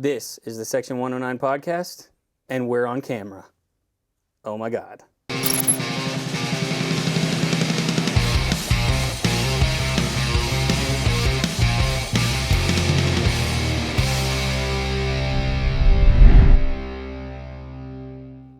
This is the Section 109 podcast, and we're on camera. Oh my God.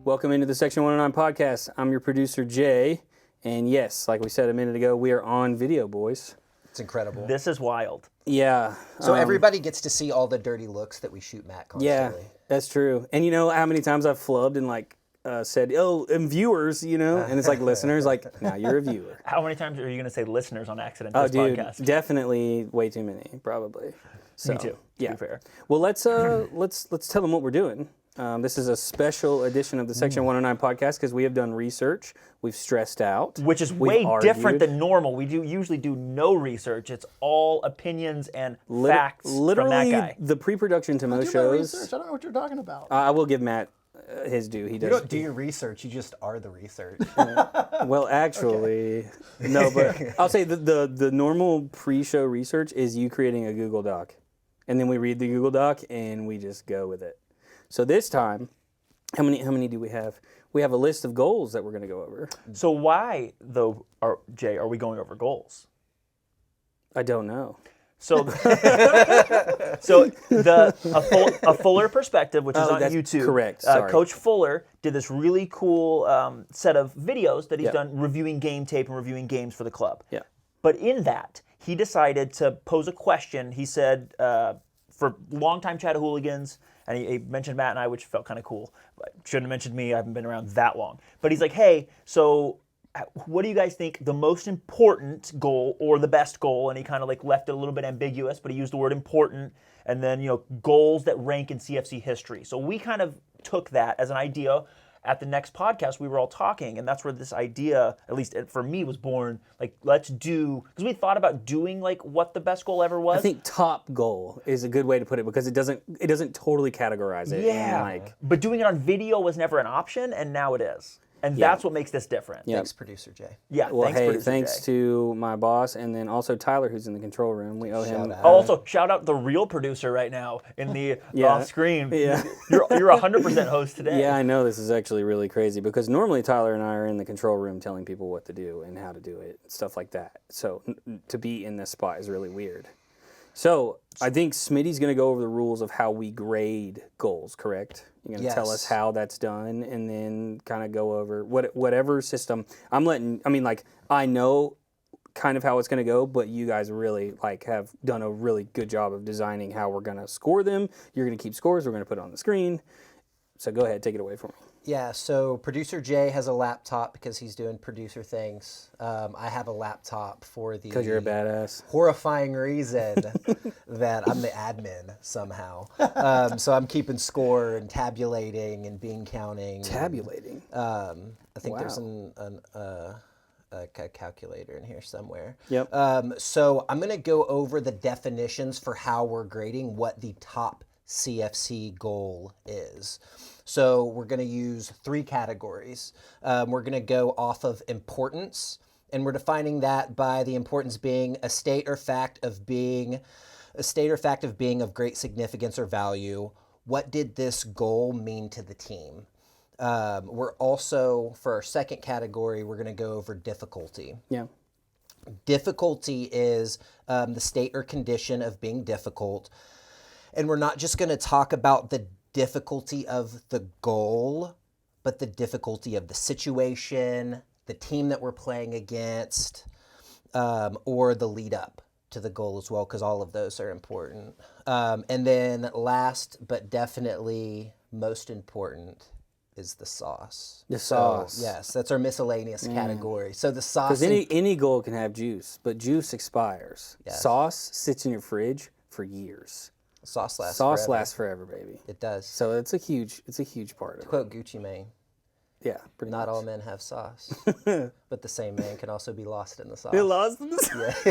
Welcome into the Section 109 podcast. I'm your producer, Jay, and yes, like we said a minute ago, we are on video, boys. It's incredible. This is wild. Yeah. So everybody gets to see all the dirty looks that we shoot Matt constantly. Yeah, that's true. And you know how many times I've flubbed and said, oh, and viewers, and it's like listeners, now you're a viewer. How many times are you going to say listeners on accident Oh, this dude, podcast? Definitely way too many, probably. So, Me too, yeah. to be fair. Well, let's tell them what we're doing. This is a special edition of the Section 109 podcast because we have done research. We've stressed out. Which is way different than normal. We usually do no research. It's all opinions and facts from that guy. Literally, the pre-production to most shows. Research. I don't know what you're talking about. I will give Matt his due. He does. You don't do your research, you just are the research. Well, actually, no, but I'll say the normal pre-show research is you creating a Google Doc. And then we read the Google Doc and we just go with it. So this time, how many do we have? We have a list of goals that we're going to go over. So why, though, Jay, are we going over goals? I don't know. So, a Fuller perspective, which is on that's YouTube. Correct. Sorry. Coach Fuller did this really cool set of videos that he's done reviewing game tape and reviewing games for the club. Yeah. But in that, he decided to pose a question. He said, for longtime Chatahooligans, and he mentioned Matt and I, which felt kind of cool. But shouldn't have mentioned me. I haven't been around that long. But he's like, hey, so what do you guys think the most important goal or the best goal? And he kind of left it a little bit ambiguous, but he used the word important. And then, goals that rank in CFC history. So we kind of took that as an idea. At the next podcast, we were all talking, and that's where this idea, at least for me, was born. Let's do, because we thought about doing what the best goal ever was. I think top goal is a good way to put it because it doesn't totally categorize it. Yeah, but doing it on video was never an option, and now it is. And that's what makes this different. Yep. Thanks, Producer Jay. Yeah, well, thanks Jay. to my boss and then also Tyler, who's in the control room. We owe him. Also, shout out the real producer right now in the off screen. Yeah. You're 100% host today. Yeah, I know this is actually really crazy because normally Tyler and I are in the control room telling people what to do and how to do it, stuff like that. So to be in this spot is really weird. So I think Smitty's going to go over the rules of how we grade goals, correct? You're going to tell us how that's done and then kind of go over whatever system. I know kind of how it's going to go, but you guys really have done a really good job of designing how we're going to score them. You're going to keep scores. We're going to put it on the screen. So go ahead, take it away from me. Yeah, so Producer Jay has a laptop because he's doing producer things. I have a laptop for the... Because you're a badass. Horrifying reason that I'm the admin somehow. So I'm keeping score and tabulating and bean counting. Tabulating? I think there's a calculator in here somewhere. Yep. So I'm going to go over the definitions for how we're grading what the top CFC goal is. So we're going to use 3 categories. We're going to go off of importance, and we're defining that by the importance being a state or fact of being of great significance or value. What did this goal mean to the team? We're also, for our second category, we're going to go over difficulty. Yeah. Difficulty is the state or condition of being difficult. And we're not just going to talk about the difficulty of the goal, but the difficulty of the situation, the team that we're playing against, or the lead up to the goal as well, because all of those are important. And then last, but definitely most important, is the sauce. The sauce. So, yes, that's our miscellaneous category. So the sauce... Because any goal can have juice, but juice expires. Yes. Sauce sits in your fridge for years. Sauce lasts Sauce forever. lasts forever, baby. It does. So it's a huge part of it. Quote Gucci Mane. Yeah, pretty Not much. all men have sauce, but the same man can also be lost in the sauce. They lost in the sauce?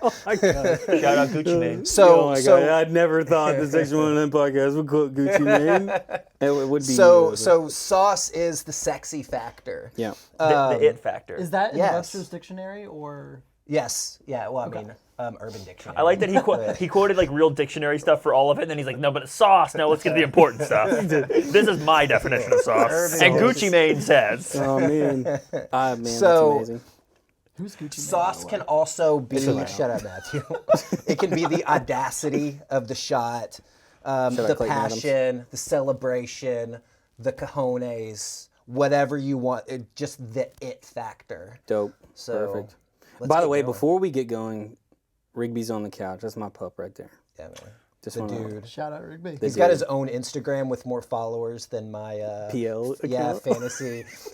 Oh my God. Shout out Gucci Mane. Oh my God. I'd never thought the Section 109 podcast would quote Gucci Mane. It would be. So sauce is the sexy factor. Yeah. The it factor. Is that in Yes. Webster's dictionary or? Yes. Yeah. Well, I mean, Urban Dictionary. I like that he quoted like real dictionary stuff for all of it, and then he's like, no, but it's sauce. No, let's get to the important stuff. This is my definition of sauce. And Gucci Mane says. Oh, man. Man, So- that's amazing. Who's Gucci Mane, Sauce by the can way? also be. allowed. Shut up, Matthew. It can be the audacity of the shot, out the Clayton Adams. passion, the celebration, the cojones, whatever you want. Just the it factor. Dope. So, Perfect. let's By the get way, going. before we get going, Rigby's on the couch. That's my pup right there. Yeah, man. Just The wanna- dude. Shout out Rigby. He's got his own Instagram with more followers than my PL yeah, account?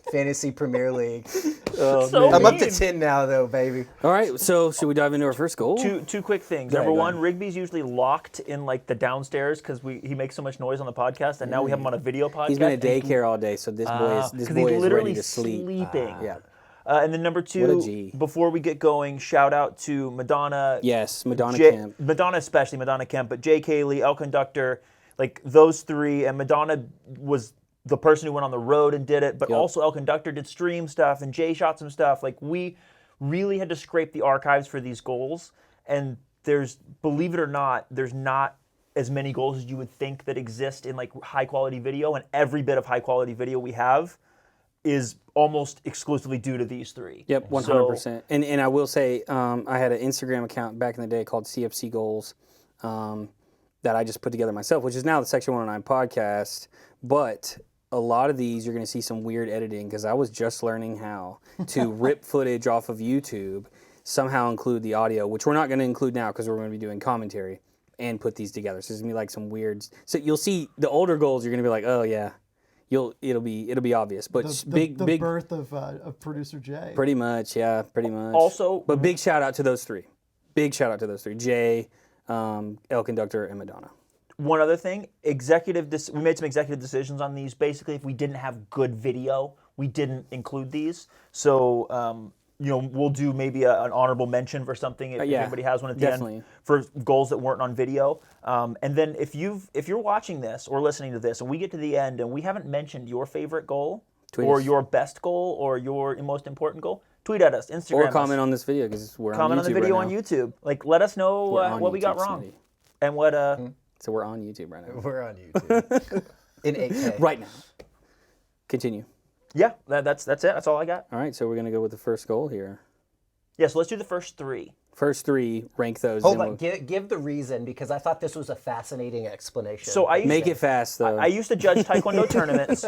fantasy Premier League. So I'm up to mean. 10 now though, baby. All right, so should we dive into our first goal? Two quick things. Go ahead, Number go one, ahead. Rigby's usually locked in like the downstairs because he makes so much noise on the podcast, and now we have him on a video podcast. He's been at and daycare all day, so this boy is because this boy he's is literally ready to sleep. sleeping. Yeah. And then number What a two, G. before we get going, shout out to Madonna. Yes, Madonna J- Camp. Madonna especially, Madonna Kemp, but Jay Kaylee, El Conductor, like those three, and Madonna was the person who went on the road and did it, but Yep. also El Conductor did stream stuff, and Jay shot some stuff. Like we really had to scrape the archives for these goals, and believe it or not, there's not as many goals as you would think that exist in like high quality video, and every bit of high quality video we have is almost exclusively due to these three. Yep, 100%. And I will say, I had an Instagram account back in the day called CFC Goals that I just put together myself, which is now the Section 109 podcast. But a lot of these, you're going to see some weird editing because I was just learning how to rip footage off of YouTube, somehow include the audio, which we're not going to include now because we're going to be doing commentary, and put these together. So there's going to be like some weird. So you'll see the older goals, you're going to be like, oh yeah. It'll be obvious, but The big birth of producer Jay. pretty much, yeah, pretty much. Also- but big shout out to those three. Big shout out to those three: Jay, El Conductor, and Madonna. One other thing, we made some executive decisions on these. Basically, if we didn't have good video, we didn't include these. So, we'll do maybe an honorable mention for something if yeah, anybody has one at the definitely. end for goals that weren't on video. And then if you're watching this or listening to this, and we get to the end and we haven't mentioned your favorite goal Tweet or us. your best goal or your most important goal, tweet at us, Instagram Or us. comment on this video because we're Comment on on YouTube the video right on now. YouTube. Like, let us know We're on what we got YouTube, wrong Smitty. and what. So we're on YouTube right now. We're on YouTube. In 8K. Right now. Continue. Yeah, that's it. That's all I got. All right, so we're gonna go with the first goal here. Yeah, so let's do the first three. First three, rank those. Hold then on, give the reason because I thought this was a fascinating explanation. So I used Make to, it fast though. I used to judge Taekwondo tournaments.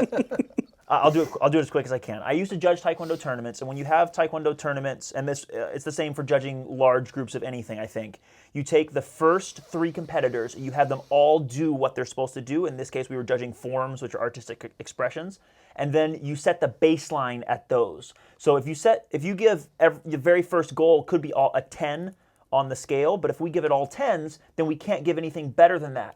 I'll do it as quick as I can. I used to judge Taekwondo tournaments, and when you have Taekwondo tournaments, and this it's the same for judging large groups of anything, I think. You take the first three competitors, you have them all do what they're supposed to do. In this case, we were judging forms, which are artistic expressions, and then you set the baseline at those. So if you give the very first goal could be a 10 on the scale, but if we give it all 10s, then we can't give anything better than that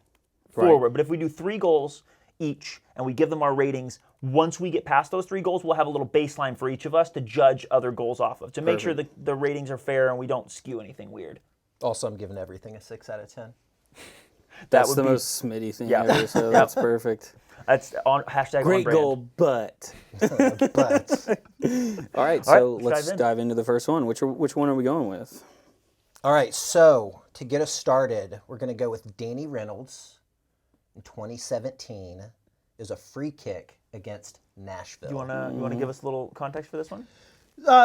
forward. But if we do three goals each and we give them our ratings, once we get past those three goals, we'll have a little baseline for each of us to judge other goals off of, to make sure the ratings are fair and we don't skew anything weird. Also, I'm giving everything a 6 out of 10. That's would the be- most Smitty thing Yeah. ever. So that's perfect. That's on hashtag Great on brand. goal, but. But All right, so let's let's dive in. dive into the first one. Which one are we going with? all right, so to get us started, we're going to go with Danny Reynolds in 2017 is a free kick against Nashville. You wanna give us a little context for this one?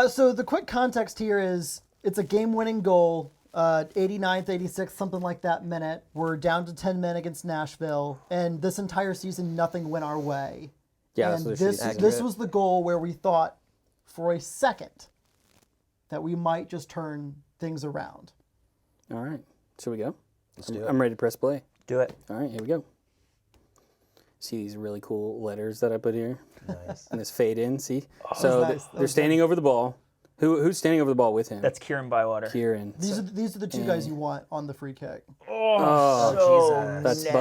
So the quick context here is it's a game-winning goal, 89th, 86th, something like that minute. We're down to 10 men against Nashville, and this entire season, nothing went our way. Yeah, and so this was the goal where we thought for a second that we might just turn things around. All right, should we go? Let's do it. I'm ready to press play. Do it. All right, here we go. See these really cool letters that I put here? Nice. And this fade in, see? So nice. That they're was standing over the ball. Who's standing over the ball with him? That's Kieran Bywater. Kieran. These are the two guys you want on the free kick. Oh, So that's nasty.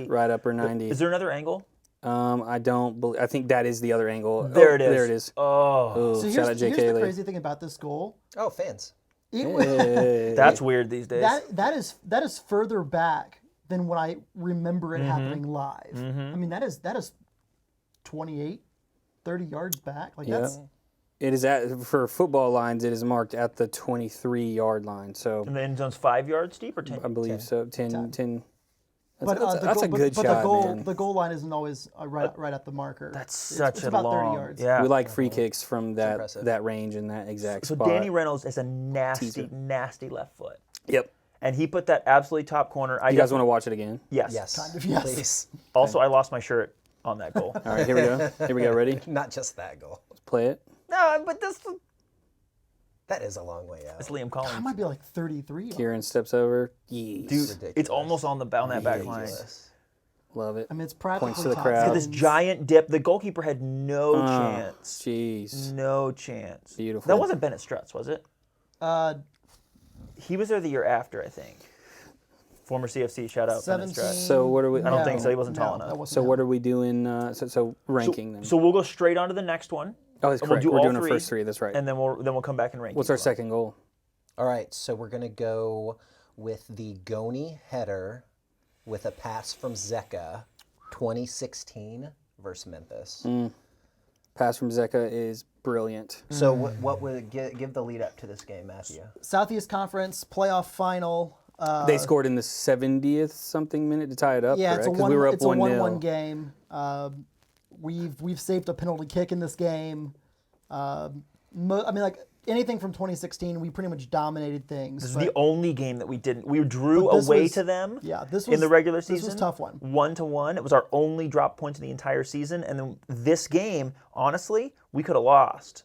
butter. Right upper 90. Is there another angle? I don't believe. I think that is the other angle. There it is. There it is. Oh, Oh, So shout out here's J.K. the Lee. crazy thing about this goal. Oh, fans. It, Hey. that's weird these days. that is further back than when I remember it happening live. I mean, that is 28, 30 yards back. Like Yeah. It is for football lines. It is marked at the 23-yard line. So And the end zone's 5 yards deep or 10? I believe so. 10. But That's a good shot, man. the goal line isn't always right at the marker. That's It's such a about long. 30 yards. Yeah. We like free kicks from impressive. that range and that exact So spot. Danny Reynolds is a nasty, Teaser. nasty left foot. Yep. And he put that absolutely top corner. You guys want to watch it again? Yes. Yes. Kind of, yes. Please. Also, I lost my shirt on that goal. All right, here we go. Here we go. Ready? Not just that goal. Let's play it. No, but this That is a long way out. is Liam That Collins. might be like 33. Kieran steps over. Yes. Dude, ridiculous. it's almost on that back line. Love it. I mean, it's practically Points to the top crowd. Look at this ends. giant dip. The goalkeeper had no chance. Jeez. No chance. Beautiful. That wasn't Bennett Strutz, was it? He was there the year after, I think. Former CFC, shout out Bennett 17. Strutz. So what are we? I don't think so. He wasn't tall No, enough. that wasn't So him. what are we doing? So ranking them. So we'll go straight on to the next one. Oh, that's and we'll correct. do We're all doing three, our first three. That's right. And then we'll come back and rank. What's each our one. second goal? All right, so we're going to go with the Goni header with a pass from Zeka, 2016 versus Memphis. Pass from Zeka is brilliant. So what would give the lead up to this game, Matthew? Southeast Conference playoff final. They scored in the 70th something minute to tie it up. Yeah, correct? it's a 'Cause one. we were up It's a 1-0. 1-1 game. We've saved a penalty kick in this game. I mean, like anything from 2016, we pretty much dominated things. This is but- the only game that we didn't. We drew But this away was- to them. yeah, this in was- the regular this season. was a tough one. 1-1. It was our only drop points in the entire season, and then this game, honestly, we could have lost.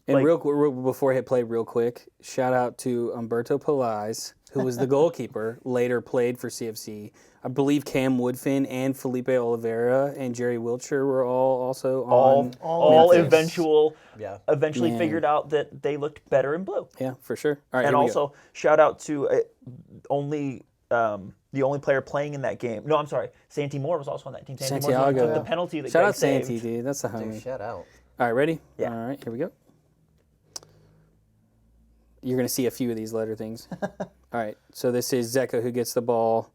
And Like- before I hit play, real quick, shout out to Umberto Pelaez, who was the goalkeeper, later played for CFC. I believe Cam Woodfin and Felipe Oliveira and Jerry Wiltshire were all also on. All Memphis. eventually Man. figured out that they looked better in blue. Yeah, for sure. All right, And here we go. also, shout out to the only player playing in that game. No, I'm sorry. Santi Moore was also on that team. Santi Moore Santiago. took the penalty that Shout Greg out Santi, saved. dude. That's the Dude, homie. shout out. All right, ready? Yeah. All right, here we go. You're going to see a few of these letter things. All right, so this is Zeka who gets the ball.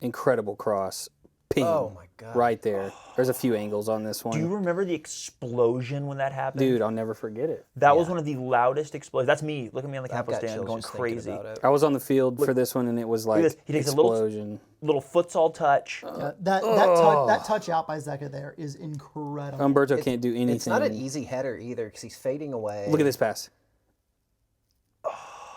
Incredible cross. Ping. Oh, my God. Right there. There's a few angles on this one. Do you remember the explosion when that happened? Dude, I'll never forget it. That was one of the loudest explosions. That's me. Look at me on the I've Capitol got stand chills going just thinking crazy. about it. I was on the field for this one, and it was like this. He takes a little- explosion. Little futsal touch. That touch out by Zeka there is incredible. Umberto can't do anything. It's not an easy header either because he's fading away. Look at this pass.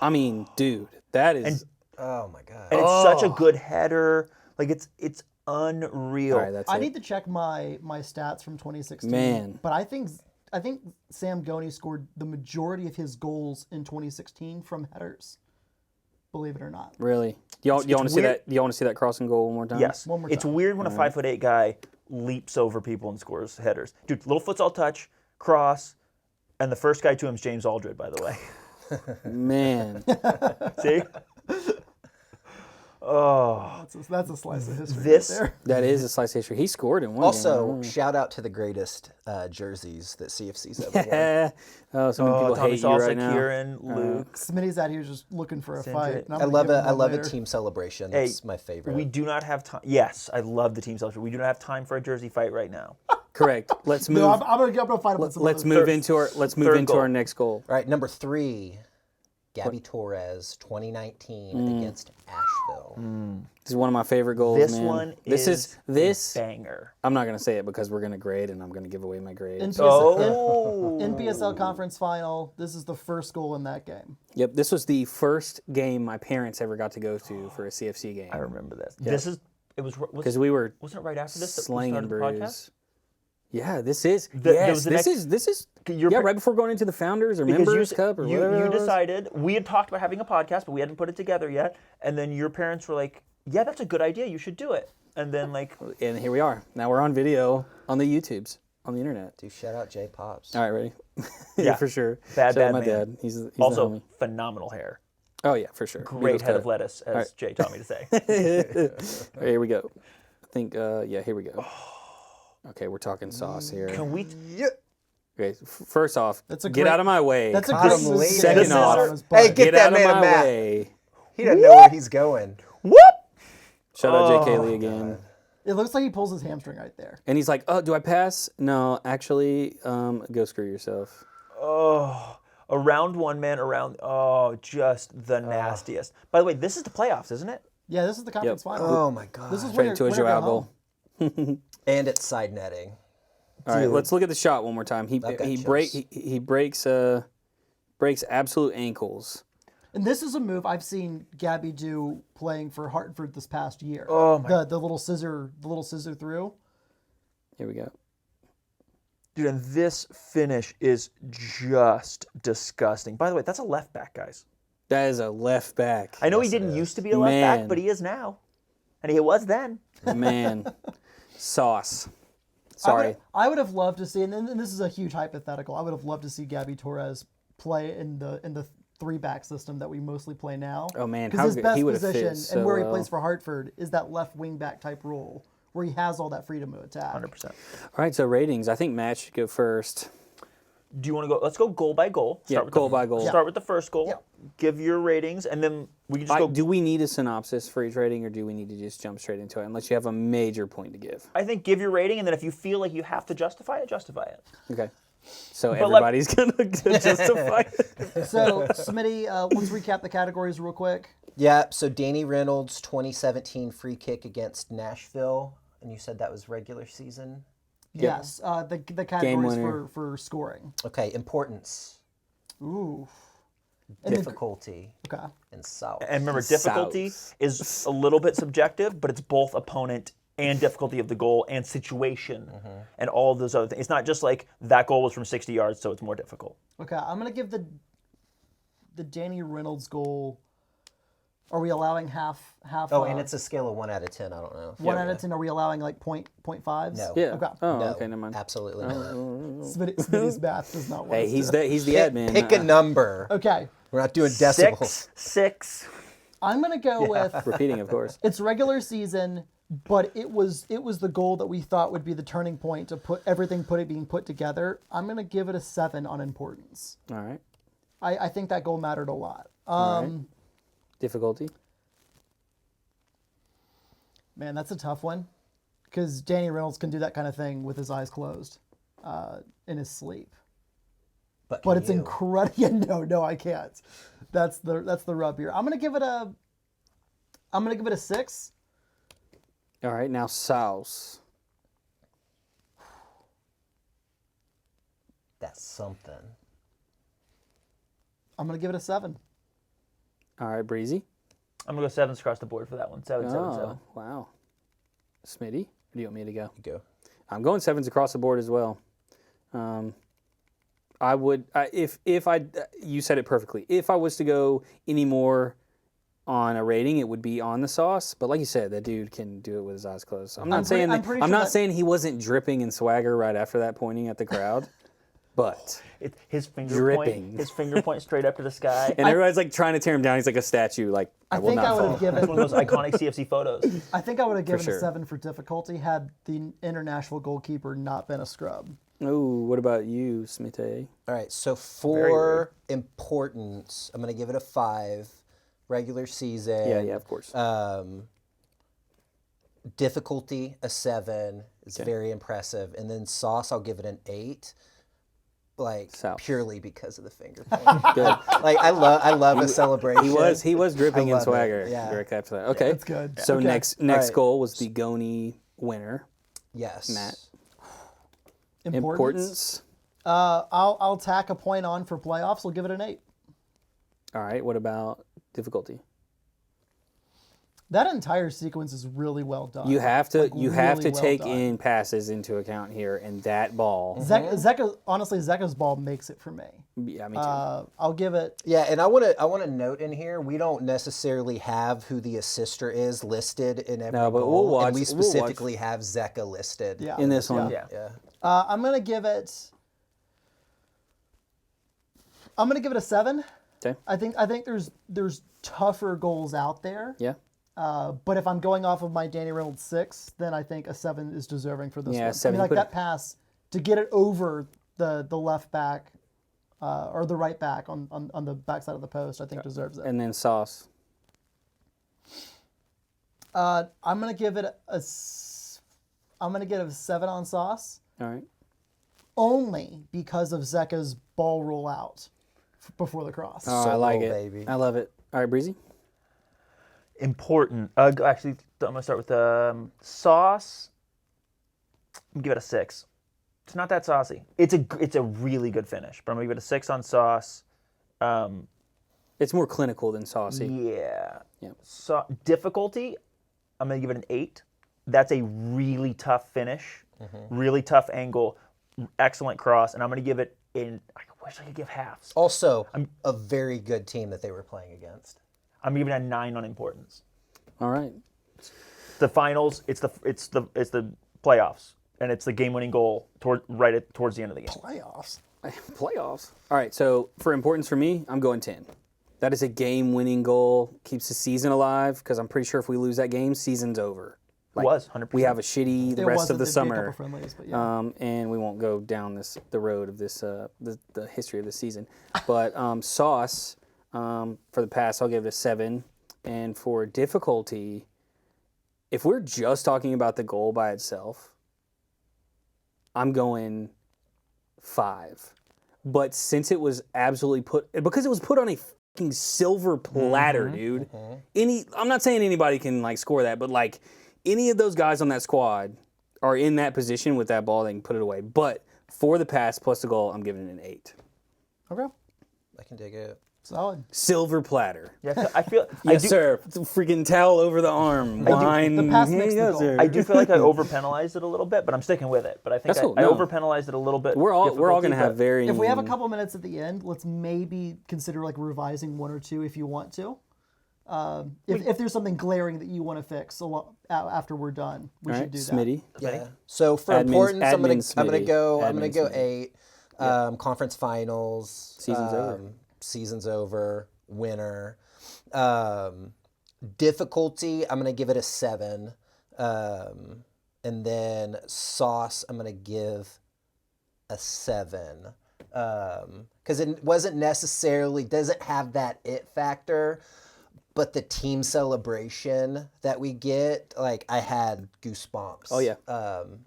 I mean, dude, that is. Oh, my God. And it's such a good header. Like it's unreal. All right, that's I it. need to check my stats from 2016. Man. But I think Sam Goni scored the majority of his goals in 2016 from headers. Believe it or not. Really? Y'all want to see weird. that? Y'all want to see that crossing goal one more time? Yes. One more It's time. weird when a 5'8" guy leaps over people and scores headers. Dude, little futsal touch, cross, and the first guy to him is James Aldred, by the way. Man. See? Oh. That's a slice of history. This- right there. That is a slice of history. He scored in one Also, game. shout out to the greatest jerseys that CFC's ever worn. Yeah. Oh, so many people Tommy hate you Salsa, right now. Kieran, Luke. Smitty's out here just looking for a fight. and I'm I gonna love give a him I one love a later. team celebration. Hey, That's my favorite. We do not have time. Yes, I love the team celebration. We do not have time for a jersey fight right now. Correct. Let's move. No, I'm gonna fight him with some Let's others. move into our. Let's move third into goal. our next goal. All right, number 3, Gabby Torres, 2019 against Asheville. This is one of my favorite goals, This man. one This is this. banger. I'm not gonna say it because we're gonna grade, and I'm gonna give away my grade. Oh. NPSL conference final. This is the first goal in that game. Yep. This was the first game my parents ever got to go to for a CFC game I remember this. This is. It was. because we were Wasn't it right after this that we slang and started the podcast? bruise. Yeah, this is. there yes, was the this next- is. This is. Your Yeah, par- right before going into the Founders or Because Members Cup or whatever. you it was. decided, we had talked about having a podcast, but we hadn't put it together yet. And then your parents were like, yeah, that's a good idea. You should do it. And then, like, And here we are. Now we're on video on the YouTubes on the internet. Dude, shout out J Pops. All right, ready? Yeah. for sure. Bad, Shout out bad my man. dad. He's the also homie. phenomenal hair. Oh yeah, for sure. Great Beatles head of cut. lettuce, as Jay taught me to say. All right, here we go. I think, yeah, here we go. Okay, we're talking sauce here. Can we? Okay, first off, That's a get great- out of my way. That's a Caught great him later. Second this is- off, Hey, get get that out of man a my mat. way. He doesn't know where he's going. Whoop! Shout out J.K. Lee again. It looks like he pulls his hamstring right there. And he's like, oh, do I pass? No, actually, go screw yourself. Around one man, just the nastiest. By the way, this is the playoffs, isn't it? Yeah, this is the conference final. Oh my god. This is Straight where into a you're Joao going goal. home. And it's side netting. All right, let's look at the shot one more time. He breaks absolute ankles. And this is a move I've seen Gabby do playing for Hartford this past year. Oh my! The little scissor through. Here we go. Dude, and this finish is just disgusting. By the way, that's a left back, guys. That is a left back. I know he didn't used to be a left Man. back, but he is now. And he was then. Man. Sauce. Sorry. I would have loved to see, and this is a huge hypothetical. I would have loved to see Gabby Torres play in the 3-back system that we mostly play now. Oh, man, because how his good- best he would have position fit so and where he well. plays for Hartford is that left wing back type role where he has all that freedom to attack. 100%. All right, so ratings. I think Matt should go first. Do you want to go? Let's go goal by goal. Yeah, goal by goal. Start with the first goal. Yeah. Give your ratings, and then we can just go. Do we need a synopsis for each rating, or do we need to just jump straight into it, unless you have a major point to give? I think give your rating, and then if you feel like you have to justify it, justify it. Okay. So But everybody's going to justify it. So, Smitty, let's recap the categories real quick. Yeah, so Danny Reynolds, 2017 free kick against Nashville. And you said that was regular season? Yes, the categories winner. for scoring. Okay, importance, Ooh. And then- difficulty, okay. and south. And remember, difficulty South. is a little bit subjective, but it's both opponent and difficulty of the goal and situation and all of those other things. It's not just like that goal was from 60 yards, so it's more difficult. Okay, I'm gonna give the Danny Reynolds goal. Are we allowing half? Oh, and it's a scale of 1 out of 10. I don't know. 1 out of 10. Are we allowing like 0.5s? No. Yeah. Okay. Oh, No, okay, never mind. absolutely not. Smitty's math does not work. Hey, he's the admin. Pick a number. Okay, We're not doing decibels. Six. I'm gonna go with Repeating, of course. it's regular season, but it was the goal that we thought would be the turning point to put everything being put together. I'm gonna give it a 7 on importance. All right. I think that goal mattered a lot. All right. Difficulty. Man, that's a tough one, because Danny Reynolds can do that kind of thing with his eyes closed, in his sleep. But it's incredible. Yeah, no, I can't. That's the rub here. I'm gonna give it a 6. All right, now sauce. That's something. I'm gonna give it a 7. All right, Breezy. I'm going to go 7s across the board for that one. 7, 7, 7. Oh, wow. Smitty, or do you want me to go? You go. I'm going 7s across the board as well. I would, you said it perfectly. If I was to go any more on a rating, it would be on the sauce. But like you said, that dude can do it with his eyes closed. I'm not saying he wasn't dripping in swagger right after that, pointing at the crowd, but His finger Dripping. point, his finger point straight up to the sky. and everybody's like trying to tear him down. He's like a statue. Like I will think I not would fall. have given. It's one of those iconic CFC photos. I think I would have given sure. a 7 for difficulty had the international goalkeeper not been a scrub. Ooh, what about you, Smitty? All right, so for importance, I'm going to give it a 5. Regular season. Yeah, of course. Difficulty, a 7. It's very impressive. And then sauce, I'll give it an 8. Like South. purely because of the finger point. Good. Like I love a celebration. He was dripping in love it, swagger. yeah. Directly after that. Okay, That's good. So Okay. next right. goal was the Goni winner. Yes. Matt. Importance. Importance. I'll tack a point on for playoffs. I'll give it an 8. All right. What about difficulty? That entire sequence is really well done. You have to Like, really well take done. in passes into account here, and that ball. Zeka's ball makes it for me. Yeah, me too. I'll give it. Yeah, and I want to note in here, we don't necessarily have who the assister is listed in every No, but goal, we'll watch- and we we'll watch. specifically have Zeka listed. Yeah. in this one. Yeah. Yeah. I'm gonna give it a 7. Okay. I think there's tougher goals out there. Yeah. But if I'm going off of my Danny Reynolds 6, then I think a 7 is deserving for this Yeah, one. 7, I mean, like put that it- pass to get it over the left back or the right back on the backside of the post, I think deserves it. And then sauce. I'm gonna give it a 7 on sauce. All right. only because of Zeka's ball rollout before the cross. Oh, I like it. Baby. I love it. All right, Breezy. Important. Actually, I'm gonna start with sauce. I'm gonna give it a 6. It's not that saucy. It's a really good finish, but I'm gonna give it a 6 on sauce. It's more clinical than saucy. Yeah. Yeah. So difficulty, I'm gonna give it an 8. That's a really tough finish, really tough angle, excellent cross, and I'm gonna give it in. I wish I could give halves. Also, a very good team that they were playing against. I'm giving it a 9 on importance. All right. The finals, it's the playoffs, and it's the game-winning goal towards the end of the game. Playoffs. Playoffs. All right, so for importance for me, I'm going 10. That is a game-winning goal, keeps the season alive, because I'm pretty sure if we lose that game, season's over. It was 100%. We have a shitty the rest of the There'd be a couple summer, friendlies, but yeah. and we won't go down the road of this the history of the season. But sauce for the pass, I'll give it a 7, and for difficulty, if we're just talking about the goal by itself, I'm going 5. But since it was absolutely because it was put on a fucking silver platter, dude. I'm not saying anybody can score that, but any of those guys on that squad are in that position with that ball, they can put it away. But for the pass plus the goal, I'm giving it an 8. Okay. I can dig it. Solid. Silver platter. Yeah, I feel. Yes, sir. Freaking towel over the arm. Wine. The pass Here makes you the go, goal. sir. I do feel like I over-penalized it a little bit, but I'm sticking with it. But I think That's cool. I No. over-penalized it a little bit. We're all going to difficulty, have but varying. If we have a couple minutes at the end, let's maybe consider revising 1 or 2 if you want to. If there's something glaring that you want to fix after we're done, we All should right, do that. Smitty. Yeah. So for Admin importance, I'm gonna Smitty. go Admin 8. Conference finals. Season's over. Season's over. Winner. Difficulty, I'm gonna give it a 7. And then sauce, I'm gonna give a 7. Because it wasn't necessarily doesn't have that it factor. But the team celebration that we get, I had goosebumps. Oh, yeah.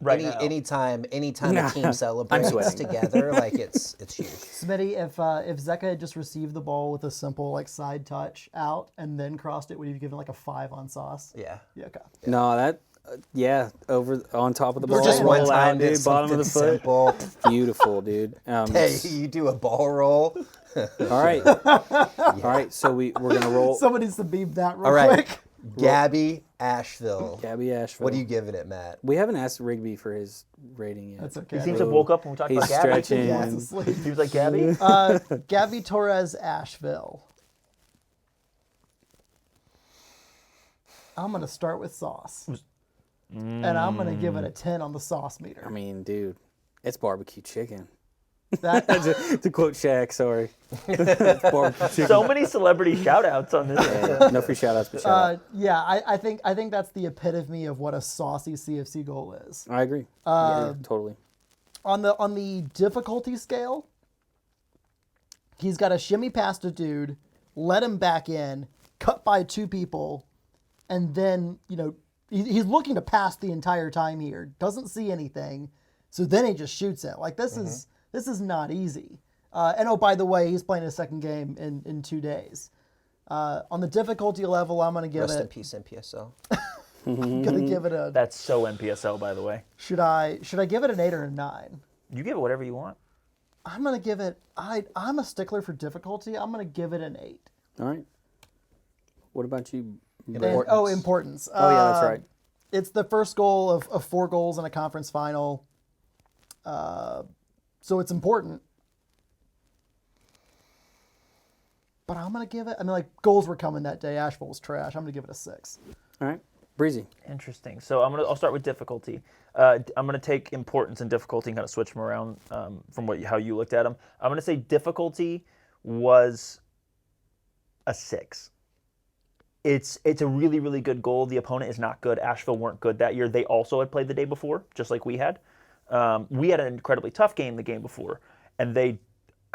Right now. Anytime a team celebrates sweating. together, it's huge. Smitty, if Zeka had just received the ball with a simple side touch out and then crossed it, would you have given a 5 on sauce? Yeah. Yeah. Okay. No, that. Over on top of the ball. Just one roll time, out, did dude. Bottom of the something foot. simple. Beautiful, dude. Hey, you do a ball roll. All right. All right. So we're gonna roll. Someone needs to beep that real All right. quick. Gabby Asheville. Gabby Asheville. What are you giving it, Matt? We haven't asked Rigby for his rating yet. That's okay. he seems to have woke up when we talked He's about Gabby. stretching. Yeah, he's asleep. He was like, Gabby? Gabby Torres Asheville. I'm gonna start with sauce, and I'm gonna give it a 10 on the sauce meter. I mean, dude, it's barbecue chicken. That to quote Shaq, sorry. It's barbecue chicken. So many celebrity shout-outs on this. Yeah, no free shout outs, but shout out. yeah, I think that's the epitome of what a saucy CFC goal is. I agree. Yeah, totally. On the difficulty scale, he's got a shimmy past a dude, let him back in, cut by 2 people, and then he's looking to pass the entire time here, doesn't see anything, so then he just shoots it. This is not easy. And oh, by the way, he's playing his second game in 2 days. On the difficulty level, I'm gonna give Rest in it. peace, NPSL. I'm gonna give it a. That's so NPSL, by the way. Should I give it an 8 or a 9? You give it whatever you want. I'm gonna give it. I'm a stickler for difficulty. I'm gonna give it an 8. All right. What about you? And, Importance. importance. Oh, yeah, that's right. It's the first goal of 4 goals in a conference final. So it's important. But I'm going to give it, goals were coming that day. Asheville was trash. I'm going to give it a 6. All right. Breezy. Interesting. So I'll start with difficulty. I'm gonna take importance and difficulty and kind of switch them around from how you looked at them. I'm gonna say difficulty was a 6. It's a really, really good goal. The opponent is not good. Asheville weren't good that year. They also had played the day before, just like we had. We had an incredibly tough game the game before, and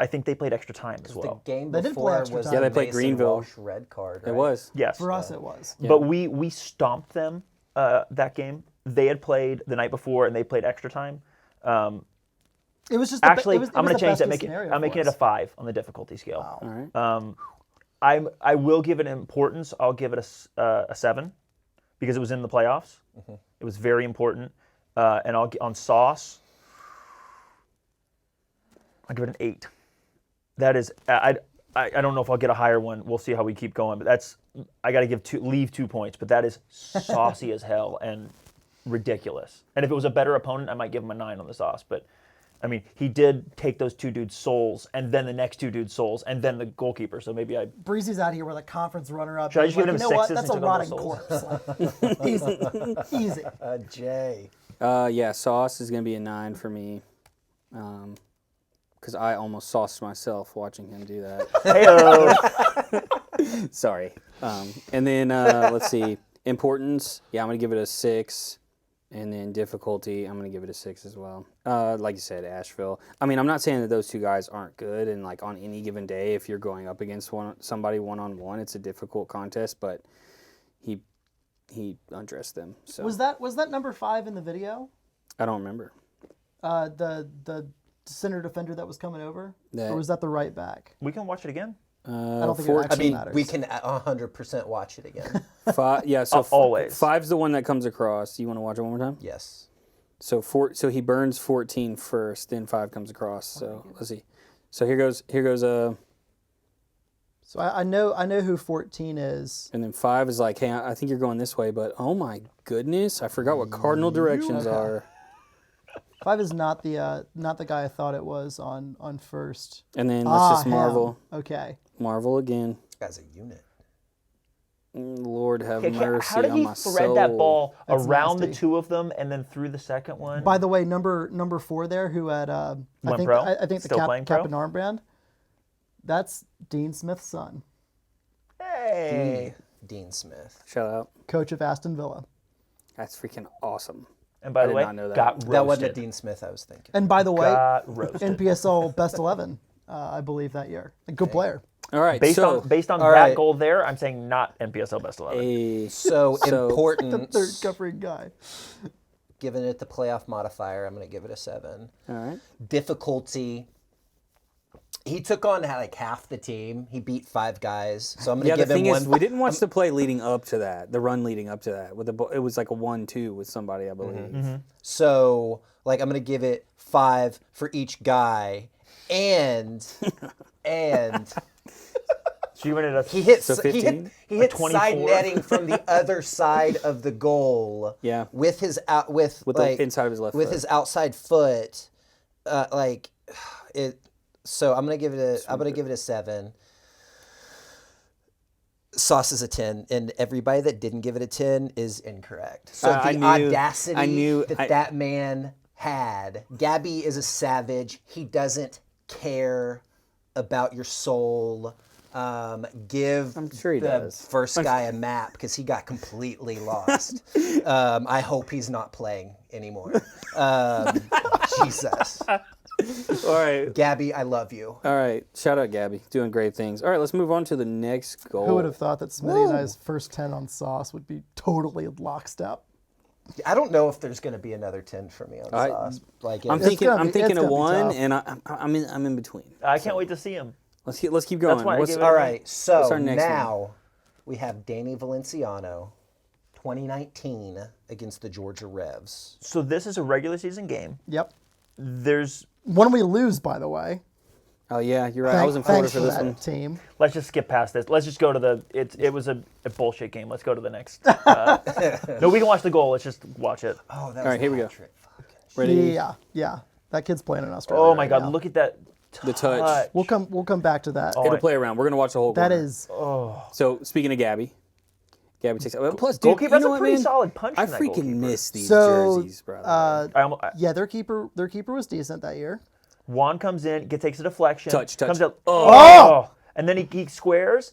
I think they played extra time as well. The game They did play before extra was time. the Yeah, they played Mason Greenville. Walsh red card. It Right? was. Yes. For us, it was. But we stomped them that game. They had played the night before, and they played extra time. It was just Actually, it was I'm going the to change that. best case scenario I'm for making it a us. 5 on the difficulty scale. Wow. All right. I will give it importance. I'll give it a 7 because it was in the playoffs. It was very important. And on sauce, I'll give it an 8. That is, I don't know if I'll get a higher one. We'll see how we keep going. But I got to leave 2 points. But that is saucy as hell and ridiculous. And if it was a better opponent, I might give him a 9 on the sauce. But I mean, he did take those 2 dudes' souls, and then the next 2 dudes' souls, and then the goalkeeper. So maybe Breezy's out here with a conference runner-up. Should I just Like, give him you know what? sixes That's a and took all rotting the corpse. Like, easy, easy. Jay. Yeah, sauce is going to be a 9 for me. Because I almost sauced myself watching him do that. Hey-o. Sorry. And then, let's see. Importance, yeah, I'm going to give it a 6. And then difficulty, I'm going to give it a 6 as well. Like you said, Asheville. I mean, I'm not saying that those 2 guys aren't good. And, like, on any given day, if you're going up against somebody one-on-one, it's a difficult contest. But he undressed them. So Was that number 5 in the video? I don't remember. The center defender that was coming over? That- Or was that the right back? We can watch it again. I don't think it I actually mean, matters. we can 100% watch it again. 5, yeah, so Always. 5's the one that comes across. You want to watch it one more time? Yes. So he burns 14 first, then 5 comes across. So let's see. So here goes So I know who 14 is. and then 5 is like, hey, I think you're going this way, but oh my goodness, I forgot what cardinal directions are. 5 is not the guy I thought it was on first. And then let's just him. marvel. Okay. Marvel again. As a unit. Lord have Okay, mercy how did on he my thread soul. that ball That's around the nasty. 2 of them and then through the second one? By the way, number 4 there, who had I Went think pro? I think Still the playing pro? Captain Armband. That's Dean Smith's son, Hey. Dean Smith. Shout out. coach of Aston Villa. That's freaking awesome. And by I the did way, not know that. got roasted. That wasn't a Dean Smith I was thinking. And by the way, Got roasted. NPSL Best 11, I believe that year. A good player. All right, Based so on that right. goal there, I'm saying not NPSL Best 11. So The importance, third covering guy. giving it the playoff modifier, I'm going to give it a 7. all right. Difficulty, he took on like half the team. He beat 5 guys. So I'm going Yeah, to the give him thing one. is, we didn't watch the play leading up to that, the run leading up to that. With it was like a 1-2 with somebody, I believe. So, like, I'm going to give it 5 for each guy. And So you went at a he hit So 15? he hit 24? side netting from the other side of the goal. Yeah. With his With like, the inside of his left with foot. his outside foot, like it. So I'm gonna give it a 7. Sauce is a 10, and everybody that didn't give it a 10 is incorrect. So I the knew- audacity I knew- that man had. Gabby is a savage. He doesn't care about your soul. Give I'm sure he the does. first guy a map because he got completely lost. I hope he's not playing anymore. Jesus. All right. Gabby, I love you. All right. Shout out, Gabby. Doing great things. All right, let's move on to the next goal. Who would have thought that Smitty and I's first 10 on Sauce would be totally lockstep? I don't know if there's going to be another 10 for me on Sauce. Like, I'm it's- thinking gonna be- I'm thinking it's of gonna be one, tough. and I'm in between. I can't wait to see him. Let's keep going. That's why I What's- gave it all right, so our next now we have Danny Valenciano, 2019 against the Georgia Revs. So this is a regular season game. Yep. There's When we lose, by the way. Oh yeah, you're right. I was in Florida Thanks for this that one. team. Let's just skip past this. Let's just go to the. It was a bullshit game. Let's go to the next. No, we can watch the goal. Let's just watch it. Oh, that was All right, here we go. hat trick. Fucking Ready? Yeah. That kid's playing in Australia. Oh my right God! now. Look at that. The touch. We'll come back to that. It'll play around. We're gonna watch the whole. That corner. is So speaking of Gabby takes. Well, plus, dude, Goalkeeper you has know a what, pretty man? solid punch I in that freaking goalkeeper. miss these so. jerseys, brother. Yeah, their keeper was decent that year. Juan comes in, takes a deflection. Touch. Comes out. Oh. And then he squares.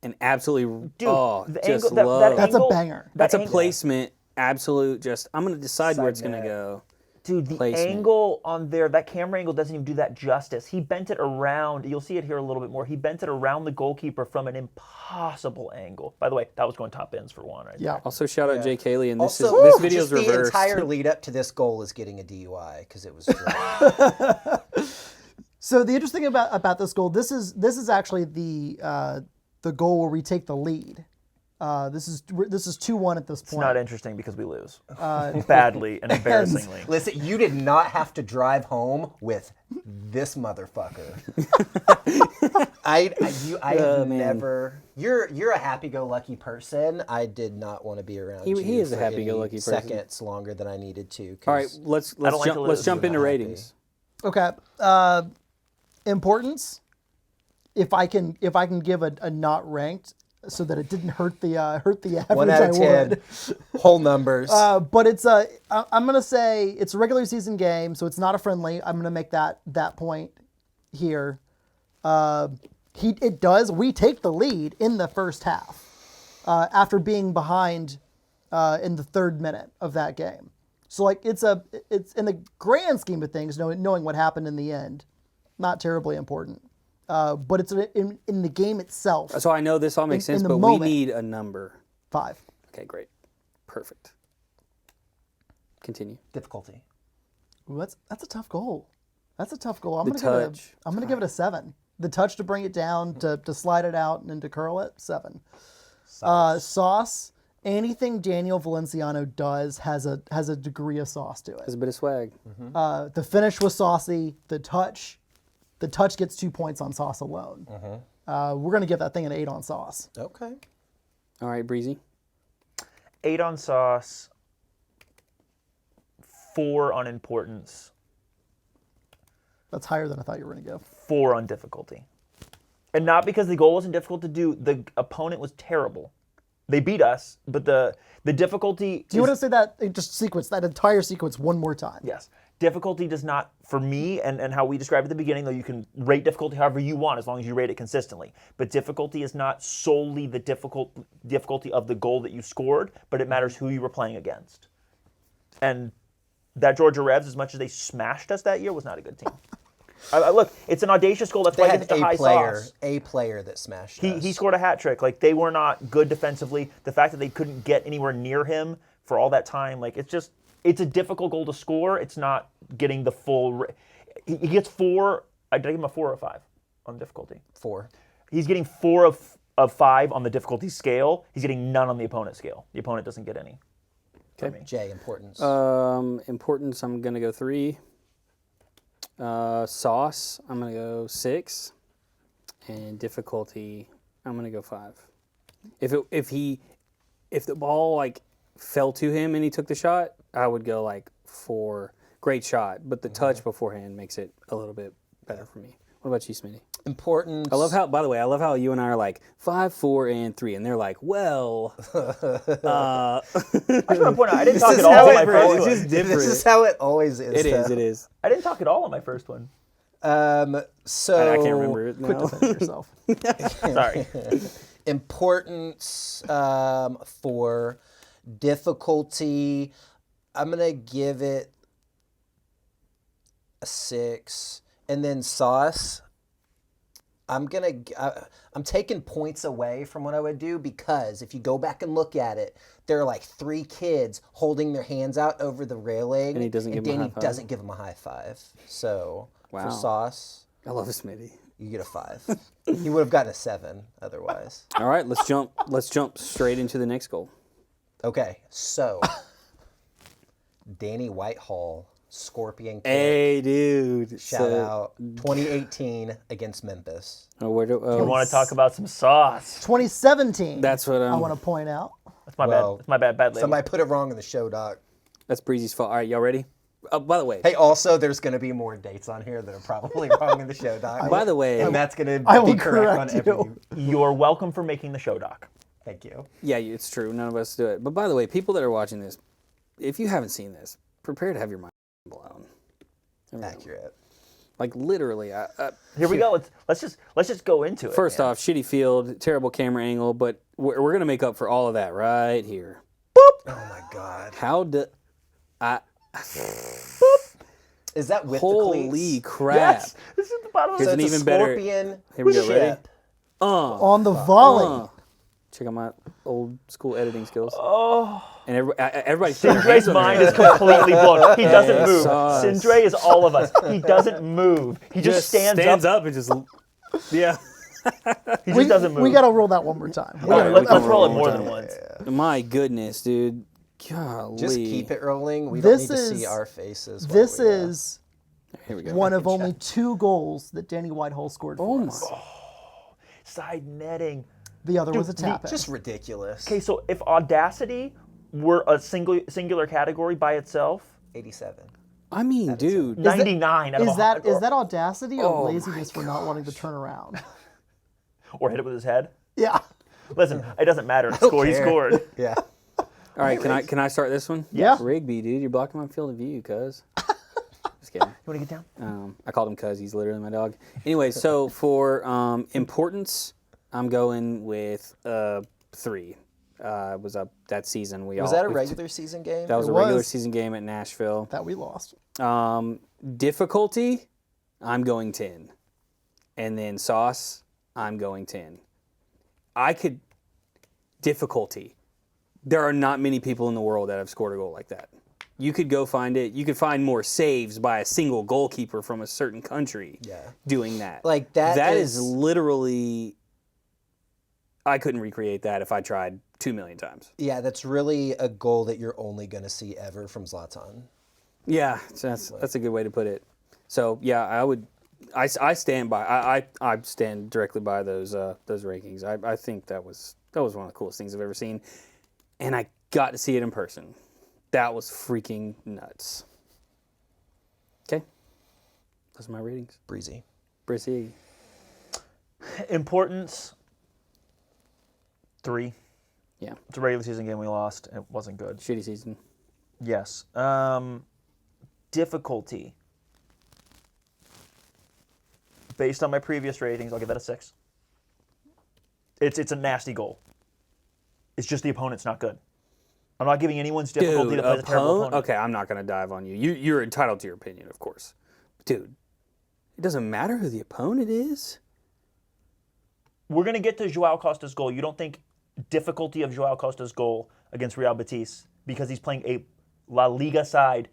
And absolutely, Dude, the angle, love. That's a angle- banger. that That's a angle- placement. Absolute. Just I'm gonna decide where Side it's gonna net. go. Dude, the placement. angle on there, that camera angle doesn't even do that justice. He bent it around. You'll see it here a little bit more. He bent it around the goalkeeper from an impossible angle. By the way, that was going top ends for one right Yeah. there. Also, shout out Jay Kaylee, and this Also, this video's just reversed. the entire lead up to this goal is getting a DUI because it was dry. So the interesting thing about this goal, this is actually the goal where we take the lead. This is 2-1 at this It's point. not interesting because we lose. Badly and embarrassingly. Listen, you did not have to drive home with this motherfucker. I have man. never. You're a happy-go-lucky person. I did not want to be around you. He is a for any happy-go-lucky person. Seconds longer than I needed to. All right, let's don't like to jump. Let's lose. jump into Not ratings. Okay. Importance. If I can give a not ranked, so that it didn't hurt the average, 1 out of 10. would. Whole numbers. But it's I'm gonna say it's a regular season game, so it's not a friendly. I'm gonna make that point here. We take the lead in the first half after being behind in the 3rd minute of that game. So like it's in the grand scheme of things, knowing what happened in the end, not terribly important. But it's in the game itself. So I know this all makes sense, in the but moment. we need a number. 5. Okay, great, perfect. Continue. Difficulty. Ooh, that's a tough goal. That's a tough goal. I'm The gonna touch. give it a 7. The touch to bring it down, to slide it out, and then to curl it, 7. Sauce. Anything Daniel Valenciano does has a degree of sauce to it. There's a bit of swag. The finish was saucy. The touch gets 2 points on sauce alone. We're gonna give that thing an 8 on sauce. Okay. All right, Breezy. 8 on sauce. 4 on importance. That's higher than I thought you were gonna go. 4 on difficulty. And not because the goal wasn't difficult to do. The opponent was terrible. They beat us, but the difficulty. Do you want to say that? Just sequence that entire sequence one more time. Yes. Difficulty does not, for me, and how we described at the beginning, though you can rate difficulty however you want as long as you rate it consistently. But difficulty is not solely the difficulty of the goal that you scored, but it matters who you were playing against. And that Georgia Revs, as much as they smashed us that year, was not a good team. Look, it's an audacious goal. That's They why had it's a high sauce. a player that smashed us. He scored a hat trick. Like, they were not good defensively. The fact that they couldn't get anywhere near him for all that time, like, it's a difficult goal to score. It's not getting the full. He gets 4. I did I give him a 4 or a 5 on difficulty. 4. He's getting 4 of 5 on the difficulty scale. He's getting none on the opponent scale. The opponent doesn't get any. Okay. Jay, importance. Importance. I'm gonna go 3. Sauce. I'm gonna go 6. And difficulty. I'm gonna go 5. If the ball like fell to him and he took the shot, I would go like 4. Great shot, but the touch beforehand makes it a little bit better for me. What about you, Smitty? Importance. I love how you and I are like 5, 4, and 3, and they're like, well, I just want to point out, I didn't talk is at all how on it my first It's one. just different. This is how it always is. It is. I didn't talk at all on my first one. So I can't remember it Quit now. defending yourself. Sorry. Importance for difficulty. I'm gonna give it a 6, and then sauce. I'm taking points away from what I would do, because if you go back and look at it, there are like 3 kids holding their hands out over the railing, And he doesn't give them a Danny high five? doesn't give them a high five. So Wow. for sauce, I love Smitty. you get a 5. He would have gotten a 7 otherwise. All right, let's jump straight into the next goal. Okay, so Danny Whitehall, Scorpion kick. Hey, dude. Shout out 2018 against Memphis. Oh, where do, I want to talk about some sauce. 2017. That's what I want to point out. That's my Well, bad. That's my bad label. Somebody put it wrong in the show doc. That's Breezy's fault. All right, y'all ready? By the way, Hey, also, there's going to be more dates on here that are probably wrong in the show doc. by the way, and that's going I to will be correct on correct every. you. You're welcome for making the show doc. Thank you. yeah, it's true. None of us do it. But by the way, people that are watching this, if you haven't seen this, prepare to have your mind blown. Accurate. Like literally. Here we go. Let's just go into it. First man. off, shitty field, terrible camera angle, but we're gonna make up for all of that right here. Oh my God. How do I? Is that with the Holy cleats? crap. Yes, this is the bottom of Here's the an It's a even better- Scorpion Here we go, ready? ship. On the volley. Check out my old school editing skills. Oh. And everybody's putting their hands Sindre's on their mind head. is completely blocked. He doesn't Hey, move. sauce. Sindre is all of us. He doesn't move. He just stands up. and just, yeah. He just doesn't move. We got to roll that one more time. All right, let's can roll it roll more one than time. once. My goodness, dude. Golly. Just keep it rolling. We don't This need to is- see our faces. This while we, is Here we go. one of only 2 goals that Danny Whitehall scored for my. us. Side netting. The other was a Dude, tap in. Just ridiculous. Okay, so if Audacity were a singular category by itself, 87. I mean, dude. 99 out of Is 100. that audacity or Oh laziness for not wanting to turn around? Or hit it with his head. Yeah. Listen, it doesn't matter. The score he care. scored. Yeah. All right, can I start this one? Yeah. Rigby, dude, you're blocking my field of view, cuz. Just kidding. You want to get down? I called him cuz. He's literally my dog. Anyway, so for importance, I'm going with 3. Was up that season. Was that a regular season game? That was It a regular was. season game at Nashville. That we lost. Difficulty, I'm going 10. And then sauce, I'm going 10. Difficulty. There are not many people in the world that have scored a goal like that. You could go find it. You could find more saves by a single goalkeeper from a certain country doing that. Like, that That is- is literally, I couldn't recreate that if I tried 2 million times. Yeah, that's really a goal that you're only going to see ever from Zlatan. Yeah, that's a good way to put it. So yeah, I stand by. I stand directly by those rankings. I think that was one of the coolest things I've ever seen, and I got to see it in person. That was freaking nuts. Okay, those are my ratings. Breezy. Brissy. Importance, 3. Yeah, It's a regular season game we lost. It wasn't good. shitty season. Yes. Difficulty. Based on my previous ratings, I'll give that a 6. It's a nasty goal. It's just the opponent's not good. I'm not giving anyone's difficulty Dude, to play the terrible opponent. Okay, I'm not gonna dive on you. You're entitled to your opinion, of course, dude. It doesn't matter who the opponent is. We're gonna get to Joao Costa's goal. You don't think difficulty of Joao Costa's goal against Real Betis because he's playing a La Liga side?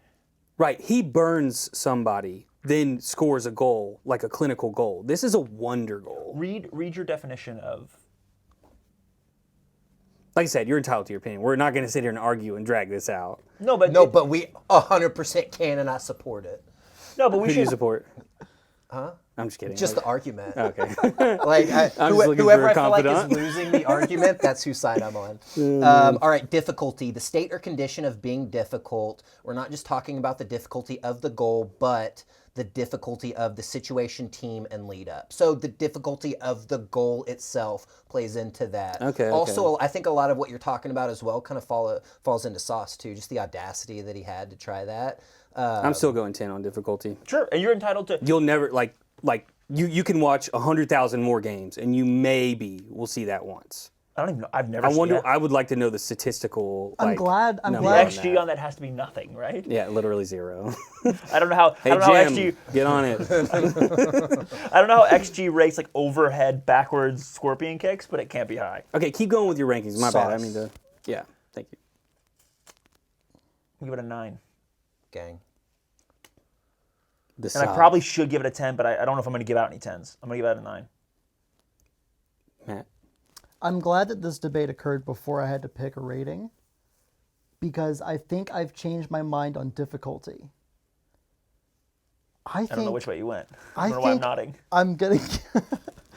Right, he burns somebody, then scores a goal, like a clinical goal. This is a wonder goal. Read your definition of. Like I said, you're entitled to your opinion. We're not going to sit here and argue and drag this out. No, but No, but we 100% can and I support it. no, but we Who do you should. support? Huh? I'm just kidding. Just the argument. Okay. Like, just looking for whoever a I feel like is confidant. losing the argument, that's whose side I'm on. All right, difficulty. The state or condition of being difficult. We're not just talking about the difficulty of the goal, but the difficulty of the situation, team, and lead up. So the difficulty of the goal itself plays into that. Okay, Also, I think a lot of what you're talking about as well kind of falls into sauce too. Just the audacity that he had to try that. I'm still going 10 on difficulty. Sure, and you're entitled to. You'll never, like you can watch 100,000 more games, and you maybe will see that once. I don't even know. I've never. I seen wonder. that. I would like to know the statistical. I'm like, glad. I'm number glad. The XG on that has to be nothing, right? Yeah, literally 0. I don't know how. Hey I don't know how Jim, XG. get on it. I don't know how XG rates like overhead, backwards scorpion kicks, but it can't be high. Okay, keep going with your rankings. My bad. I Sauce. mean to. Yeah, thank you. I'll give it a 9. Gang. The And I sauce. probably should give it a 10, but I don't know if I'm going to give out any 10s. I'm going to give it a 9. Matt. I'm glad that this debate occurred before I had to pick a rating, because I think I've changed my mind on difficulty. I I don't know which way you went. I I don't know why I'm think nodding. I'm gonna.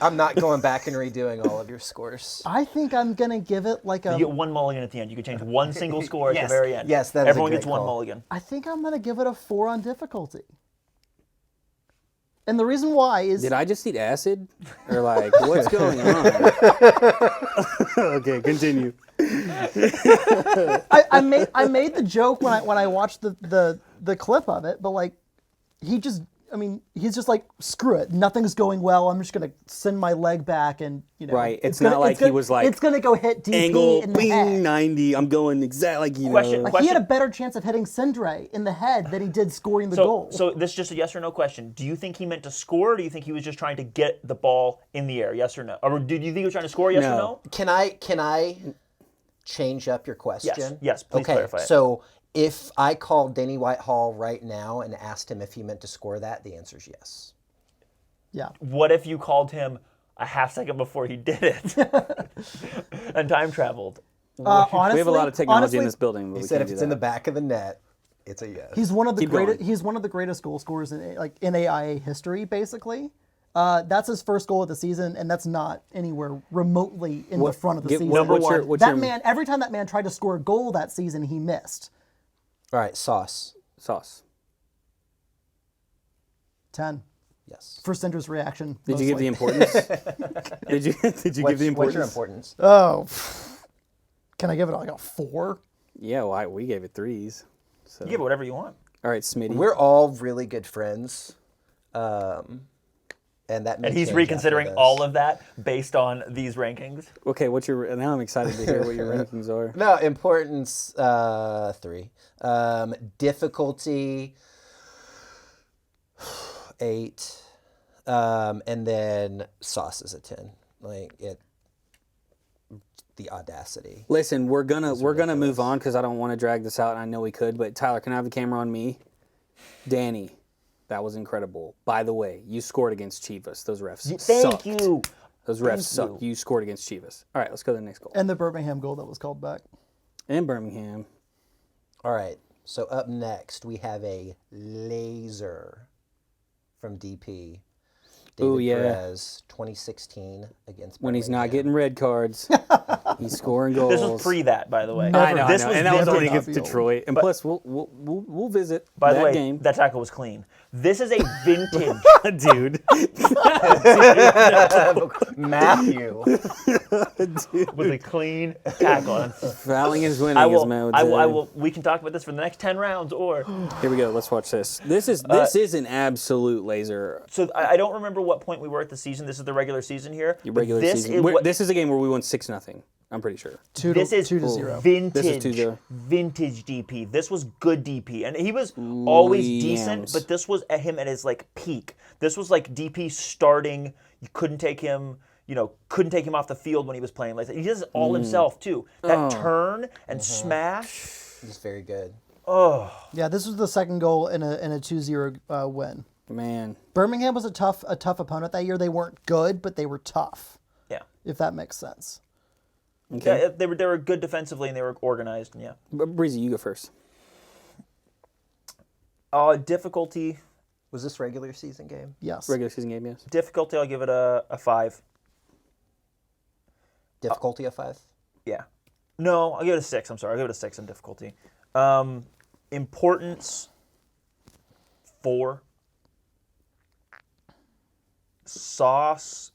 I'm not going back and redoing all of your scores. I think I'm gonna give it like You a. get one mulligan at the end. You can change one single score at Yes, the very end. yes, that is a Everyone great gets one call. mulligan. I think I'm gonna give it a 4 on difficulty. And the reason why is Did I just eat acid? Or like, what's going on? Okay, continue. I made the joke when I watched the clip of it, but like he I mean, he's just like, screw it. Nothing's going well. I'm just going to send my leg back and, Right. It's not like he was like, it's going to go hit DP angle, in the head. 90. I'm going exactly like, Question. know. Like, he had a better chance of hitting Sindre in the head than he did scoring the goal. So this is just a yes or no question. Do you think he meant to score, or do you think he was just trying to get the ball in the air? Yes or no? Or do you think he was trying to score? Yes or no? Can I change up your question? Yes, please clarify it. So if I called Danny Whitehall right now and asked him if he meant to score that, the answer is yes. Yeah. What if you called him a half second before he did it and time traveled? Honestly, we have a lot of technology in this building. But He we said can't if do it's in the that. back of the net, it's a yes. He's one of the Keep greatest. going. He's one of the greatest goal scorers in AIA history, basically. That's his first goal of the season, and that's not anywhere remotely in the front of the season. What's that your man, every time that man tried to score a goal that season, he missed. All right, Sauce. sauce? 10 Yes. for Cinder's reaction. Did you give the mostly. importance? did you give the importance? What's your importance? Oh, can I give it like a 4? Yeah, well, we gave it 3s. So. You give it whatever you want. All right, Smitty. We're all really good friends. And that may And he's change reconsidering after this. all of that based on these rankings. Okay, what's your? Now I'm excited to hear what your rankings are. No, importance 3. Difficulty 8. And then Sauce is a 10. Like it, the audacity. Listen, we're gonna move on because I don't want to drag this out, and I know we could. But Tyler, can I have the camera on me? Danny, that was incredible. By the way, you scored against Chivas. Those refs sucked. Thank you. Those refs sucked. You scored against Chivas. All right, let's go to the next goal. And the Birmingham goal that was called back. And Birmingham. All right. So up next we have a laser from DP. David Ooh, yeah. Perez, 2016 against When he's not Birmingham. getting red cards, he's scoring goals. This was pre that, by the way. I know, This and that was only vintage. against Detroit. And plus, we'll visit By that the way, game, that tackle was clean. This is a vintage. dude. Matthew. with a clean tackle. And Fouling is winning, I as will. Matt would I will. say. I will. We can talk about this for the next 10 rounds, or Here we go. Let's watch this. This is an absolute laser. so. I don't remember what point we were at the season. This is the regular season here. Your but regular this season. Is what, This is a game where we won 6-0. I'm pretty sure. this is 2-0. vintage. This is 2-0. Vintage DP. This was good DP, and he was always decent. Yams. But this was at him at his like peak. This was like DP starting. You couldn't take him. Couldn't take him off the field when he was playing. Like he does it all himself too. That turn and smash. He's very good. Yeah, this was the second goal in a 2-0 win. Man. Birmingham was a tough opponent that year. They weren't good, but they were tough, Yeah. if that makes sense. Okay. Yeah, they were good defensively and they were organized. And yeah. Breezy, you go first. Difficulty. Was this regular season game? Yes. Regular season game, yes. Difficulty. I'll give it a 5. Difficulty of 5? Yeah. No, I'll give it a 6. I'm sorry. I'll give it a 6 in difficulty. Importance 4. Sauce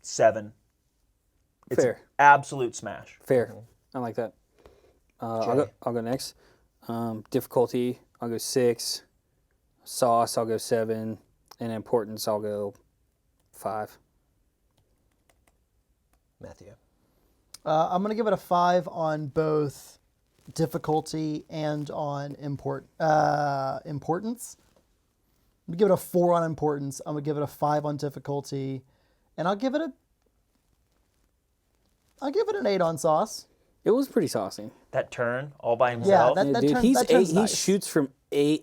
7. It's Fair. an absolute smash. Fair. I like that. I'll go next. Difficulty, I'll go 6. Sauce, I'll go 7. And importance, I'll go 5. Matthew. I'm going to give it a 5 on both difficulty and on importance. I'm going to give it a 4 on importance. I'm going to give it a 5 on difficulty. And I'll give it an 8 on sauce. It was pretty saucy. That turn all by himself. that- Dude, turn- he's that turn's he nice. shoots from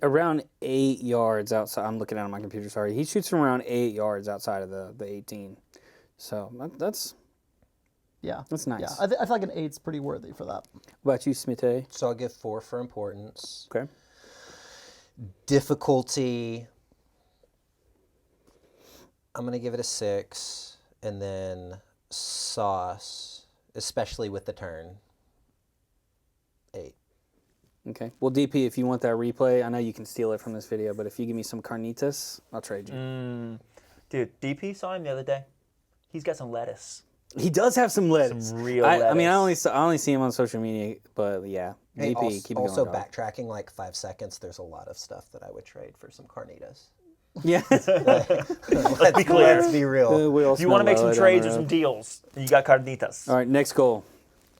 around 8 yards outside. I'm looking at it on my computer, sorry. He shoots from around 8 yards outside of the 18. So that's nice. Yeah, I feel like an 8's pretty worthy for that. What about you, Smite? So I'll give 4 for importance. Okay. Difficulty, I'm going to give it a 6. And then sauce, especially with the turn, 8. Okay. Well, DP, if you want that replay, I know you can steal it from this video, but if you give me some carnitas, I'll trade you. Dude, DP saw him the other day. He's got some lettuce. He does have some lettuce. Some real I mean, I lettuce. only see him on social media, but yeah. Hey, DP, keep it also going, dog. backtracking like 5 seconds, there's a lot of stuff that I would trade for some carnitas. Yeah. Let's be clear. Let's be real. We all If you want to smell make some low down trades the or some road. deals, you got carnitas. All right, next goal.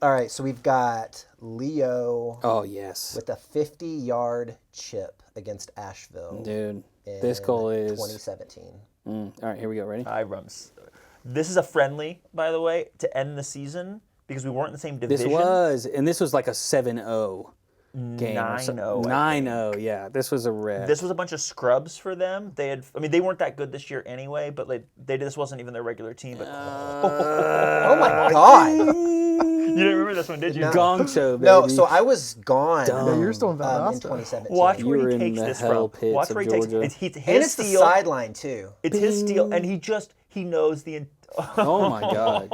All right, so we've got Leo Oh, yes. with a 50-yard chip against Asheville Dude, in this goal is... 2017. All right, here we go. Ready? This is a friendly, by the way, to end the season because we weren't in the same division. This was like a 7-0 game. 9-0, I 9-0, yeah. This was a wreck. This was a bunch of scrubs for them. They weren't that good this year anyway, but this wasn't even their regular team. But Oh my God! you didn't remember this one, did you? No. Gong show, baby. No, so I was gone Yeah, you're still in in Valdosta. 2017. Watch You where were he in takes the this hell from. pits Watch of where he takes Georgia. his And it's the steal. sideline too. It's his steal, and he knows the. Oh, my God.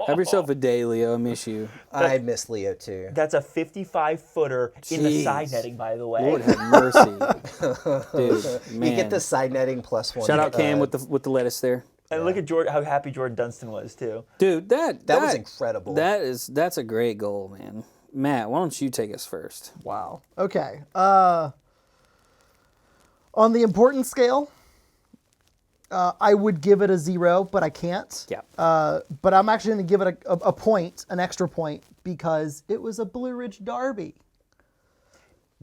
Have yourself a day, Leo. I miss you. I miss Leo too. That's a 55-footer in the Jeez. side netting, by the way. Lord have mercy. Dude, man. You get the side netting +1. Shout out Cam with the lettuce there. And look at how happy Jordan Dunstan was too. Dude, that was incredible. That's a great goal, man. Matt, why don't you take us first? Wow. Okay. On the importance scale, I would give it a 0, but I can't. Yeah. But I'm actually going to give it a point, an extra point, because it was a Blue Ridge Derby.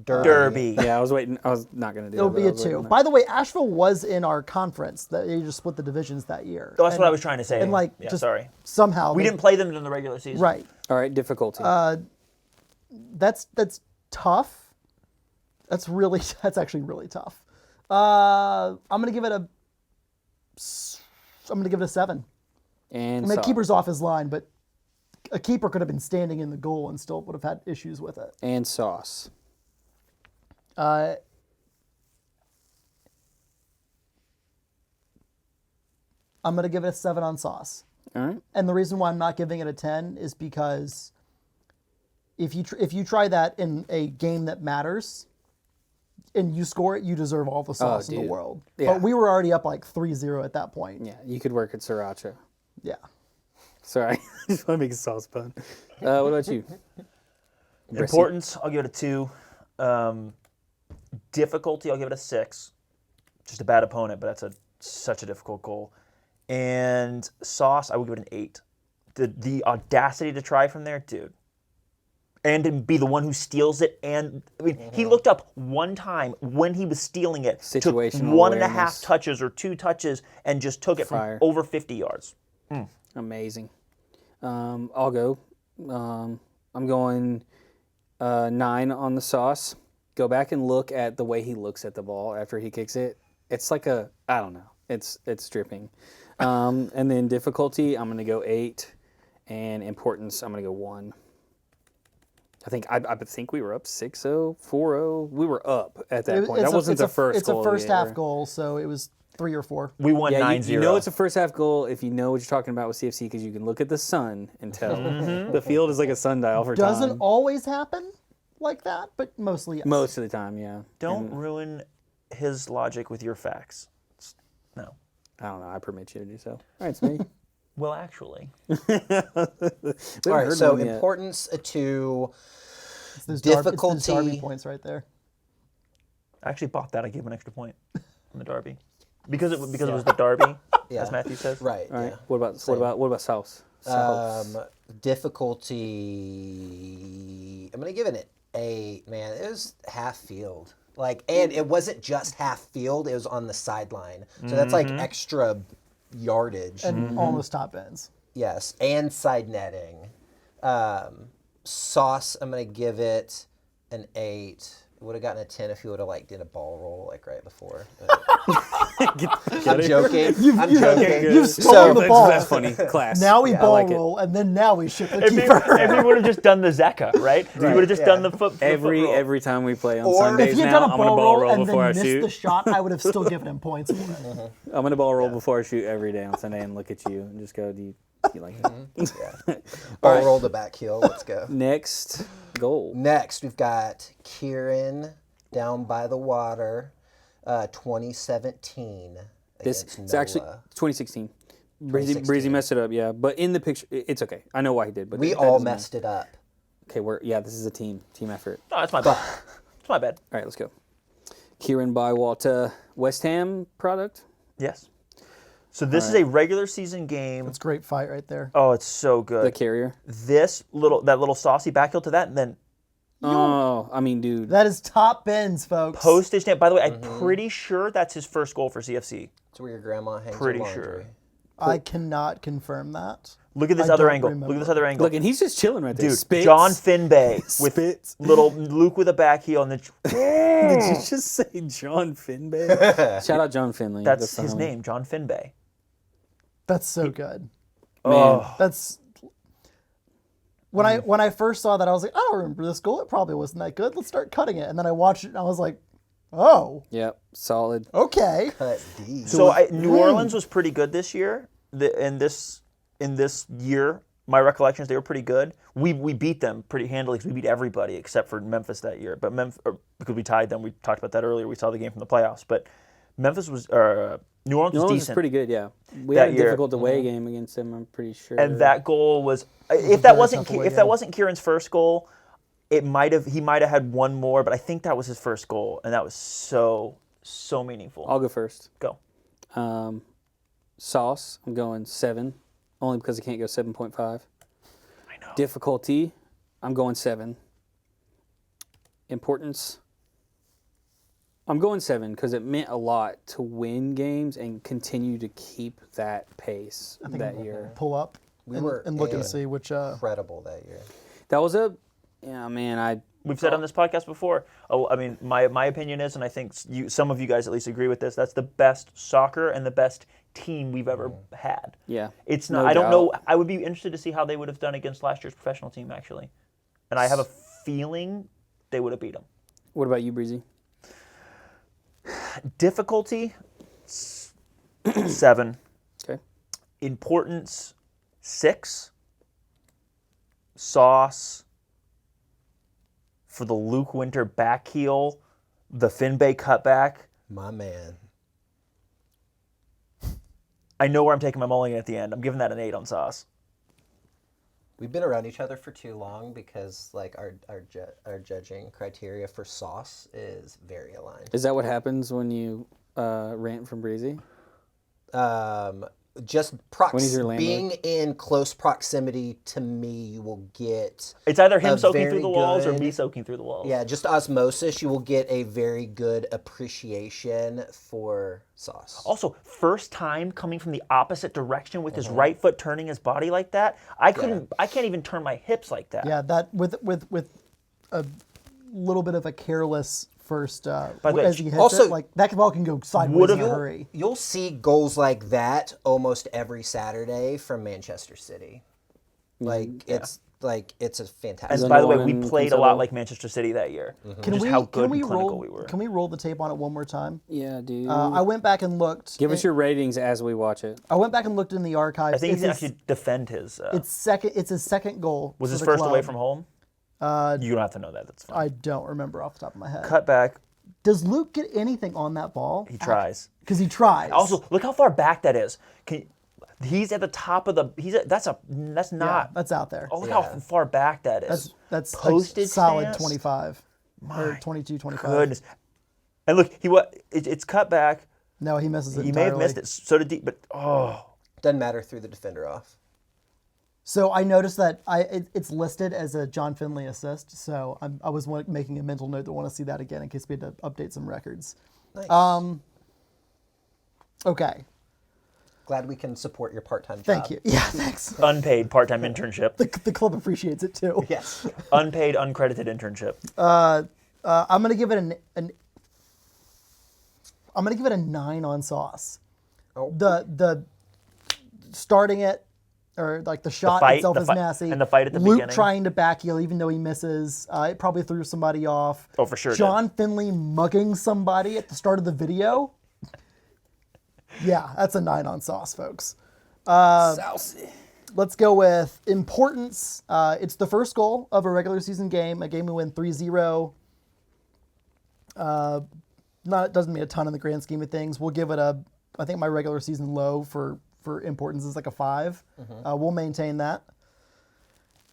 Derby. Yeah, I was waiting. I was not going to do It'll that. be but I a was waiting 2. on that. By the way, Asheville was in our conference. They just split the divisions that year. Oh, that's what I was trying to say. And Yeah, just sorry. somehow We didn't play them in the regular season. Right. All right, difficulty. That's tough. That's actually really tough. I'm gonna give it a 7. and I mean, sauce. keeper's off his line, but a keeper could have been standing in the goal and still would have had issues with it. And sauce. I'm gonna give it a 7 on sauce. All right. And the reason why I'm not giving it a 10 is because if you try that in a game that matters and you score it, you deserve all the sauce in the dude. world. Yeah. But we were already up like 3-0 at that point. Yeah, you could work at Sriracha. Yeah. Sorry, just want to make a sauce pun. What about you? Importance, I'll give it a 2. Difficulty, I'll give it a 6. Just a bad opponent, but that's such a difficult goal. And sauce, I would give it an 8. The audacity to try from there, dude. And to be the one who steals it. And I mean, he looked up one time when he was stealing it, took Situational 1.5 awareness. touches or 2 touches, and just took it Fire. from over 50 yards. Amazing. I'll go. I'm going 9 on the sauce. Go back and look at the way he looks at the ball after he kicks it. It's like I don't know. It's dripping. And then difficulty, I'm going to go 8. And importance, I'm going to go 1. I think we were up 6-0, 4-0. We were up at that point. That wasn't the first It's goal. a first of the half year. goal, so it was 3 or 4. We won Yeah, 9-0. you know it's a first half goal if you know what you're talking about with CFC because you can look at the sun and tell. The field is like a sundial for Doesn't time. always happen like that, but mostly yes. Most of the time, yeah. Don't ruin his logic with your facts. No. I don't know. I permit you to do so. All right, it's me. Well, actually. All right, so importance a 2. It's those difficulty. It's those Derby points right there. I actually bought that. I gave him an extra point on the Derby. Because it was the Derby, Yeah. as Matthew says. Right. All right. Yeah. What about sauce? Difficulty. I'm gonna give it an 8. Man, it was half field. And it wasn't just half field; it was on the sideline. So that's like extra yardage. And almost top ends. Yes, and side netting. Sauce. I'm gonna give it an 8. Would have gotten a 10 if you would have did a ball roll right before. I'm joking. I'm joking. You've stolen the ball. That's funny. Class. Now we Yeah, I ball like it. roll, and then now we ship the If he keeper. would have just done the Zeka, right? He would have just done the foot roll. Every time we play on Or- Sundays If you had now, done a I'm gonna ball ball roll roll and before I then missed shoot. the shot, I would have still given him points for it. I'm gonna ball roll before I shoot every day on Sunday and look at you and just go, do you like it? Ball roll the back heel. Let's go. Next goal. Next, we've got Kieran down by the water, 2017. This against it's actually Noah. 2016. Breezy messed it up, yeah. But in the picture, it's okay. I know why he did, but We that all doesn't matter. messed it up. Okay, this is a team effort. No, that's my bad. It's my bad. All right, let's go. Kieran Bywater West Ham product. Yes. So this is a regular season game. It's a great fight right there. Oh, it's so good. The carrier. That little saucy back heel to that, and then Oh, I mean, dude. That is top bins, folks. postage stamp. By the way, I'm pretty sure that's his first goal for CFC. It's where your grandma hangs Pretty her laundry. sure. I cannot confirm that. Look at this I other don't angle. remember. Look at this other angle. Look, and he's just chilling right there. Dude, Spits. John Finbay with Spits. little Luke with a back heel and the. Did you just say John Finbay? Shout out John Finley. That's the his homie. name, John Finbay. That's so good. Man. That's when I first saw that, I was like, I don't remember this goal. It probably wasn't that good. Let's start cutting it. And then I watched it and I was like, oh, Yep, solid. okay. Cut deep. So New Orleans was pretty good this year. In this year, my recollection is they were pretty good. We beat them pretty handily because we beat everybody except for Memphis that year. But because we tied them, we talked about that earlier. We saw the game from the playoffs. But Memphis was New Orleans New was Orleans is decent. pretty good, yeah. We that had a year. difficult away game against them, I'm pretty sure. And that goal was if that wasn't tough away if that game. wasn't Kieran's first goal, he might have had one more. But I think that was his first goal, and that was so meaningful. I'll go first. Go. Sauce, I'm going 7, only because I can't go 7.5. I know. Difficulty, I'm going 7. Importance, I'm going 7 because it meant a lot to win games and continue to keep that pace that year. Pull up and look and see which. Incredible that year. That was man, We've said on this podcast before. Oh, I mean, my opinion is, and I think some of you guys at least agree with this. That's the best soccer and the best team we've ever had. yeah. It's not. No I don't know. doubt. I would be interested to see how they would have done against last year's professional team, actually. And I have a feeling they would have beat them. What about you, Breezy? Difficulty 7. Okay. Importance 6. Sauce for the Luke Winter back heel, the Finbay cutback. My man. I know where I'm taking my mulligan at the end. I'm giving that an 8 on Sauce. We've been around each other for too long because like our judging criteria for sauce is very aligned. Is that what happens when you rant from Breezy? Just he's your landlord? being in close proximity to me, you will get It's either him a soaking very through the walls or good- me soaking through the walls. Yeah, just osmosis. You will get a very good appreciation for sauce. Also, first time coming from the opposite direction with his right foot turning his body like that. I can't even turn my hips like that. Yeah, that with a little bit of a careless first the way, as he hits also- it, like that ball can go sideways Would've- in a hurry. You'll see goals like that almost every Saturday from Manchester City. Like it's a fantastic. And the by the way, we Norman played a lot Considerable. like Manchester City that year. Can Just we how good can we and clinical roll we were. Can we roll the tape on it one more time? Yeah, dude. I went back and looked. Give us your ratings as we watch it. I went back and looked in the archives. I think he it's can actually defend his. It's his second goal. Was for his the first away club. from home? You don't have to know that. That's fine. I don't remember off the top of my head. Cut back. Does Luke get anything on that ball? He tries. Because he tries. Also, look how far back that is. He's at the top of the. That's yeah, not. that's out there. Oh, look how far back that is. That's postage a solid stamps? 25 or 22, 25. Goodness. And look, it's cut back. No, he misses it. He may have entirely. missed it. So did he. But Doesn't matter, threw the defender off. So I noticed that it's listed as a John Finley assist. So I was making a mental note to want to see that again in case we had to update some records. Nice. Okay. Glad we can support your part-time job. Thank you. Yeah, thanks. unpaid part-time internship. The club appreciates it too. Yes. Unpaid, uncredited internship. I'm gonna give it I'm gonna give it a 9 on Sauce. Oh. The starting it or like the shot fight- itself the is fight- nasty. and the fight at the Luke beginning. trying to back heel even though he misses. It probably threw somebody off. Oh, for sure it John Finley mugging somebody at the start of the video. Yeah, that's a 9 on Sauce, folks. Saucy. Let's go with importance. It's the first goal of a regular season game, a game we win 3-0. It doesn't mean a ton in the grand scheme of things. We'll give it I think my regular season low for importance is like a 5. We'll maintain that.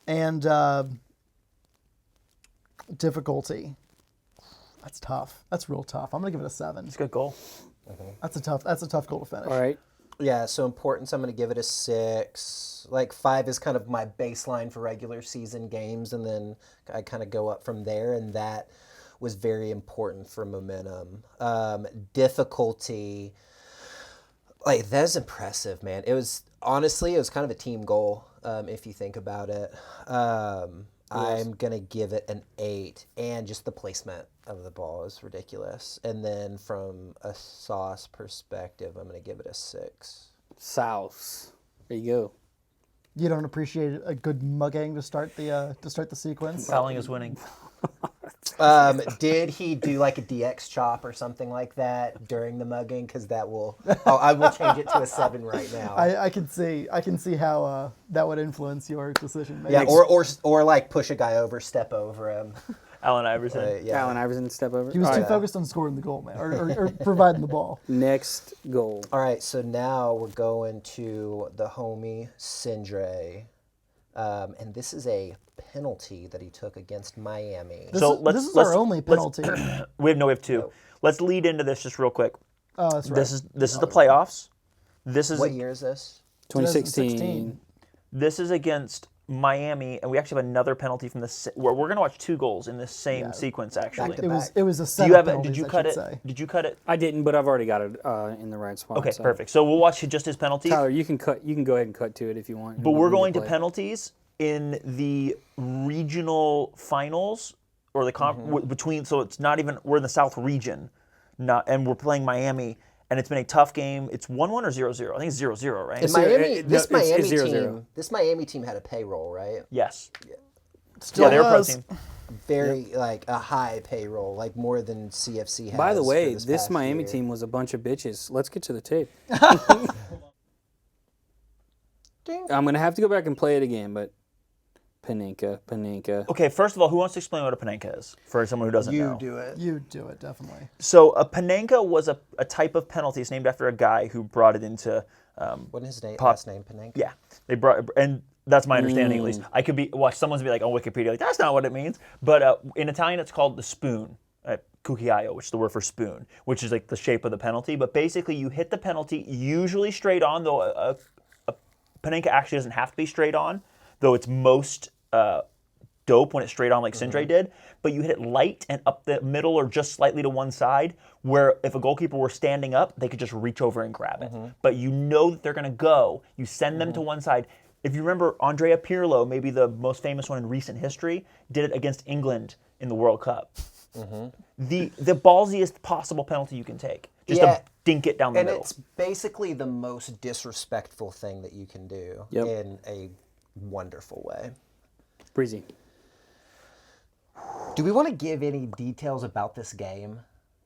And difficulty. That's tough. That's real tough. I'm gonna give it a 7. It's a good goal. That's a tough goal to finish. All right. Yeah, so importance, I'm going to give it a 6. Like 5 is kind of my baseline for regular season games, and then I kind of go up from there, and that was very important for momentum. Difficulty, like that's impressive, man. It was honestly, it was kind of a team goal if you think about it. I'm going to give it an 8, and just the placement of the ball is ridiculous. And then from a sauce perspective, I'm going to give it a 6. South. There you go. You don't appreciate a good mugging to start the sequence. Fouling is winning. Did he do like a DX chop or something like that during the mugging? Because that will, I will change it to a 7 right now. I can see how that would influence your decision making. Yeah, or like push a guy over, step over him. Allen Iverson. Yeah. Allen Iverson step over. He was All too right. focused on scoring the goal, man, or providing the ball. Next goal. All right, so now we're going to the homie Sindre. And this is a penalty that he took against Miami. This So is our only penalty. We have 2. Let's lead into this just real quick. Oh, that's right. This is the playoffs. This is What year is this? 2016. This is against Miami, and we actually have another penalty from the. We're going to watch 2 goals in this same sequence. Actually, Back to back. It was a do set you of have it? penalties, Did you I cut should it? say. Did you cut it? I didn't, but I've already got it in the right spot. Okay, so. perfect. So we'll watch just his penalty. Tyler, you can cut. You can go ahead and cut to it if you want. But we're going to play. penalties in the regional finals or the between. So it's not even we're in the South region, and we're playing Miami, and it's been a tough game. It's 1-1 or 0-0. I think it's 0-0, right? And Miami, it's 0-0. This Miami team had a payroll, right? Yes. Still Yeah, they were pro does. team. Very like a high payroll, like more than CFC has. By the way, for this past Miami year. team was a bunch of bitches. Let's get to the tape. Ding. I'm gonna have to go back and play it again, but Panenka. Okay, first of all, who wants to explain what a panenka is for someone who doesn't know? do it. You do it, definitely. So a panenka was a type of penalty. It's named after a guy who brought it into. What is his name? Pop- Last name Panenka. Yeah, they brought, and that's my understanding at least. I could be someone's be like on Wikipedia, like that's not what it means. But in Italian, it's called the spoon, cucchiaio, which is the word for spoon, which is like the shape of the penalty. But basically, you hit the penalty usually straight on, though a panenka actually doesn't have to be straight on, though it's most dope when it's straight on like Sindre did. But you hit it light and up the middle or just slightly to one side, where if a goalkeeper were standing up, they could just reach over and grab it. But you know that they're going to go. You send them to one side. If you remember, Andrea Pirlo, maybe the most famous one in recent history, did it against England in the World Cup. The ballsiest possible penalty you can take. Just to dink it down the And middle. it's basically the most disrespectful thing that you can do in a wonderful way. Breezy. Do we want to give any details about this game?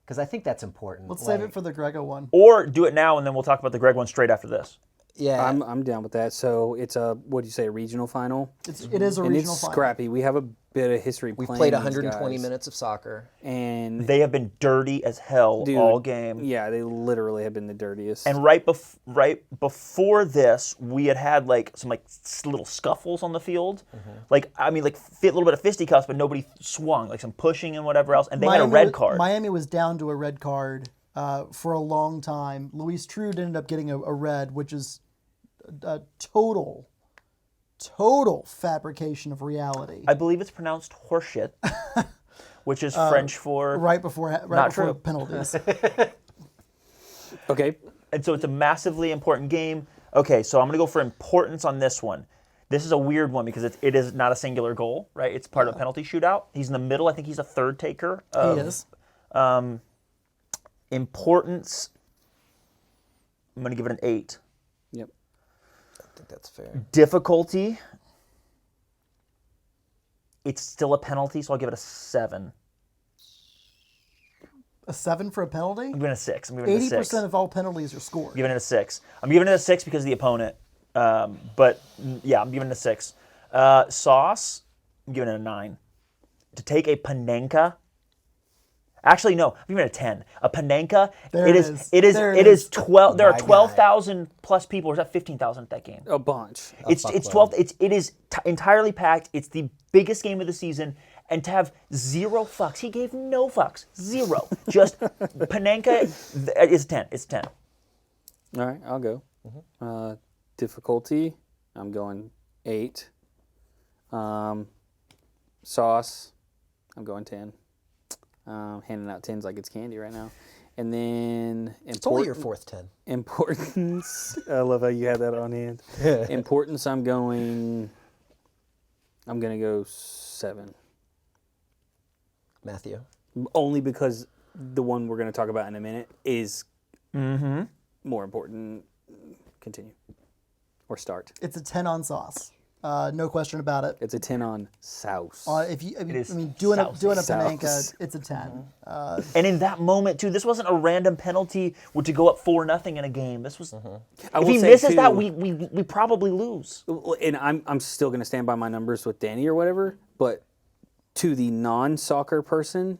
Because I think that's important. Let's save it for the Grego one. Or do it now, and then we'll talk about the Greg one straight after this. Yeah. I'm down with that. So it's a what do you say, a regional final? It is a And regional it's final. scrappy. We have a bit of history. We've playing played these 120 guys. minutes of soccer. and They have been dirty as hell Dude, all game. Yeah, they literally have been the dirtiest. And right before this, we had like some like little scuffles on the field. Like a little bit of fisticuffs, but nobody swung. Like some pushing and whatever else. And they had a red card. Miami was down to a red card for a long time. Luis Trude ended up getting a red, which is a total fabrication of reality. I believe it's pronounced horseshit, which is French for right before true. penalties. Okay. And so it's a massively important game. Okay, so I'm going to go for importance on this one. This is a weird one because it is not a singular goal, right? It's part of a penalty shootout. He's in the middle. I think he's a third taker. He is. Importance, I'm going to give it an 8. Yep. I think that's fair. Difficulty, it's still a penalty, so I'll give it a 7. A 7 for a penalty? I'm giving it a 6. I'm giving it a 6. 80% of all penalties are scored. I'm giving it a 6. I'm giving it a 6 because of the opponent. But yeah, I'm giving it a 6. Sauce, I'm giving it a 9. To take a panenka. Actually, no, I'm giving it a 10. A panenka. There it it is. is. It is. There It it is is. 12. There are My guy. 12,000 plus people. Or is that 15,000 at that game? A bunch. It's 12. It is entirely packed. It's the biggest game of the season, and to have 0 fucks. He gave no fucks. 0. Just Panenka is 10. It's 10. All right, I'll go. Difficulty, I'm going 8. Sauce, I'm going 10. Handing out 10s like it's candy right now. And then It's only your fourth 10. importance. I love how you had that on hand. Importance, I'm going to go 7. Matthew. Only because the one we're going to talk about in a minute is more important. Continue. Or start. It's a 10 on sauce. No question about it. It's a 10 on sauce. Doing a Sauce. Panenka, it's a 10. And in that moment, too, this wasn't a random penalty to go up 4-0 in a game. This was. If he misses that, we probably lose. And I'm still going to stand by my numbers with Danny or whatever, but to the non-soccer person,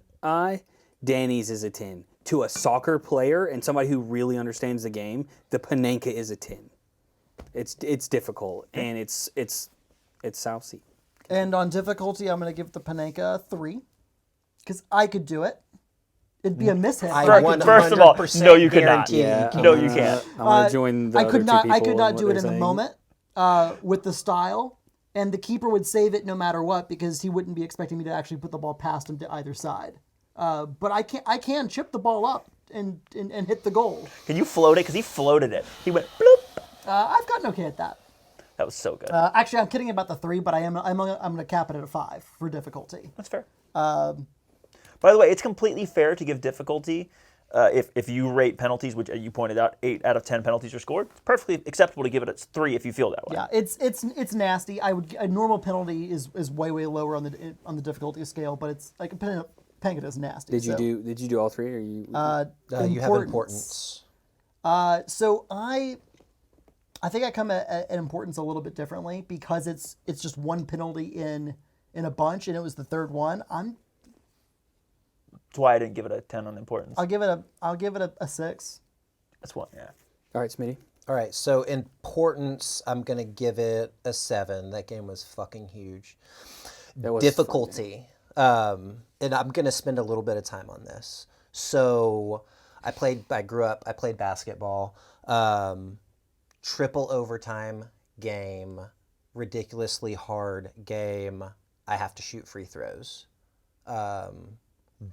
Danny's is a 10. To a soccer player and somebody who really understands the game, the Panenka is a 10. It's difficult and it's South And on difficulty, I'm going to give the Panenka a 3 because I could do it. It'd be a mishit. First of all, no, you could not. guarantee No, you can't. I'm going to join the I could other two not. I people could in not what do it they're in the saying. moment with the style, and the keeper would save it no matter what because he wouldn't be expecting me to actually put the ball past him to either side. But I can chip the ball up and hit the goal. Can you float it? Because he floated it. He went bloop. I've gotten okay at that. That was so good. Actually, I'm kidding about the 3, but I'm going to cap it at a 5 for difficulty. That's fair. By the way, it's completely fair to give difficulty if you rate penalties, which you pointed out, 8 out of 10 penalties are scored. It's perfectly acceptable to give it a 3 if you feel that way. Yeah, it's nasty. A normal penalty is way lower on the difficulty scale, but it's like Panenka is nasty. Did you do all 3 or you? You have importance. So I think I come at importance a little bit differently because it's just one penalty in a bunch, and it was the third one. That's why I didn't give it a 10 on importance. I'll give it a 6. That's one. Yeah. All right, Smitty. All right, so importance, I'm going to give it a 7. That game was fucking huge. That was a fun Difficulty. And I'm going to spend a little bit of time on this. So I played basketball. Triple overtime game, ridiculously hard game. I have to shoot free throws.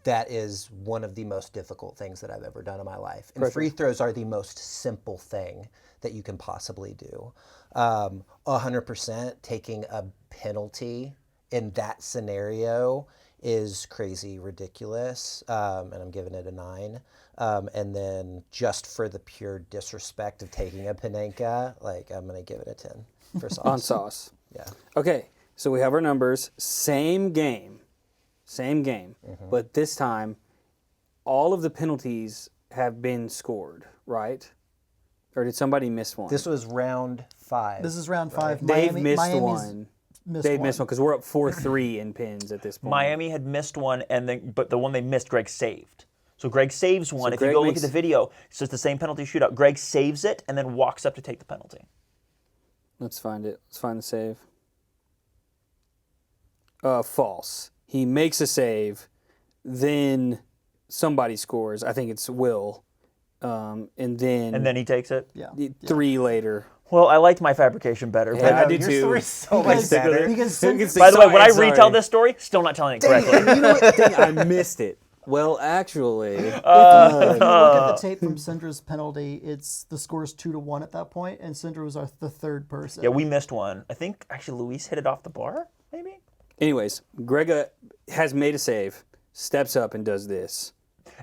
That is one of the most difficult things that I've ever done in my life. And free throws are the most simple thing that you can possibly do. 100% taking a penalty in that scenario is crazy ridiculous, and I'm giving it a 9. And then just for the pure disrespect of taking a Panenka, I'm going to give it a 10 for sauce. On sauce. Yeah. Okay, so we have our numbers. Same game, but this time, all of the penalties have been scored, right? Or did somebody miss one? This was round 5. This is round 5. They've missed Miami's one. missed They've one. missed one because we're up 4-3 in pins at this point. Miami had missed one, but the one they missed, Greg saved. So Greg saves one. If Greg you go look makes- at the video, it's just the same penalty shootout. Greg saves it and then walks up to take the penalty. Let's find it. Let's find the save. False. He makes a save, then somebody scores. I think it's Will, and then he takes it. Yeah. 3 later. Well, I liked my fabrication better. Yeah, but I did your too. story's so much better. Because Who can say by the way, when I sorry? retell this story, still not telling it correctly. You know what? Dang, I missed it. Well, actually, if you look at the tape from Syndra's penalty, the score's 2-1 at that point, and Syndra was the third person. Yeah, we missed one. I think actually Luis hit it off the bar, maybe. anyways, Grega has made a save, steps up and does this.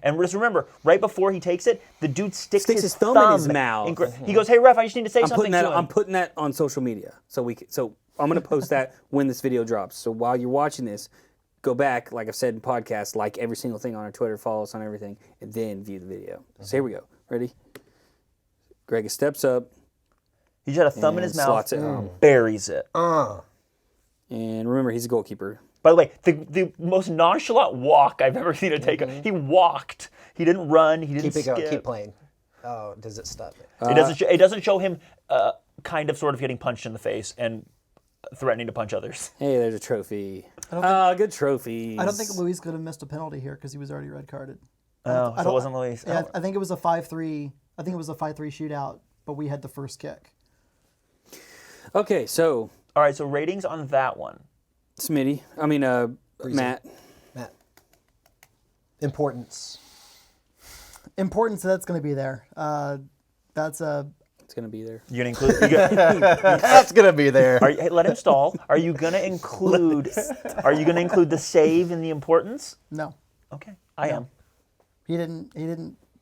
And just remember, right before he takes it, the dude sticks his thumb in his mouth. He goes, "Hey ref, I just need to say I'm something to him." I'm putting that on social media, so I'm gonna post that when this video drops. So while you're watching this, go back, like I've said in podcasts, like every single thing on our Twitter, follow us on everything, and then view the video. So here we go. Ready? Greg steps up. He just had a thumb in his mouth, slots it. buries it. And remember, he's a goalkeeper. By the way, the most nonchalant walk I've ever seen him take. He walked. He didn't run. He didn't Keep it skip. going. Keep playing. Oh, does it stop? It doesn't show him kind of sort of getting punched in the face, and threatening to punch others. Hey, there's a trophy. Good trophies. I don't think Luis could have missed a penalty here because he was already red carded. Oh, so it wasn't Luis. Yeah, I think it was a 5-3. I think it was a 5-3 shootout, but we had the first kick. Okay, so All right, so ratings on that one. Smitty. I mean, Matt. Matt. Importance. Importance, that's going to be there. That's a. It's gonna be there. You gonna include? That's gonna be there. Hey, let him stall. Are you gonna include? Are you gonna include the save in the importance? No. Okay, I am. He didn't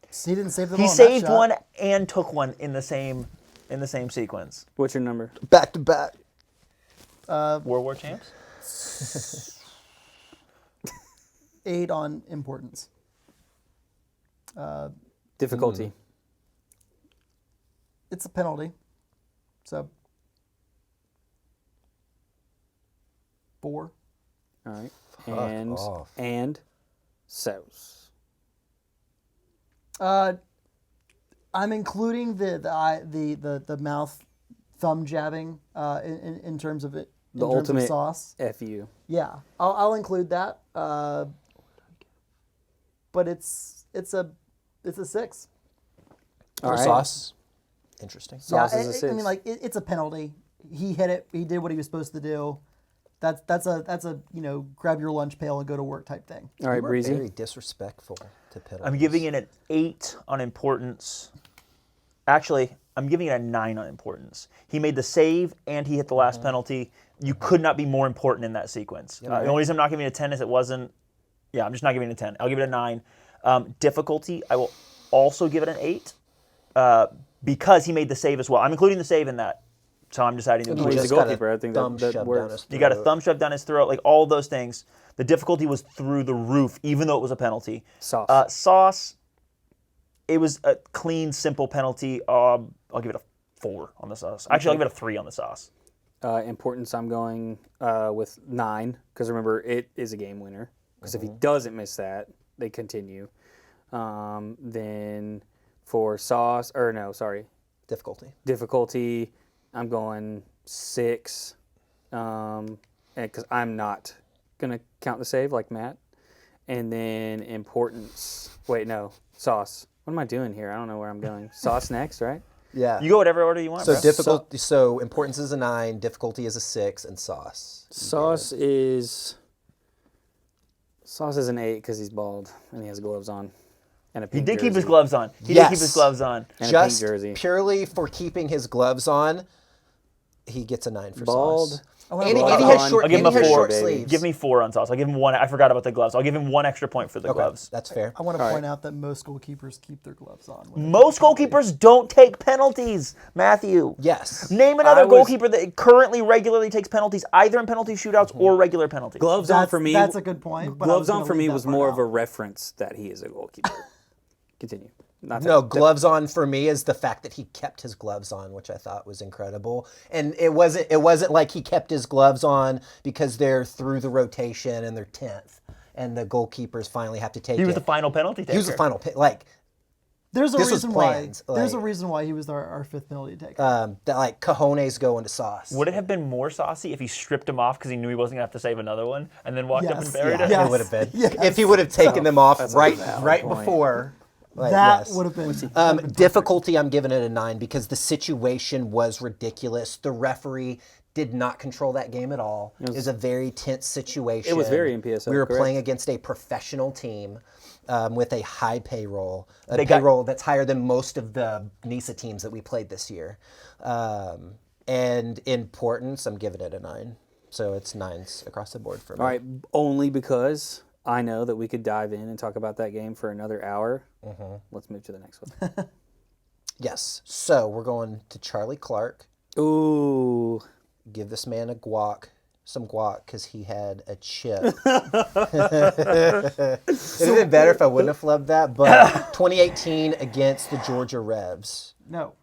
save the ball. He in that saved shot. one and took one in the same sequence. What's your number? Back to back. World War champs. 8 on importance. Difficulty. It's a penalty. So 4. All right. off. And Sauce. I'm including the mouth thumb jabbing in terms of it. In The terms ultimate of sauce. FU. Yeah, I'll include that. But it's a 6. All right. Sauce. Interesting. Sauce yeah, is a 6. I mean, like it's a penalty. He hit it. He did what he was supposed to do. That's a grab your lunch pail and go to work type thing. All right, You were Breezy. very disrespectful to penalties. I'm giving it an 8 on importance. Actually, I'm giving it a 9 on importance. He made the save and he hit the last penalty. You could not be more important in that sequence. The only reason I'm not giving it a 10 is it wasn't. Yeah, I'm just not giving it a 10. I'll give it a 9. Difficulty, I will also give it an 8 because he made the save as well. I'm including the save in that. So I'm deciding to He's include a it. just got goalkeeper. a I think thumb that shoved works. down his You got a throat. thumb shoved down his throat, like all those things. The difficulty was through the roof, even though it was a penalty. Sauce. Sauce, it was a clean, simple penalty. I'll give it a 4 on the sauce. Actually, I'll give it a 3 on the sauce. Importance, I'm going with 9 because remember it is a game winner. Because if he doesn't miss that, they continue. Then for difficulty, I'm going 6. Because I'm not gonna count the save like Matt. And then importance. Wait, no, sauce. What am I doing here? I don't know where I'm going. Sauce next, right? Yeah. You go whatever order you want, So bro. difficulty. So importance is a 9. Difficulty is a 6, and sauce. Sauce is an 8 because he's bald and he has gloves on. And a He pink did keep his jersey. gloves on. He did keep his gloves on. And Just a pink jersey. purely for keeping his gloves on, he gets a 9 for Bald. sauce. I And wanna- he Bald has on. short, I'll give him and he a has 4, short baby. sleeves. Give me 4 on sauce. I'll give him 1. I forgot about the gloves. I'll give him 1 extra point for the Okay, gloves. that's fair. I want to All point right. out that most goalkeepers keep their gloves on. when they Most do penalty. goalkeepers don't take penalties, Matthew. Yes. Name another I was- goalkeeper that currently regularly takes penalties, either in penalty shootouts or regular penalties. Gloves on That's, for me. that's a good point. But I was Gloves on gonna for leave me that was part more out. of a reference that he is a goalkeeper. Continue. Not No, that- gloves on for me is the fact that he kept his gloves on, which I thought was incredible. And it wasn't like he kept his gloves on because they're through the rotation and they're 10th, and the goalkeepers finally have to take He was it. the final penalty taker. He was the final pick. Like There's a this was reason why. planned, There's a like- reation why he was our 5th penalty taker. that, like cojones go into sauce. Would it have been more saucy if he stripped him off because he knew he wasn't going to have to save another one and then walked up and Yes. buried Yeah, it? Yes. it would have been. Yes. If he would have taken them off that's a right valid point. before. Like, that yes. would have been. Difficulty, I'm giving it a 9 because the situation was ridiculous. The referee did not control that game at all. It was a very tense situation. It was very NPSL, We were correct? playing against a professional team with a high payroll, They got- payroll that's higher than most of the NISA teams that we played this year. And importance, I'm giving it a 9. So it's 9s across the board for me. All right, only because I know that we could dive in and talk about that game for another hour. Let's move to the next one. Yes. So we're going to Charlie Clark. Ooh. Give this man some guac, because he had a chip. It'd have been better if I wouldn't have flubbed that, but 2018 against the Georgia Revs. No.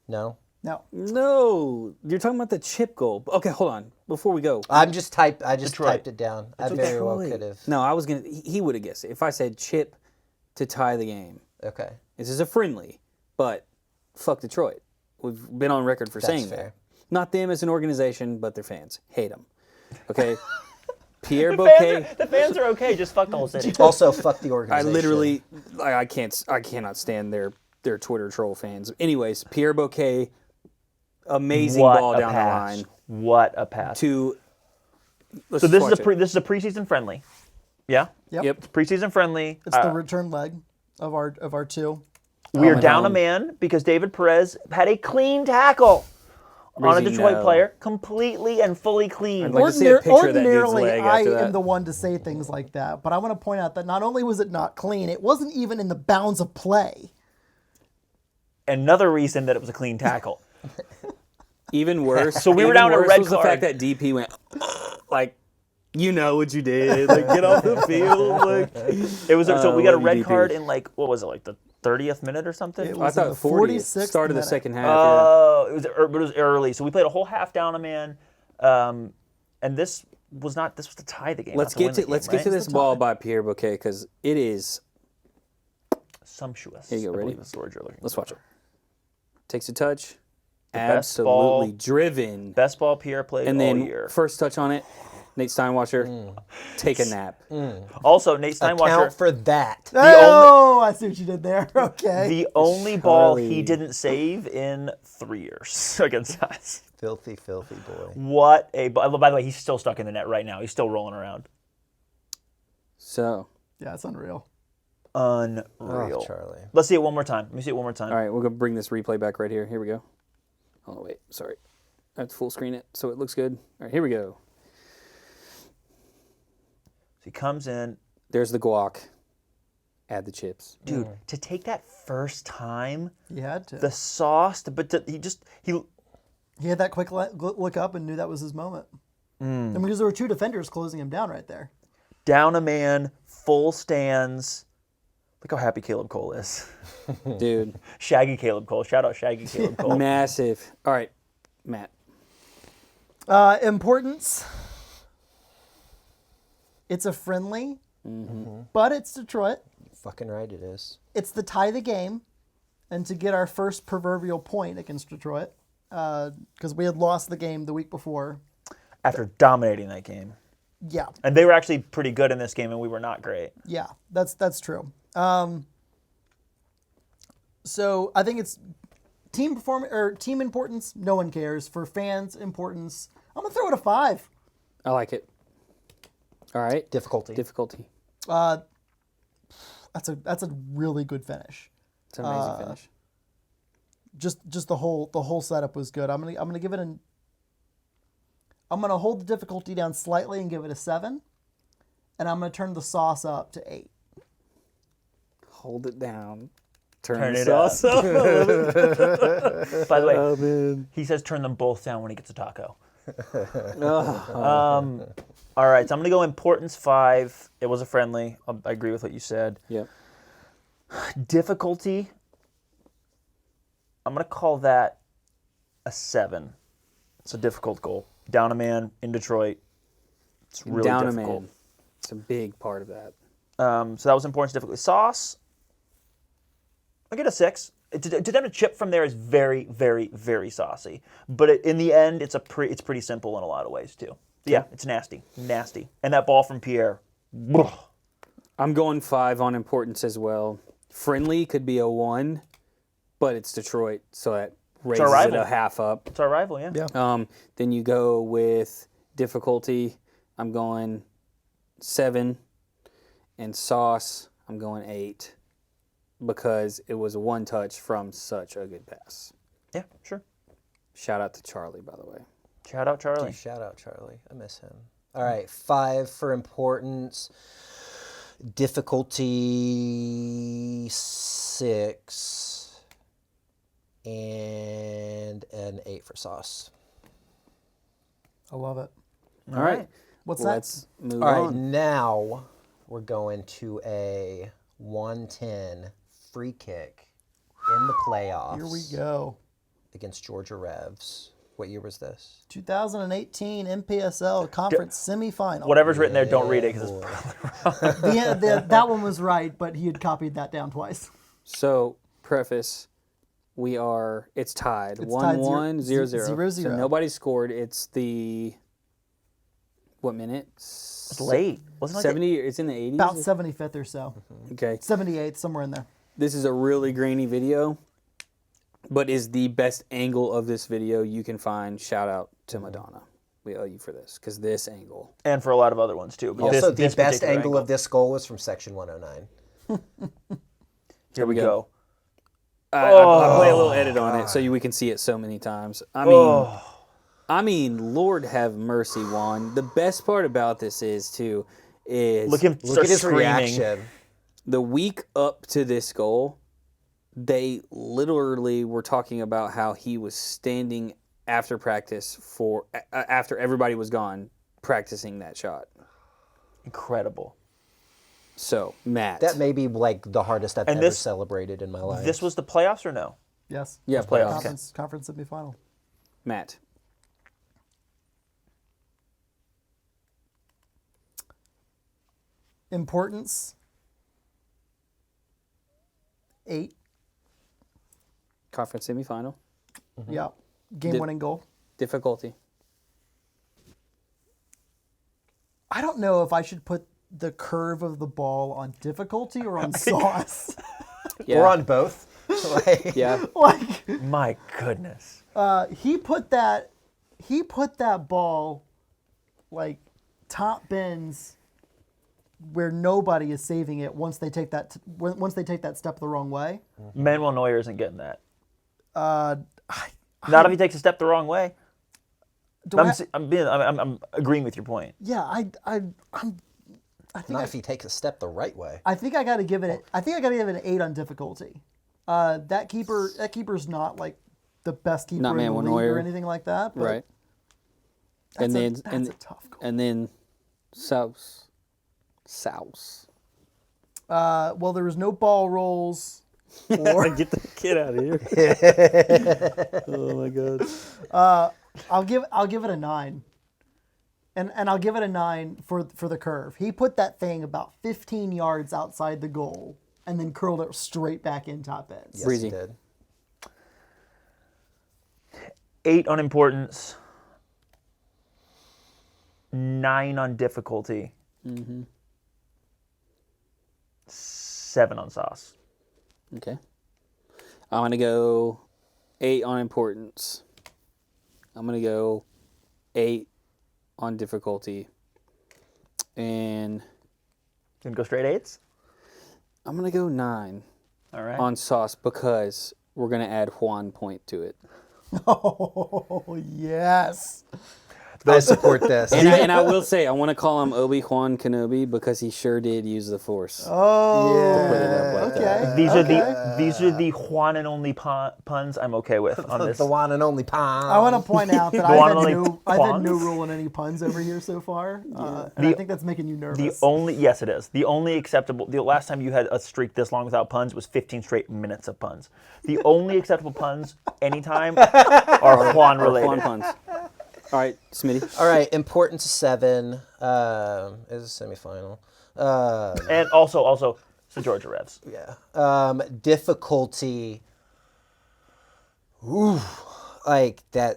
No? No. No, you're talking about the chip goal. Okay, hold on. Before we go. I just typed Detroit. it down. I very well Detroit. could have. No, I was going to, he would have guessed it. If I said chip to tie the game. Okay. This is a friendly, but fuck Detroit. We've been on record for That's saying fair. Not them as an organization, but their fans. Hate them. Okay? Pierre Bouquet. The fans are okay. Just fuck the whole city. Also, fuck the I organization. literally, I cannot stand their Twitter troll fans. Anyways, Pierre Bouquet, amazing ball down the line. What a pass. So this is a preseason friendly. Yeah. Yep. Yep. Preseason friendly. It's the return leg of our two. We are down a man because David Perez had a clean tackle on a Detroit player, completely and fully clean. I'd like to see a picture of that dude's Ordinarily, leg I after that. am the one to say things like that, but I want to point out that not only was it not clean, it wasn't even in the bounds of play. Another reason that it was a clean tackle. Even worse. So we were down a red was the fact that DP went like, you know what you did. Like, get off the field. Like, It was so we got a love you, red DP. card in like what was it, like the 30th minute or something? It I was in thought the 40 46th started the minute. second half. Oh, it was early. So we played a whole half down a man, and this was to tie the game. Let's get to this ball by Pierre Bouquet because it is. Sumptuous. Here you go, I believe ready? that's the word you're looking Let's for. watch it. Takes a touch. best Absolutely ball- driven. Best ball Pierre played And all then year. first touch on it, Nate Steinwasser, take a nap. Also, Nate Account Steinwasser, for that. Oh, I see what you did there. Okay. the only ball he Charlie. didn't save in 3 years against us. Filthy, filthy boy. What a... By the way, he's still stuck in the net right now. He's still rolling around. So, Yeah, it's unreal. Unreal. Oh, Charlie. Let's see it one more time. Let me see it one more time. all right, we're going to bring this replay back right here. Here we go. Oh, wait, sorry. I have to full screen it so it looks good. All right, here we go. So he comes in. There's the guac. Add the chips. Dude, to take that first time, He had to. the sauce, He had that quick look up and knew that was his moment. And because there were two defenders closing him down right there. down a man, full stands. Look how happy Caleb Cole is. Dude, Shaggy Caleb Cole. Shout out Shaggy Caleb Cole. massive. All right, Matt. Importance. It's a friendly, but it's Detroit. Fucking right it is. It's to tie the game and to get our first proverbial point against Detroit because we had lost the game the week before. After dominating that game. Yeah, And they were actually pretty good in this game, and we were not great. yeah, that's true. So I think it's team importance. No one cares. For fans, importance. I'm gonna throw it a 5. I like it. All right. Difficulty. Difficulty. That's a really good finish. It's an amazing finish. Just the whole setup was good. I'm gonna give it I'm gonna hold the difficulty down slightly and give it a 7, and I'm gonna turn the sauce up to 8. Hold it down. Turn Turn the it up. sauce up. By the way, Oh, man. he says turn them both down when he gets a taco. Oh. All right, so I'm going to go importance 5. It was a friendly. I agree with what you said. Yep. Difficulty, I'm going to call that a 7. It's a difficult goal. Down a man in Detroit. It's really Down difficult. a man. It's a big part of that. So that was importance, difficulty. Sauce, I get a 6. To them to chip from there is very, very, very saucy. But in the end, it's pretty simple in a lot of ways too. Yeah, it's nasty. And that ball from Pierre. I'm going 5 on importance as well. Friendly could be a 1, but it's Detroit, so that raises it rival. a half up. It's our rival, yeah. Yeah. Then you go with difficulty. I'm going 7, and sauce. I'm going 8 because it was a 1 touch from such a good pass. Yeah, sure. Shout out to Charlie, by the way. Shout out Charlie. Shout out Charlie. I miss him. All right, 5 for importance. Difficulty 6. And an 8 for sauce. I love it. All right. What's that? Let's move All right, on. now we're going to a 110 free kick in the playoffs. Here we go. Against Georgia Revs. What year was this? 2018 MPSL Conference Semifinal. Whatever's written there, don't read it because it's probably That one was right, but he had copied that down twice. So, preface, It's tied. It's 1-1, tied 0-0. 0-0. So nobody scored. It's the what minute? It's late. Wasn't it like 70. It's in the 80s. About 75th or so. Okay. 78th, somewhere in there. This is a really grainy video, but is the best angle of this video you can find. Shout out to Madonna. We owe you for this, because this angle. and for a lot of other ones too. But Also, this the best particular angle of this goal was from section 109. Here we go. I play a little edit on it so we can see it so many times. I mean, Lord have mercy, Juan. The best part about this is Look at his screaming. reaction. the week up to this goal, they literally were talking about how he was standing after practice after everybody was gone, practicing that shot. Incredible. So, Matt. That may be like the hardest I've And ever this- celebrated in my life. This was the playoffs or no? Yes. Yeah, playoffs. Conference semifinal. Matt. Importance. 8. Conference semifinal. Yeah. Game-winning goal. Difficulty. I don't know if I should put the curve of the ball on difficulty or on sauce. Yeah. Or on both. Like, Yeah. Like My goodness. he put that ball like top bins where nobody is saving it once they take that step the wrong way. Manuel Neuer isn't getting that. I Not if he takes a step the wrong way. do I- I'm agreeing with your point. yeah, I think not if he takes a step the right way. I think I got to give it. I think I got to give it an 8 on difficulty. That keeper's not like the best keeper Not in the Manuel league Neuer. or anything like that. But Right. That's And a tough goal. And then Souse. Well, there was no ball rolls. Or Get the kid out of here. Oh my god. I'll give it a 9. And I'll give it a 9 for the curve. He put that thing about 15 yards outside the goal and then curled it straight back in top ends. Yes, Breezy. he did. 8 on importance. 9 on difficulty. 7 on sauce. Okay. I'm going to go 8 on importance. I'm going to go 8 on difficulty. And Gonna go straight 8s? I'm going to go 9 All right. on sauce because we're going to add Juan point to it. Oh, yes. I support this. And I will say, I want to call him Obi-Wan Kenobi because he sure did use the Force. Oh, put it up like that. These are the Juan and only puns I'm okay with on this. The one and only Pom. I want to point out that one I've only had no puns? rule on any puns over here so far, and I think that's making you nervous. Yes, it is. The only acceptable. The last time you had a streak this long without puns was 15 straight minutes of puns. The only acceptable puns anytime are Juan related. Juan puns. All right, Smitty. All right, importance 7 is a semifinal. And also, it's the Georgia Revs. Yeah. Difficulty. Ooh, like that.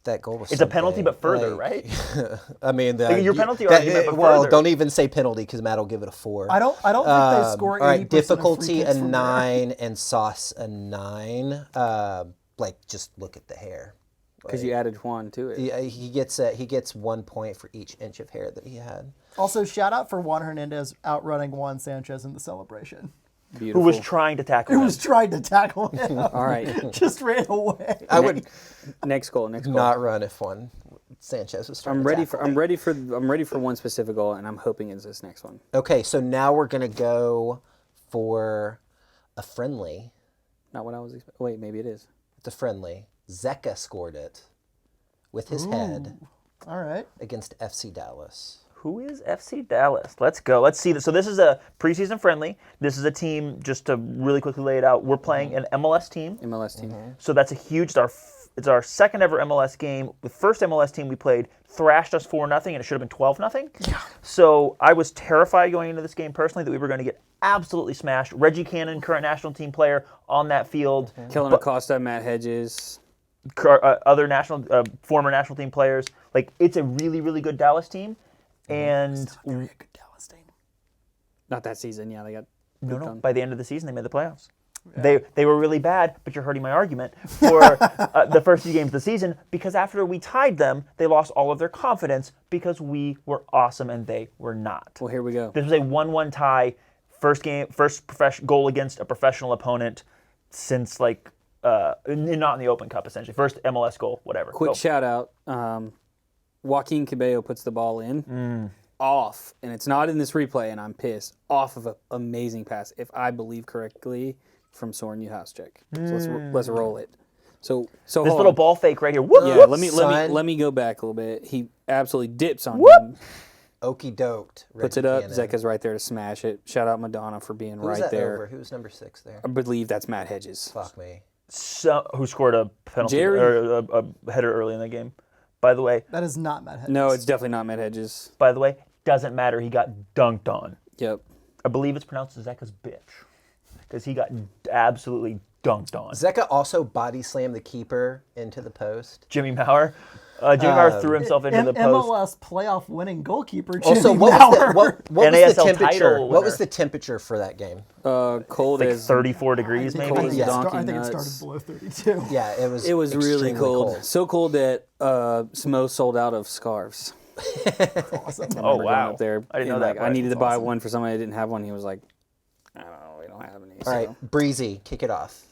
That goal was. It's a penalty, something. but further, Like, right? I mean, Your penalty argument, but well, further. don't even say penalty because Matt will give it a 4. I don't think they score 80% All right, of difficulty free a kicks from there. 9 and sauce a 9. Like just look at the hair. Because you added Juan to it. Yeah, he gets 1 point for each inch of hair that he had. Also, shout out for Juan Hernandez outrunning Juan Sanchez in the celebration. Beautiful. Who was trying to tackle Who him. was trying to tackle him. All right. Just ran away. I would Next goal. not run if one Sanchez was trying. I'm to ready tackle for me. I'm ready for one specific goal, and I'm hoping it's this next one. Okay, so now we're gonna go for a friendly. Not what I was expecting. Wait, maybe it is. It's a friendly. Zeka scored it with his head All right. against FC Dallas. Who is FC Dallas? Let's go. Let's see this. So this is a preseason friendly. This is a team, just to really quickly lay it out, we're playing an MLS team. MLS team. So that's a huge, it's our second ever MLS game. The first MLS team we played thrashed us 4-0, and it should have been 12-0. Yeah. So I was terrified going into this game personally that we were going to get absolutely smashed. Reggie Cannon, current national team player, on that field. Kellen Acosta, Matt Hedges. Other former national team players. Like, it's a really, really good Dallas team. And Very good Dallas team. Not that season. Yeah, they got no. By the end of the season, they made the playoffs. Yeah. They were really bad, but you're hurting my argument for the first few games of the season, because after we tied them, they lost all of their confidence because we were awesome and they were not. Well, here we go. This was a 1-1 tie, first goal against a professional opponent since not in the Open Cup, essentially. First MLS goal, whatever. Quick shout out. Joaquin Cabello puts the ball in. Off, and it's not in this replay, and I'm pissed, off of an amazing pass, if I believe correctly, from Soren Juhasczyk. So let's roll it. So this little ball fake right here. Whoop, yeah, whoop. let me go back a little bit. He absolutely dips on him. Okie doked. Puts it up. Zeka's right there to smash it. Shout out Madonna for being Who's right that there. Over? Who's number 6 there? I believe that's Matt Hedges. Fuck me. Who scored a penalty or a header early in the game? By the way, That is not Matt Hedges. No, it's definitely not Matt Hedges. By the way, doesn't matter. He got dunked on. Yep. I believe it's pronounced Zeka's bitch, because he got absolutely dunked on. Zeka also body slammed the keeper into the post. Jimmy Maurer. Jimmy Maurer threw himself into the post. MLS playoff winning goalkeeper. Jimmy Also, Maurer. what was the NASL temperature? title What was winner. the temperature for that game? Cold Like as 34 degrees, maybe. cold as Yeah. donkey I think it nuts. started below 32. Yeah, it was really extremely cold. So cold that Smo sold out of scarves. Awesome. Oh, Going wow. up there, I didn't know and, that. I needed to buy awesome. one for somebody that didn't have one. He was like, I don't know, we don't have any. All right, Breezy, kick it off.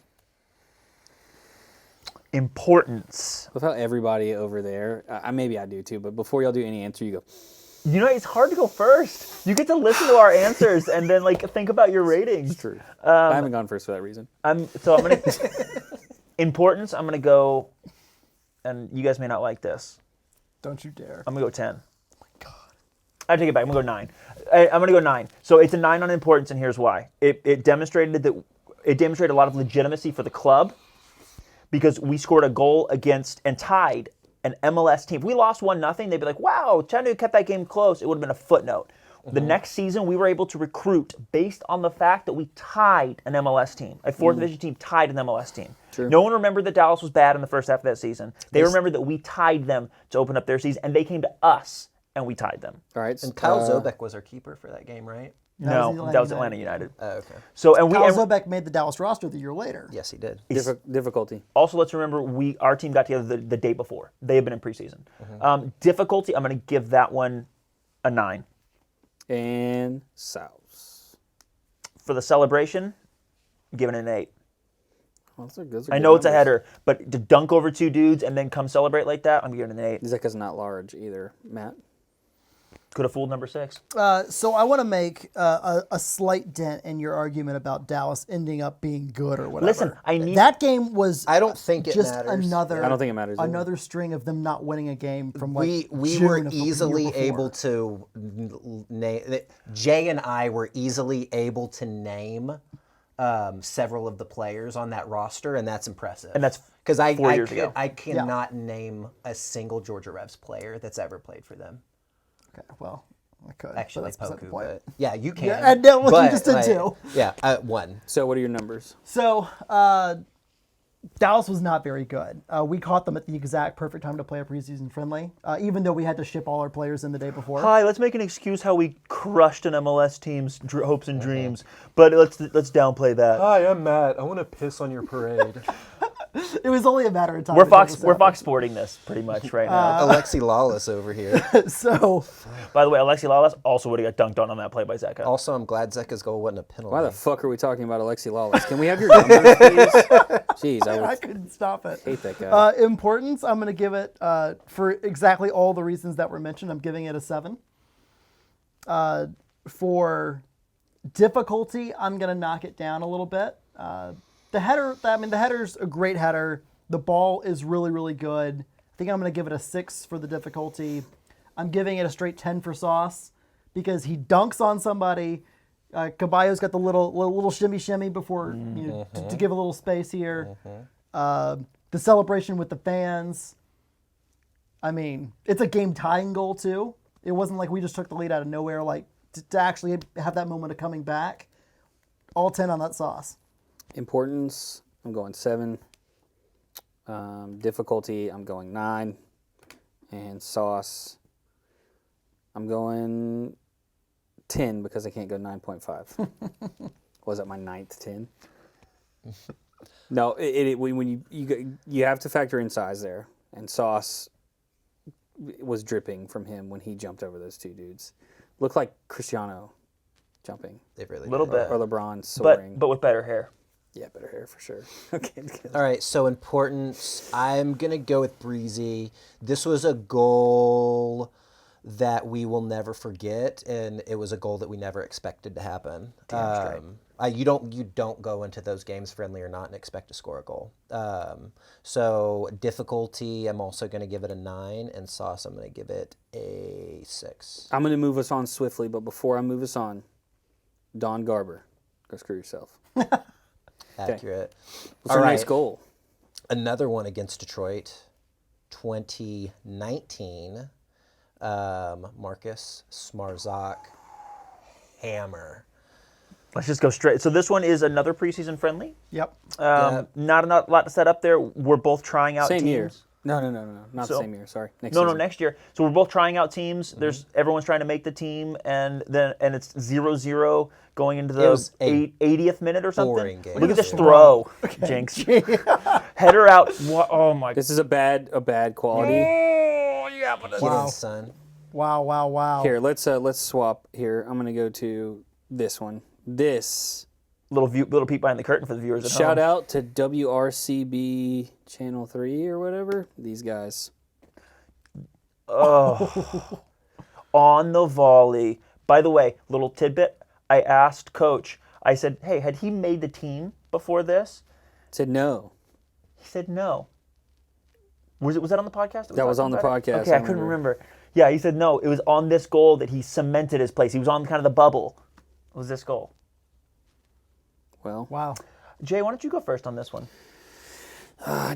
Importance. Without everybody over there, maybe I do too, but before y'all do any answer, you go, You know, it's hard to go first. You get to listen to our answers and then think about your ratings. it's true. I haven't gone first for that reason. I'm gonna importance. I'm gonna go, and you guys may not like this. Don't you dare. I'm gonna go 10. Oh my god. I take it back. I'm gonna go 9. I'm gonna go 9. So it's a 9 on importance, and here's why. It demonstrated a lot of legitimacy for the club, because we scored a goal against and tied an MLS team. If we lost 1-0, they'd be like, wow, Chattanooga kept that game close. It would have been a footnote. The next season, we were able to recruit based on the fact that we tied an MLS team. A 4th division team tied an MLS team. True. No one remembered that Dallas was bad in the first half of that season. They remembered that we tied them to open up their season, and they came to us, and we tied them. All right. And Kyle Zobek was our keeper for that game, right? No, that was Atlanta United. Oh, okay. So Kyle Zobek made the Dallas roster the year later. Yes, he did. Difficulty. Also, let's remember our team got together the day before. They had been in preseason. Difficulty, I'm going to give that one a 9. And South. For the celebration, I'm giving it an 8. Well, those are I good know it's a numbers. header, but to dunk over 2 dudes and then come celebrate like that, I'm giving it an 8. Zeka's not large either, Matt. Could have fooled number 6. So I want to make a slight dent in your argument about Dallas ending up being good or whatever. Listen, I need that game was. I don't think it just matters. another. I don't think it matters either. Another string of them not winning a game from We June were of the year easily before. able to name. Jay and I were easily able to name several of the players on that roster, and that's impressive. And that's because 4 years ago. I cannot name a single Georgia Revs player that's ever played for them. Okay, well, I could. Actually, but that's beside the Poku, point. but yeah, you can. Yeah, and no, you but, just did too. Yeah, 1. So what are your numbers? So Dallas was not very good. We caught them at the exact perfect time to play a preseason friendly, even though we had to ship all our players in the day before. Hi, let's make an excuse how we crushed an MLS team's hopes and dreams, but let's downplay that. Hi, I'm Matt. I want to piss on your parade. It was only a matter of time. We're before Fox. this We're happened. Fox Sporting this pretty much right now. Alexi Lawless over here. So By the way, Alexi Lawless also would have got dunked on that play by Zeka. Also, I'm glad Zeka's goal wasn't a penalty. Why the fuck are we talking about Alexi Lawless? Can we have your numbers, please? Jeez, I I would couldn't stop it. hate that guy. Importance, I'm going to give it, for exactly all the reasons that were mentioned, I'm giving it a 7. For difficulty, I'm going to knock it down a little bit. The header's a great header. The ball is really, really good. I think I'm going to give it a 6 for the difficulty. I'm giving it a straight 10 for Sauce because he dunks on somebody. Caballo's got the little shimmy before to give a little space here. The celebration with the fans. I mean, it's a game tying goal too. It wasn't like we just took the lead out of nowhere. Like to actually have that moment of coming back All 10 on that sauce. Importance, I'm going 7. Difficulty, I'm going 9. And sauce, I'm going 10 because I can't go 9.5. Was that my 9th 10? No, when you have to factor in size there, and sauce was dripping from him when he jumped over those two dudes. Looked like Cristiano jumping. They really Little did. bit. Or LeBron soaring. But with better hair. Yeah, better hair for sure. Okay. All right, so importance, I'm going to go with Breezy. This was a goal that we will never forget, and it was a goal that we never expected to happen. You don't go into those games, friendly or not, and expect to score a goal. So difficulty, I'm also going to give it a 9, and sauce, I'm going to give it a 6. I'm going to move us on swiftly, but before I move us on, Don Garber, go screw yourself. Accurate. What's our next goal? Another one against Detroit, 2019. Marcus Smarzak, hammer. Let's just go straight. So this one is another preseason friendly. Yep. Not a lot to set up there. We're both trying out Same teams. year. No. Not So- same year. Sorry. Next No, season. next year. So we're both trying out teams. There's everyone's trying to make the team, and it's 0-0 going into It the was a 80th minute or something. boring game. Look at this throw, Jinx. Header out. Oh my. This is a bad quality. Get in, son. Wow. Here, let's swap here. I'm gonna go to this one. This Little peek behind the curtain for the viewers at home. shout out to WRCB Channel 3 or whatever. These guys. On the volley. By the way, little tidbit. I asked Coach. I said, "Hey, had he made the team before this?" Said no. He said no. Was that on the podcast? That was on the talking about it? podcast, Okay, I I couldn't remember. remember. Yeah, he said no. It was on this goal that he cemented his place. He was on kind of the bubble. It was this goal. Well, Wow. Jay, why don't you go first on this one?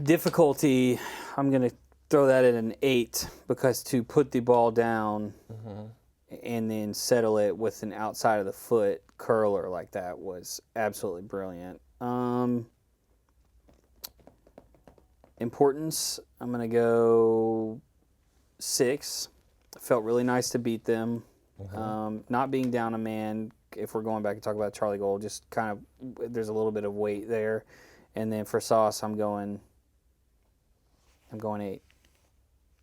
difficulty. I'm gonna throw that at an 8 because to put the ball down and then settle it with an outside of the foot curler like that was absolutely brilliant. Importance. I'm gonna go 6. Felt really nice to beat them. Not being down a man, if we're going back and talk about Charlie Gold, just kind of, there's a little bit of weight there. And then for sauce, I'm going 8.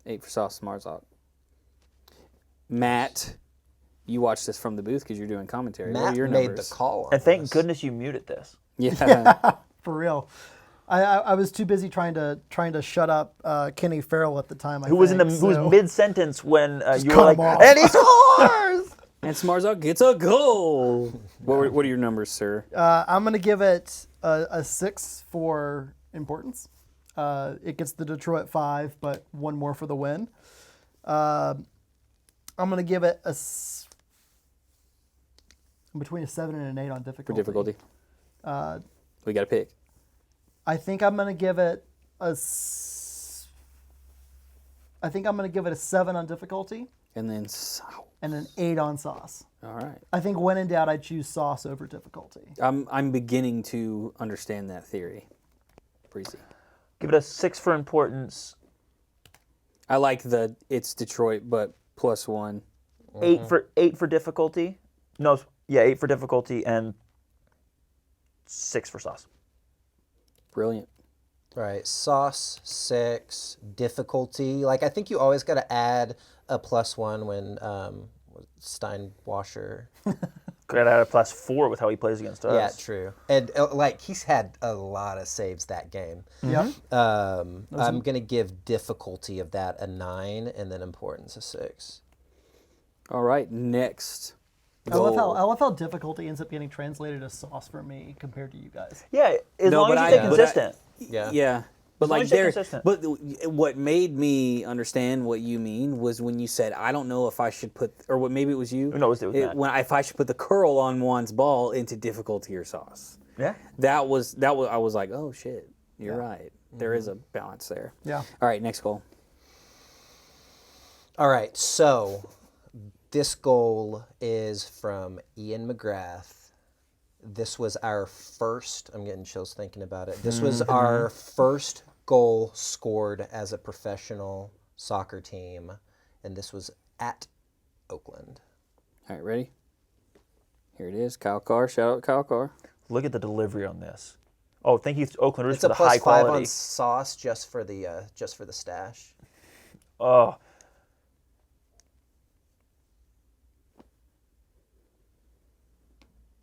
8 for sauce, Marzok. Matt, you watched this from the booth because you're doing commentary. What are Matt your made numbers? the call on And thank this. goodness you muted this. Yeah. For real. I was too busy trying to shut up Kenny Farrell at the time. Who was mid sentence when you were cut like, him off. and he scores. And Smarzok gets a goal. What are your numbers, sir? I'm gonna give it a 6 for importance. It gets the Detroit 5, but one more for the win. I'm gonna give it between a 7 and an 8 on difficulty. For difficulty. We got to pick. I think I'm gonna give it a 7 on difficulty And then, and an 8 on sauce. all right. I think when in doubt, I choose sauce over difficulty. I'm beginning to understand that theory. Breezy. Give it a 6 for importance. I like it's Detroit, but +1. 8 for difficulty. No, yeah, 8 for difficulty and 6 for sauce. Brilliant. All right, sauce 6, difficulty. Like I think you always got to add a +1 when Steinwasser. Could add a +4 with how he plays against us. Yeah, true. And like he's had a lot of saves that game. Yep. I'm gonna give difficulty of that a 9, and then importance a 6. All right, next. I love how difficulty ends up getting translated as sauce for me compared to you guys. Yeah, as No, long but as you stay I- but I- consistent. Yeah. Yeah. But As long like as you're there, consistent. but what made me understand what you mean was when you said, I don't know if I should put, or what maybe it was you. No, it was Matt. If I should put the curl on one's ball into difficulty or sauce. Yeah. That was I was like, oh shit, you're right. There is a balance there. Yeah. All right, next goal. All right, so this goal is from Ian McGrath, this was our first, I'm getting chills thinking about it. This was our first goal scored as a professional soccer team, and this was at Oakland. All right, ready? Here it is. Kyle Carr. Shout out Kyle Carr. Look at the delivery on this. Oh, thank you, Oakland Roosters, It's for a the high +5 quality. on sauce just for the stash. Oh,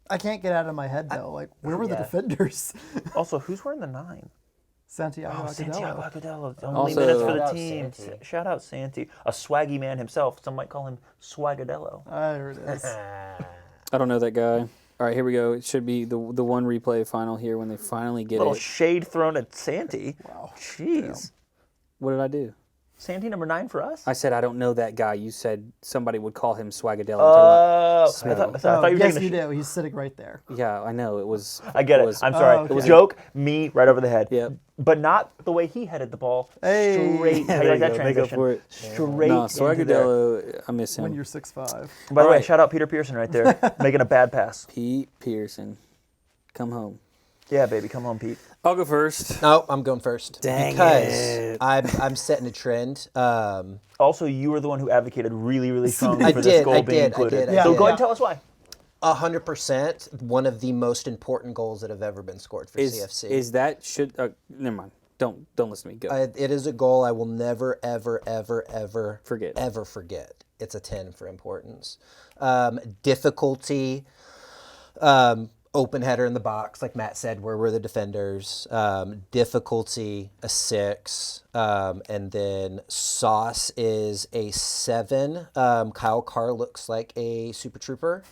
I can't get out of my head though. Like, where were the Yeah. defenders? also, who's wearing the 9? Santiago Agudelo. Santiago Agudelo. Only Also- minutes for the Shout out team. Santi. Shout out Santi. A swaggy man himself. Some might call him Swagadello. There it is. I don't know that guy. All right, here we go. It should be the one replay final here when they finally get Little it. shade thrown at Santi. Wow. Jeez. What did I do? Santi number 9 for us? I said I don't know that guy. You said somebody would call him Swagadello. I Smitty. thought you were yes, taking you a do. He's sitting right there. Yeah, I know. It was. I get it. was- I'm sorry. okay. Joke, me, right over the head. Yep. But not the way he headed the ball. Hey. Straight. How There you like you that go. Make up transition? for it. Straight No, into there. Swagadello, I miss When him. you're 6'5". By the way, Alright. shout out Peter Pearson right there, making a bad pass. Pete Pearson. Come home. Yeah, baby, come on, Pete. I'll go first. No, I'm going first. Dang because it. I'm setting a trend. Also, you were the one who advocated really, really strongly I for did, this goal I being did, I included. did, I So did. go ahead and tell us why. 100% one of the most important goals that have ever been scored for CFC. Is that should? Never mind. Don't listen to me. Go. It is a goal I will never, ever, ever, ever Forget. Ever forget. It's a 10 for importance. Difficulty. Open header in the box, like Matt said, where were the defenders? Difficulty, a 6. And then sauce is a 7. Kyle Carr looks like a super trooper.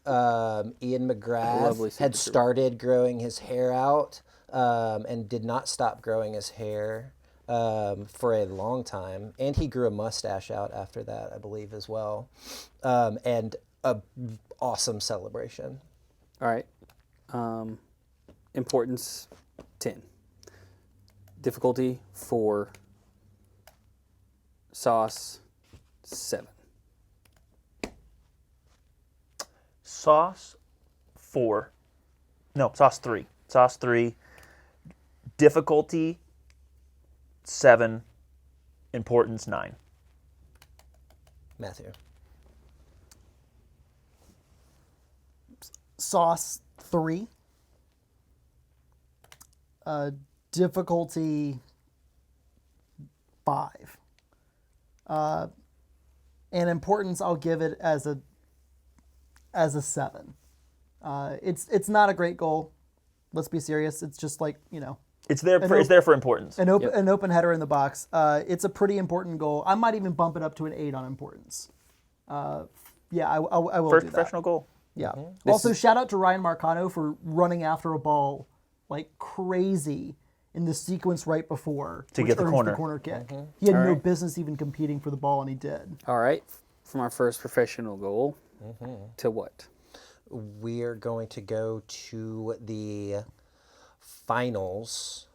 Ian McGrath Lovely super had trooper. started growing his hair out and did not stop growing his hair for a long time. And he grew a mustache out after that, I believe, as well. And a awesome celebration. All right. Importance 10. Difficulty 4. Sauce 7. Sauce 4. No, sauce 3. Sauce 3. Difficulty 7. Importance 9. Matthew. Sauce 3. Difficulty 5. And importance, I'll give it as a 7. It's not a great goal. Let's be serious. It's just like, It's there for importance. an open header in the box. It's a pretty important goal. I might even bump it up to an 8 on importance. Yeah, I will First do that. professional goal. Yeah. Also, shout out to Ryan Marcano for running after a ball like crazy in the sequence right before To which get the earns corner. corner kick. He had no right. business even competing for the ball, and he did. All right. From our first professional goal to what? We are going to go to the finals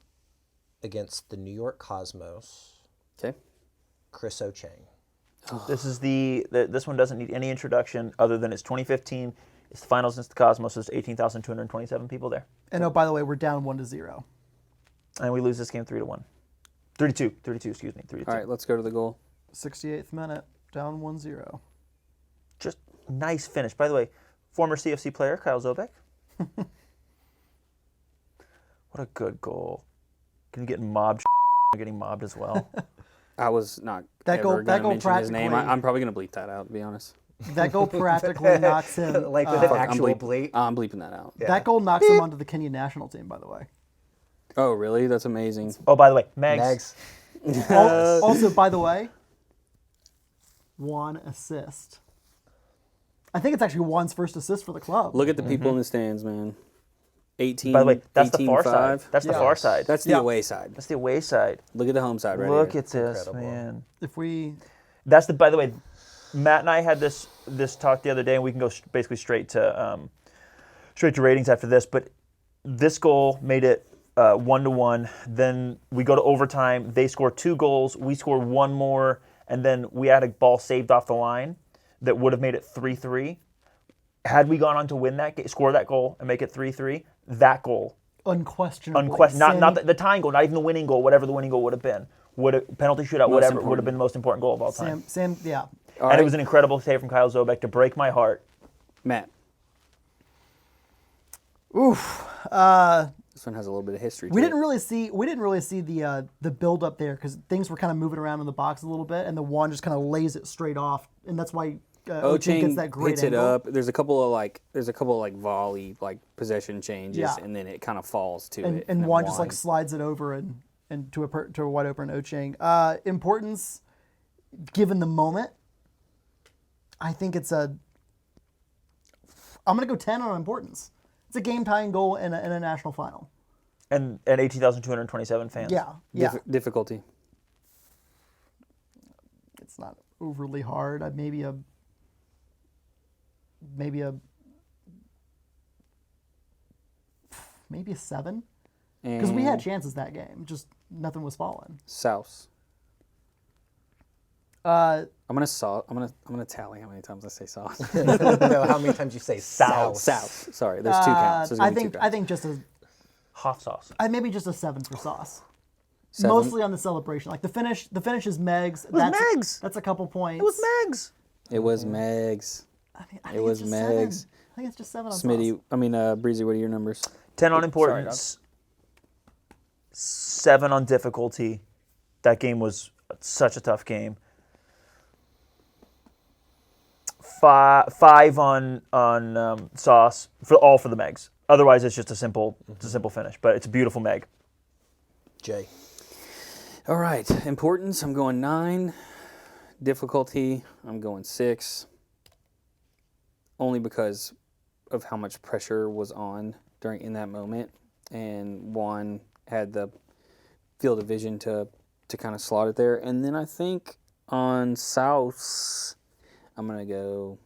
against the New York Cosmos. Okay. Chris Ochang. This is this one doesn't need any introduction other than it's 2015. It's the finals against the Cosmos. There's 18,227 people there. And oh, by the way, we're down 1-0. And we lose this game 3-1. 32, excuse me, 32. All right, let's go to the goal. 68th minute, down 1-0. Just nice finish. By the way, former CFC player, Kyle Zobek. What a good goal. Can you get mobbed? Getting mobbed as well. I was not That goal- ever that going to goal mention his name. practically- I'm probably going to bleep that out, to be honest. That goal practically knocks him. Like with Fuck, an actual I'm bleep. I'm bleeping that out. That goal knocks him onto the Kenyan national team, by the way. Oh, really? That's amazing. Oh, by the way, Mags. Megs. Also, by the way, 1 assist. I think it's actually Juan's first assist for the club. Look at the people in the stands, man. 18. By the way, that's the 18, far 5. side. That's the far side. That's the Yeah. away side. That's the away side. Look at the home side right Look here. at this, Incredible. man. If we That's the. By the way, Matt and I had this talk the other day, and we can go basically straight to ratings after this. But this goal made it 1-1. Then we go to overtime. They score 2 goals. We score 1 more, and then we had a ball saved off the line that would have made it 3-3. Had we gone on to win that game, score that goal, and make it 3-3, that goal, Unquestionably. not the tying goal, not even the winning goal, whatever the winning goal would have been, penalty shootout, whatever, would have been the most important goal of all time. Yeah. And it was an incredible save from Kyle Zobek to break my heart. Matt. Oof. This one has a little bit of history. We to didn't it. really see the build up there because things were kind of moving around in the box a little bit, and the one just kind of lays it straight off, and that's why Oching gets that great hits angle. it up. There's a couple of volley possession changes, Yeah. and then it kind of falls to and it. and then Juan just like slides it over and to a wide open Oching. Importance, given the moment, I think I'm gonna go 10 on importance. It's a game tying goal in a national final. And 18,227 fans. Yeah. difficulty. It's not overly hard. Maybe a 7. Because we had chances that game, just nothing was falling. South. I'm gonna tally how many times I say sauce. No, how many times you say South? South. Sorry, there's 2 counts. There's gonna be 2 counts. I think just Hot sauce. maybe just a 7 for sauce. 7? Mostly on the celebration, like the finish is Megs. Megs. That's a couple points. It was Megs. It was Megs. I think It was it's just Megs. 7. I think it's just 7 on Smitty, Breezy, what are your numbers? 10 on importance. 7 on difficulty. That game was such a tough game. 5 on sauce for the Megs. Otherwise, it's just a simple finish. But it's a beautiful Meg. Jay. All right, importance, I'm going 9. Difficulty, I'm going 6. Only because of how much pressure was on in that moment, and Juan had the field of vision to kind of slot it there. And then I think on South, I'm gonna go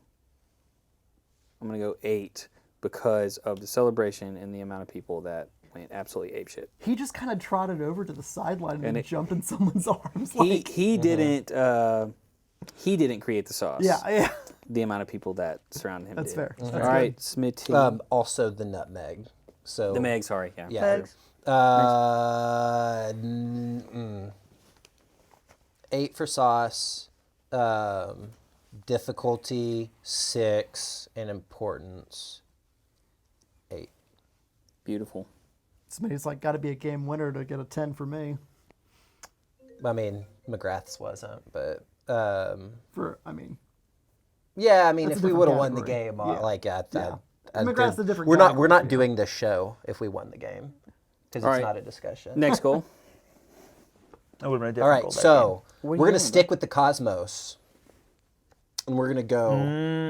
8 because of the celebration and the amount of people that went absolutely apeshit. He just kind of trotted over to the sideline and it- jumped in someone's arms. He didn't create the sauce. Yeah. The amount of people that surrounded him. That's did. fair. All That's right, Smitty. Also the nutmeg. So the Meg, sorry. Yeah. Yeah. Megs. 8 for sauce. Difficulty 6, and importance 8. Beautiful. Somebody's like, got to be a game winner to get a 10 for me. I mean, McGrath's wasn't, but yeah, I mean, That's if a we different would have won the category. game, Yeah. McGrath's a different We're category, not yeah. doing the show if we won the game because All it's right. not a discussion. Next goal. That would have been a All different right, goal that so What are you we're gonna doing, stick with the Cosmos, and we're gonna go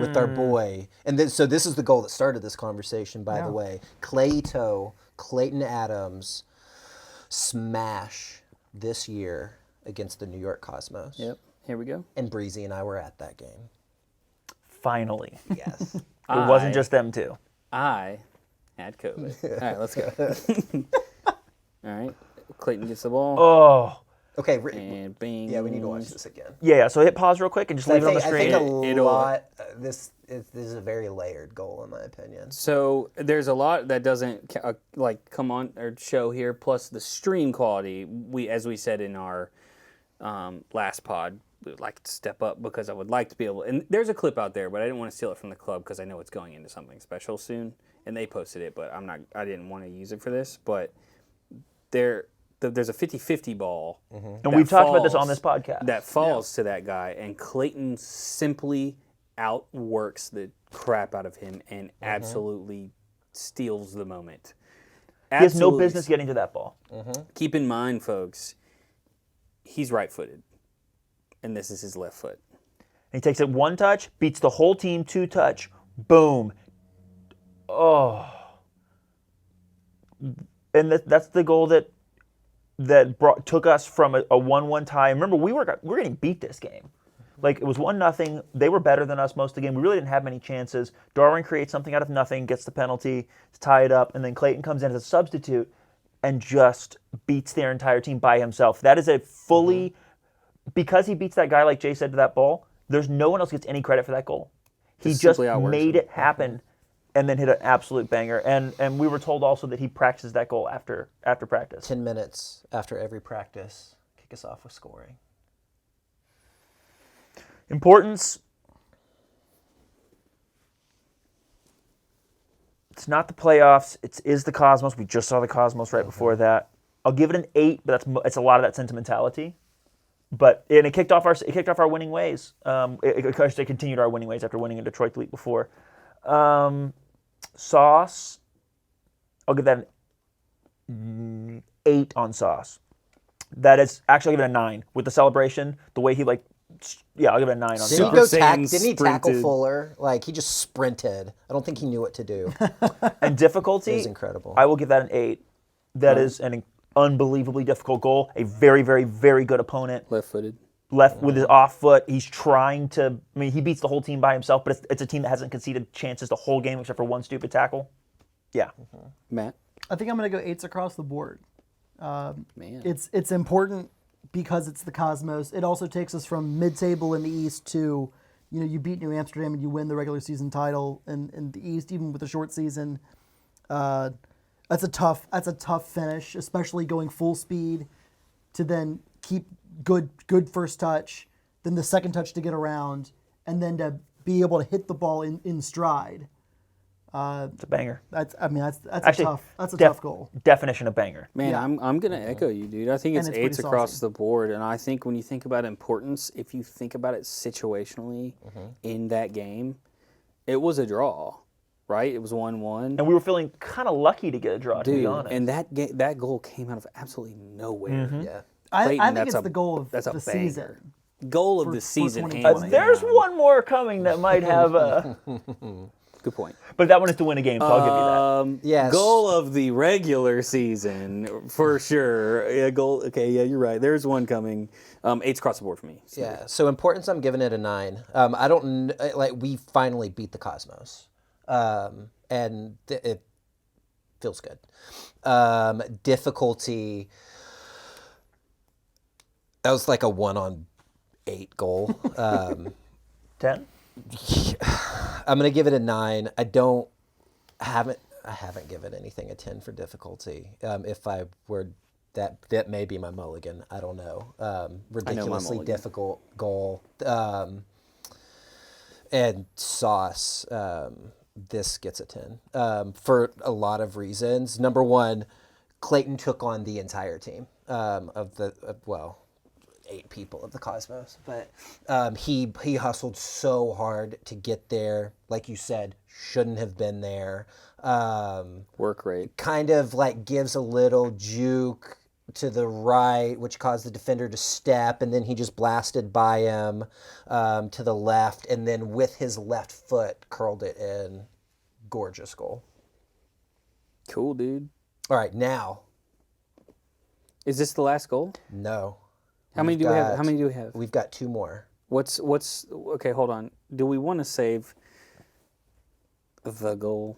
with our boy. And then, so this is the goal that started this conversation, by the way. Clayton Adams, smash this year against the New York Cosmos. Yep. Here we go. And Breezy and I were at that game. game. Finally. Yes. It wasn't just them two. I had COVID. All right, let's go. All right. Clayton gets the ball. Oh. Okay. And bing. Yeah, we need to watch this again. Yeah, so hit pause real quick and just leave it on the I screen. think a lot. This is a very layered goal, in my opinion. So there's a lot that doesn't come on or show here. Plus the stream quality. As we said in our last pod, we would like to step up because I would like to be able. And there's a clip out there, but I didn't want to steal it from the club because I know it's going into something special soon. And they posted it, but I didn't want to use it for this. But there's a 50-50 ball. And we've talked about this on this podcast. That falls to that guy, and Clayton simply outworks the crap out of him and absolutely steals the moment. He has no Absolutely. business getting to that ball. Keep in mind, folks, he's right-footed, and this is his left foot. And he takes it one touch, beats the whole team, 2 touch, boom. Oh. And that's the goal that took us from a 1-1 tie. Remember, we were getting beat this game. Like, it was 1-0. They were better than us most of the game. We really didn't have many chances. Darwin creates something out of nothing, gets the penalty to tie it up, and then Clayton comes in as a substitute and just beats their entire team by himself. That is a fully... Because he beats that guy, like Jay said, to that ball, there's no one else gets any credit for that goal. He just simply outworks made him. it happen and then hit an absolute banger. And we were told also that he practices that goal after practice. 10 minutes after every practice, kick us off with scoring. Importance. It's not the playoffs. It is the Cosmos. We just saw the Cosmos right before that. I'll give it an 8, but it's a lot of that sentimentality. But it kicked off our winning ways. It continued our winning ways after winning in Detroit the week before. Sauce. I'll give that an 8 on Sauce. That is actually, I'll give it a 9 with the celebration. The way he I'll give it a 9 on Didn't Sauce. he Saiyan Didn't he tackle sprinted. Fuller? Like, he just sprinted. I don't think he knew what to do. And difficulty. It was incredible. I will give that an 8. That is an unbelievably difficult goal. A very, very, very good opponent. Left-footed. Left with his off foot. He's trying to. I mean, he beats the whole team by himself, but it's a team that hasn't conceded chances the whole game except for one stupid tackle. Yeah. Matt? I think I'm going to go 8s across the board. Man. It's important because it's the Cosmos. It also takes us from mid-table in the East to, you beat New Amsterdam and you win the regular season title in the East, even with a short season. That's a tough finish, especially going full speed to then keep good first touch, then the second touch to get around, and then to be able to hit the ball in stride. It's a banger. That's Actually, a tough goal. Definition of banger. Man, Yeah. I'm gonna echo you, dude. I think it's And it's 8s pretty across saucy. the board, and I think when you think about importance, if you think about it situationally in that game, it was a draw, right? It was 1-1. And we were feeling kind of lucky to get a draw, to be Dude, honest. and that goal came out of absolutely nowhere. Yeah. I Clayton, think that's it's the goal of that's a the banger. season. Goal of For- the for season, 2020. hands there's down. one more coming that might have a. Good point. But that one is to win a game, so I'll give you that. Yes. Goal of the regular season, for sure. Yeah, goal. Okay, yeah, you're right. There's one coming. 8's across the board for me. So. Yeah. So importance, I'm giving it a 9. I don't we finally beat the Cosmos, and it feels good. Difficulty. That was like a 1-on-8 goal. 10? I'm gonna give it a 9. I haven't given anything a 10 for difficulty. If I were that may be my mulligan. I don't know. Ridiculously mulligan. difficult goal. And Sauce. This gets a 10 for a lot of reasons. Number one, Clayton took on the entire team of 8 people of the Cosmos, but he hustled so hard to get there. Like you said, shouldn't have been there. Work rate. Kind of like gives a little juke to the right, which caused the defender to step, and then he just blasted by him to the left, and then with his left foot curled it in. Gorgeous goal. Cool, dude. All right, now, Is this the last goal? no. How many do we have? How many do we have? We've got 2 more. What's okay, hold on. Do we want to save the goal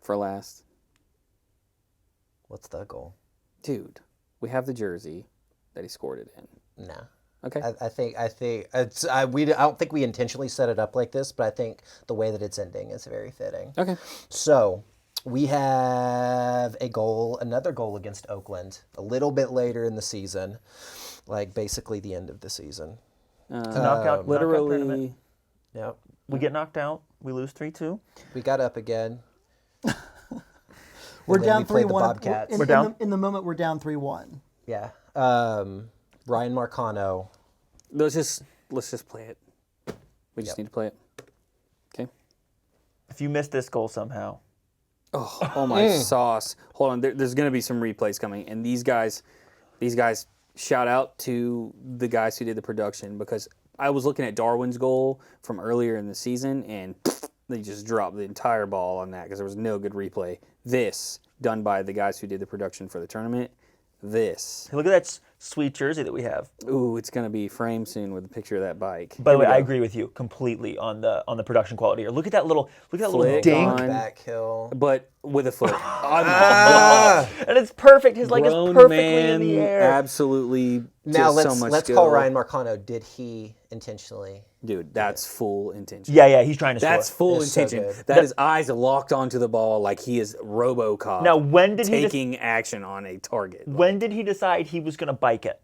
for last? What's the goal? Dude, we have the jersey that he scored it in. No. Okay. I think it's I don't think we intentionally set it up like this, but I think the way that it's ending is very fitting. Okay. So we have another goal against Oakland, a little bit later in the season, like basically the end of the season. It's a knockout Literally. tournament. Yep. We get knocked out. We lose 3-2. We got up again. We're then down we played the 3-1. Bobcats. We're down? In the moment, we're down 3-1. Yeah. Ryan Marcano. Let's just play it. We just Yep. need to play it. Okay. If you missed this goal somehow, Oh my sauce. Hold on. There's going to be some replays coming. And these guys, shout out to the guys who did the production, because I was looking at Darwin's goal from earlier in the season, and they just dropped the entire ball on that because there was no good replay. This, done by the guys who did the production for the tournament. This. hey, look at that sweet jersey that we have. Ooh, it's going to be framed soon with a picture of that bike. By the way, Here we I go. agree with you completely on the production quality here. Look at that little Flick dink. on. Back hill. But with a foot. On the ball. And it's perfect. His leg is Grown perfectly in the man, air. Absolutely. Now just so much let's skill. call Ryan Marcano. Did he intentionally? Dude, that's full intention. Yeah, he's trying to score. That's full It's so intention. good. That his eyes are locked onto the ball like he is RoboCop. Now, when did he taking action on a target? When did he decide he was going to bike it?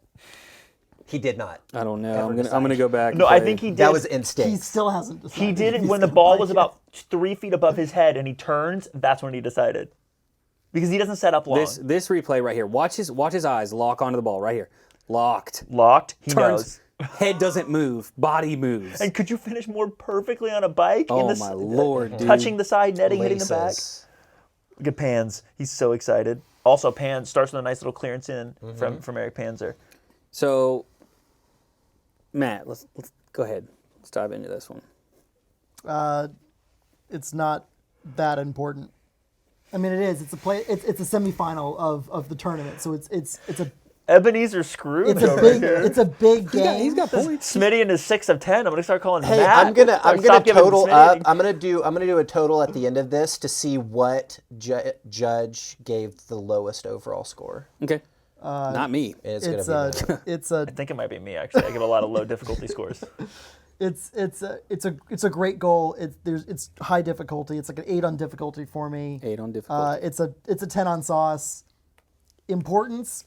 He did not. I don't know. Ever I'm gonna go back. No, and I play. think he did. That was He instinct. still hasn't decided. He did if it he's when the gonna ball bike was it. about 3 feet above his head and he turns. That's when he decided. Because he doesn't set up long. This replay right here. Watch his eyes lock onto the ball right here. Locked. Locked. He Turns. knows. Head doesn't move. Body moves. And could you finish more perfectly on a bike? Oh, my Lord, dude. Touching the side netting, hitting the back. Laces. Look at Pans. He's so excited. Also, Pans starts with a nice little clearance in from Eric Panzer. So, Matt, let's go ahead. Let's dive into this one. It's not that important. I mean, it is. It's a semifinal of the tournament, so it's a Ebenezer Scrooge it's a over big here. it's a big game. He's got points. Smitty and his 6 of 10. I'm gonna start calling Hey, Matt. I'm gonna Stop giving total Smitty up. any- I'm gonna do a total at the end of this to see what Judge gave the lowest overall score. Okay. Not me. And it's It's gonna be a it's a I think it might be me actually. I give a lot of low difficulty scores. it's a great goal. It's high difficulty. It's like an 8 on difficulty for me. 8 on difficulty. It's a 10 on sauce. Importance.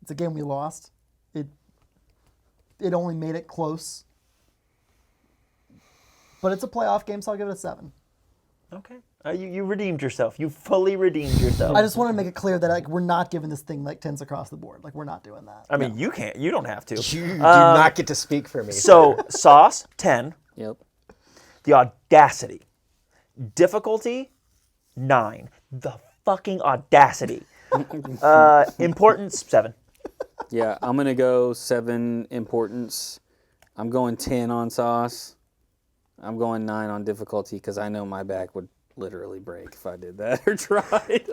It's a game we lost. It only made it close. But it's a playoff game, so I'll give it a 7. Okay. You redeemed yourself. You fully redeemed yourself. I just want to make it clear that like we're not giving this thing like 10s across the board. Like we're not doing that. I mean, you can't. You don't have to. You do not get to speak for me. So sauce 10. Yep. The audacity. Difficulty 9. The fucking audacity. Importance 7. Yeah, I'm going to go 7 importance. I'm going 10 on sauce. I'm going 9 on difficulty because I know my back would literally break if I did that or tried.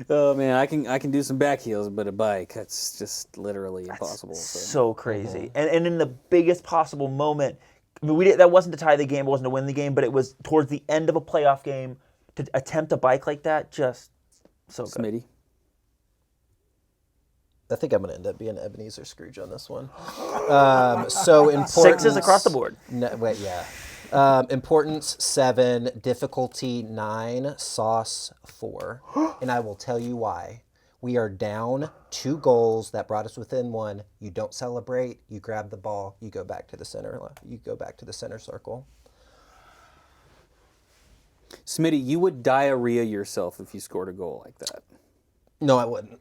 Oh, man, I can do some back heels, but a bike, that's just literally impossible. So crazy. And in the biggest possible moment, I mean, that wasn't to tie the game, it wasn't to win the game, but it was towards the end of a playoff game to attempt a bike like that, just so good. Smitty. I think I'm going to end up being Ebenezer Scrooge on this one. So importance 6s across the board. No, wait, yeah. Importance 7, difficulty 9, sauce 4, and I will tell you why. We are down 2 goals that brought us within 1. You don't celebrate. You grab the ball. You go back to the center. You go back to the center circle. Smitty, you would diarrhea yourself if you scored a goal like that. No, I wouldn't.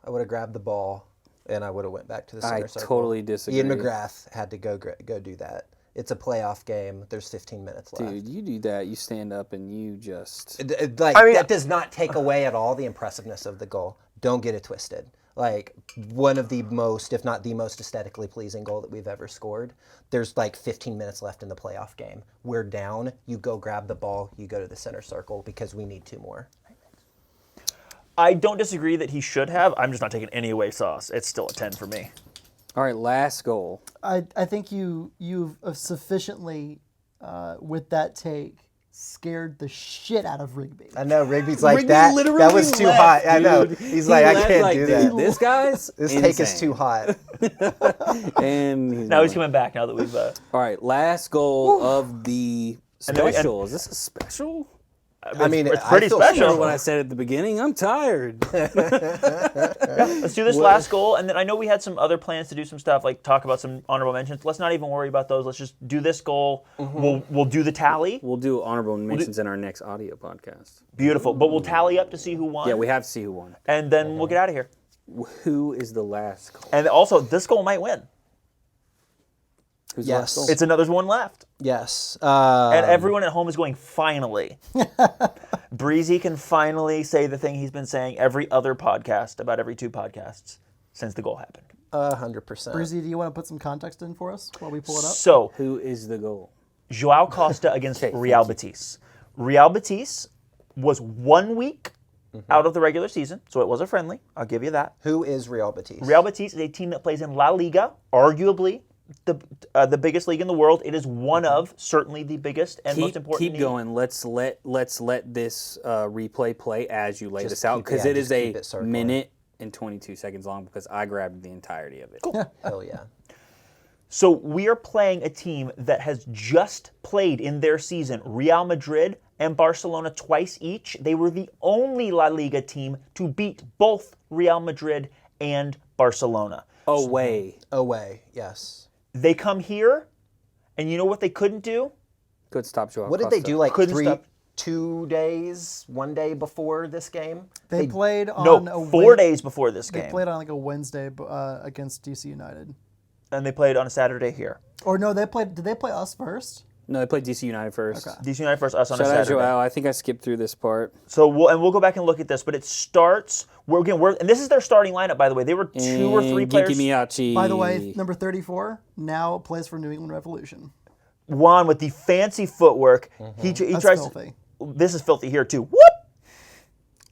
I would have grabbed the ball and I would have went back to the center circle. I totally disagree. Ian McGrath had to go do that. It's a playoff game. There's 15 minutes left. Dude, you do that, you stand up and you just... That does not take away at all the impressiveness of the goal. Don't get it twisted. Like, one of the most, if not the most aesthetically pleasing goal that we've ever scored. There's like 15 minutes left in the playoff game. We're down. You go grab the ball. You go to the center circle because we need 2 more. I don't disagree that he should have. I'm just not taking any away sauce. It's still a 10 for me. All right, last goal. I think you've sufficiently with that take scared the shit out of Rigby. I know, Rigby's like, Rigby that literally was too left, hot. I know. dude. He's He like, I left can't like, do dude, that. This guy's This insane. take is too hot. And he's Now he's going. coming back now that we've... All right, last goal of the special. Is this a special? I mean, it's pretty I feel special. Remember what I said at the beginning? I'm tired. Let's do this last goal, and then I know we had some other plans to do some stuff, like talk about some honorable mentions. Let's not even worry about those. Let's just do this goal. We'll do the tally. We'll do honorable mentions in our next audio podcast. Beautiful. But we'll tally up to see who won. Yeah, we have to see who won. And then we'll get out of here. Who is the last goal? And also, this goal might win. Who's the Yes. last goal? It's there's one left. Yes. And everyone at home is going, finally. Breezy can finally say the thing he's been saying every other podcast, about every 2 podcasts, since the goal happened. 100%. Breezy, do you want to put some context in for us while we pull it up? So, Who is the goal? Joao Costa against Okay, Real thank Betis. Real Betis was 1 week out of the regular season, so it was a friendly. I'll give you that. Who is Real Betis? Real Betis is a team that plays in La Liga, arguably the biggest league in the world. It is one of certainly the biggest and most important. Keep going. Let's let this replay play as you lay Just this out, keep- because yeah, it is just keep a it circling. minute and 22 seconds long because I grabbed the entirety of it. Cool. Hell yeah. So we are playing a team that has just played in their season Real Madrid and Barcelona twice each. They were the only La Liga team to beat both Real Madrid and Barcelona. Away. Away, yes. They come here, and you know what they couldn't do? Good stop, Joao What did they Costa. do, like Couldn't stop. 2 days, 1 day before this game? They played on No, a 4 days before this They game. played on like a Wednesday against DC United. And they played on a Saturday here. Or no, they played. Did they play us first? No, they played DC United first. Okay. DC United versus us on a Shout out Saturday. Joao. I think I skipped through this part. So we'll go back and look at this, but it starts. And this is their starting lineup, by the way. They were 2 or 3 And players. Genki Miyachi. By the way, number 34 now plays for New England Revolution. Juan with the fancy footwork. He That's tries. filthy. This is filthy here too. Whoop!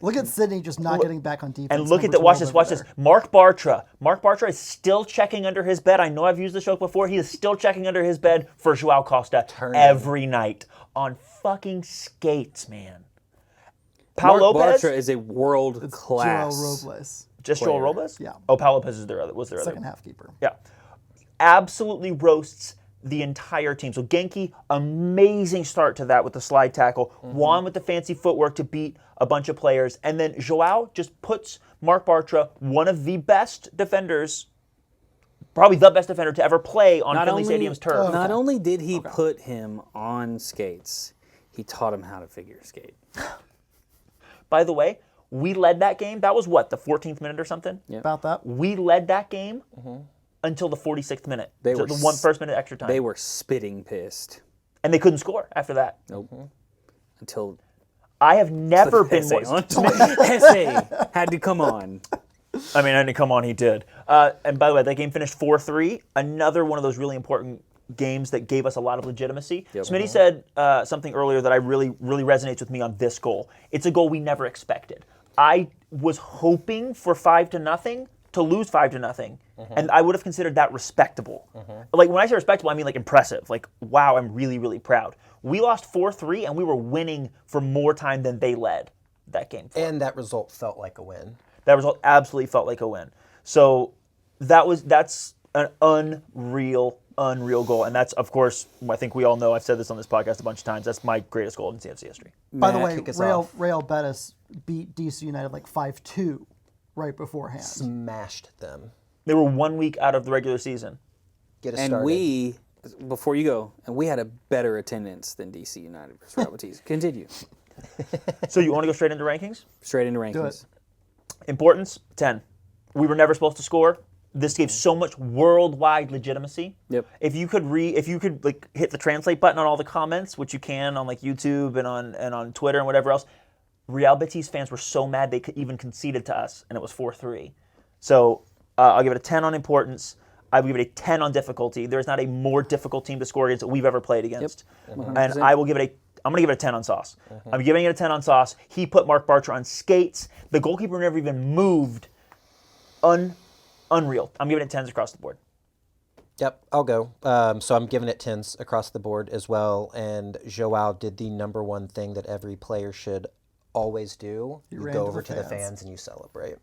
Look at Sydney just not getting back on defense. And look at number that. Watch 12 this. over Watch there. this. Mark Bartra. Mark Bartra is still checking under his bed. I know I've used this joke before. He is still checking under his bed for Joao Costa every night on fucking skates, man. Paul Mark Lopez. Bartra is a world Joel class. Robles, Just Joel Robles. Yeah. Oh, Paul Lopez is was their other. second half keeper. Yeah. Absolutely roasts the entire team. So Genki, amazing start to that with the slide tackle. Juan with the fancy footwork to beat a bunch of players. And then Joao just puts Mark Bartra, one of the best defenders, probably the best defender to ever play on Finley Stadium's turf. Not only did he put him on skates, he taught him how to figure skate. By the way, we led that game. That was what, the 14th minute or something? Yeah. About that. We led that game until the 46th minute. They So were the first minute extra time. They were spitting pissed. And they couldn't score after that. Nope. Until I have never been more... Essay had to come on. I mean, and come on, he did. And by the way, that game finished 4-3. Another one of those really important games that gave us a lot of legitimacy. Yep. Smitty said something earlier that I really resonates with me on this goal. It's a goal we never expected. I was hoping for 5-0 to lose 5-0, and I would have considered that respectable. Like when I say respectable, I mean like impressive. Like wow, I'm really, really proud. We lost 4-3, and we were winning for more time than they led that game for. And that result felt like a win. That result absolutely felt like a win. So that's an unreal goal. And that's, of course, I think we all know, I've said this on this podcast a bunch of times, that's my greatest goal in CFC history. By the Matt, way, kick us Real off. Betis beat DC United like 5-2 right beforehand. Smashed them. They were 1 week out of the regular season. Get us And started. before you go, and we had a better attendance than DC United versus Real Betis. Continue. So you want to go straight into rankings? Straight into rankings. it. Importance, 10. We were never supposed to score. This gave so much worldwide legitimacy. Yep. If you could like hit the translate button on all the comments, which you can on like YouTube and on Twitter and whatever else, Real Betis fans were so mad they even conceded to us, and it was 4-3. So I'll give it a 10 on importance. I would give it a 10 on difficulty. There's not a more difficult team to score against that we've ever played against. Yep. And I'm going to give it a 10 on sauce. I'm giving it a 10 on sauce. He put Mark Bartra on skates. The goalkeeper never even moved. Unreal. I'm giving it 10s across the board. Yep, I'll go. So I'm giving it 10s across the board as well. And Joao did the number one thing that every player should always do. You ran go to over the to the fans. fans and you celebrate.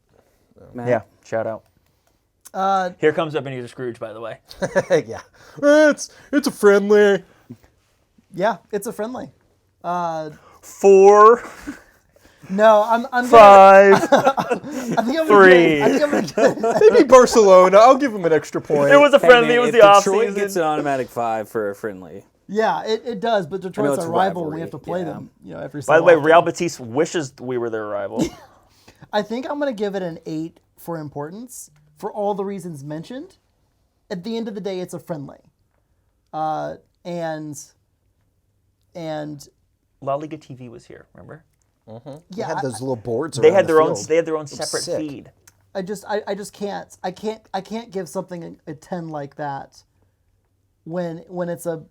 Matt? Yeah, shout out. Here comes Ebenezer Scrooge, by the way. Yeah. It's a friendly. Yeah, it's a friendly. 4, No, I'm 5. I think I'm 3. I think I'm gonna get Maybe Barcelona. I'll give them an extra point. It was a Hey, friendly. man, It was if the off Detroit season. gets an automatic 5 for a friendly. Yeah, it does, but Detroit's it's our a rival and we rivalry, have to play yeah. them, every so By the way, often. Real Betis wishes we were their rival. I think I'm going to give it an 8 for importance for all the reasons mentioned. At the end of the day, it's a friendly. And La Liga TV was here, remember? They yeah, had those little boards They around had the their own. field. They had their own separate sick. feed. I just can't give something a 10 like that when it's a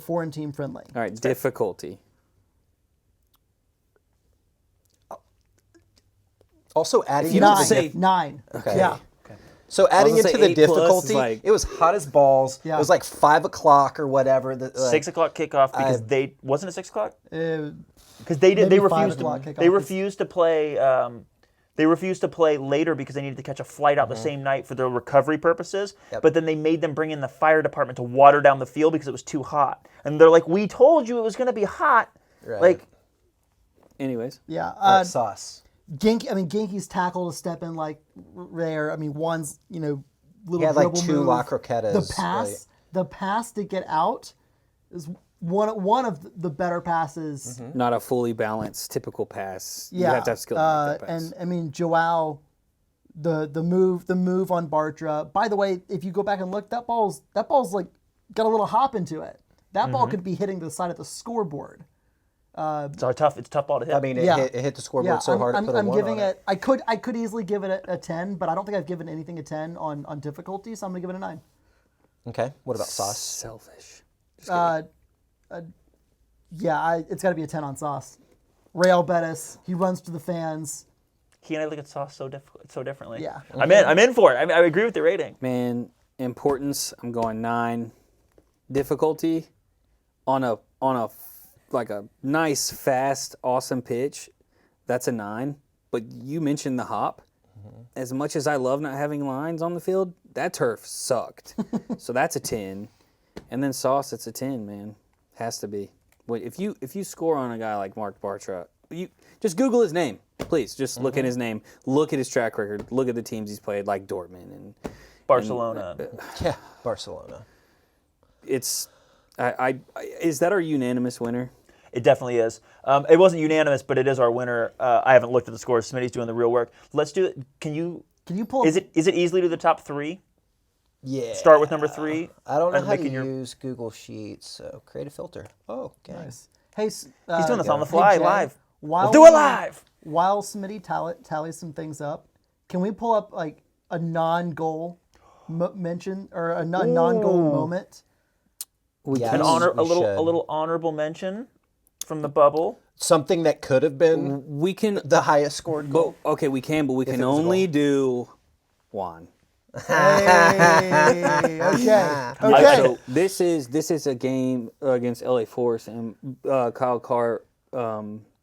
foreign team friendly. All right, difficulty. Also adding you into don't the say- 9. Okay. Yeah. So adding gonna into say the 8 plus is difficulty, like- it was hot as balls. Yeah. It was like 5 o'clock or whatever. 6 o'clock kickoff because they wasn't it 6 o'clock? Uh, Because they Maybe 5 refused o'clock to kickoff. they refused to play they refused to play later because they needed to catch a flight out the same night for their recovery purposes. Yep. But then they made them bring in the fire department to water down the field because it was too hot. And they're like, "We told you it was going to be hot." Right. Like, Anyways, yeah. sauce. Genki's tackle to step in like there. I mean, one's little He had like dribble 2 move. La Croquetas. The pass to get out is one of the better passes. not a fully balanced typical pass. Yeah, You have to have skill to make that pass. and I mean Joao, the move on Bartra. By the way, if you go back and look, that ball's like got a little hop into it. That ball could be hitting the side of the scoreboard. it's a tough ball to hit. I mean, it hit the scoreboard Yeah, so hard it put a I'm 1 giving on it. I could easily give it a 10, but I don't think I've given anything a 10 on difficulty, so I'm gonna give it a 9. Okay, what about sauce? Selfish. Yeah, it's got to be a 10 on Sauce. Real Betis, he runs to the fans. he and I look at Sauce so differently. Yeah. I'm in for it. I agree with the rating. Man, importance, I'm going 9. Difficulty, on a like a nice, fast, awesome pitch, that's a 9. But you mentioned the hop. As much as I love not having lines on the field, that turf sucked. So that's a 10. And then Sauce, it's a 10, man. Has to be. Wait, if you score on a guy like Mark Bartra, you just Google his name, please. Just look at his name, look at his track record, look at the teams he's played, like Dortmund and Barcelona. Yeah, Barcelona. it's. Is that our unanimous winner? It definitely is. It wasn't unanimous, but it is our winner. I haven't looked at the scores. Smitty's doing the real work. Let's do it. Can you pull? Is it easily to the top 3? Yeah. Start with number 3. I don't know and how to making your- use Google Sheets, so create a filter. Oh, okay. Nice. Hey, He's doing this on the fly, Jay, live. While We'll do it live. While Smitty tallies some things up, can we pull up like a non-goal mention or a non-goal moment? We Yes. An can. honor, we a should. little honorable mention from the bubble. Something that could have been We can. the highest scored goal. But okay, we can, but we can it was a only do Juan. Hey, okay. So this is a game against LA Force, and Kyle Carr.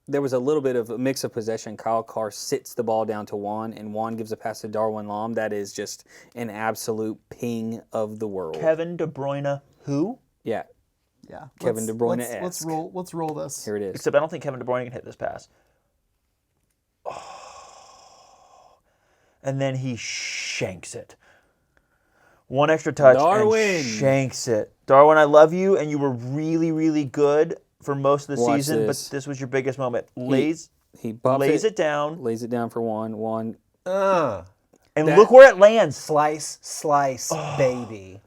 There was a little bit of a mix of possession. Kyle Carr sits the ball down to Juan, and Juan gives a pass to Darwin Lam. That is just an absolute ping of the world. Kevin De Bruyne, who? Yeah, Yeah. Kevin De Bruyne-esque. Let's roll this. here it is. Except I don't think Kevin De Bruyne can hit this pass. Oh. And then he shanks it. One extra touch Darwin. and shanks it. Darwin, I love you, and you were really, really good for most of the Watch season, this. but this was your biggest moment. Lays Lays it down, lays it down for Juan. Juan. and look where it lands. Slice, baby.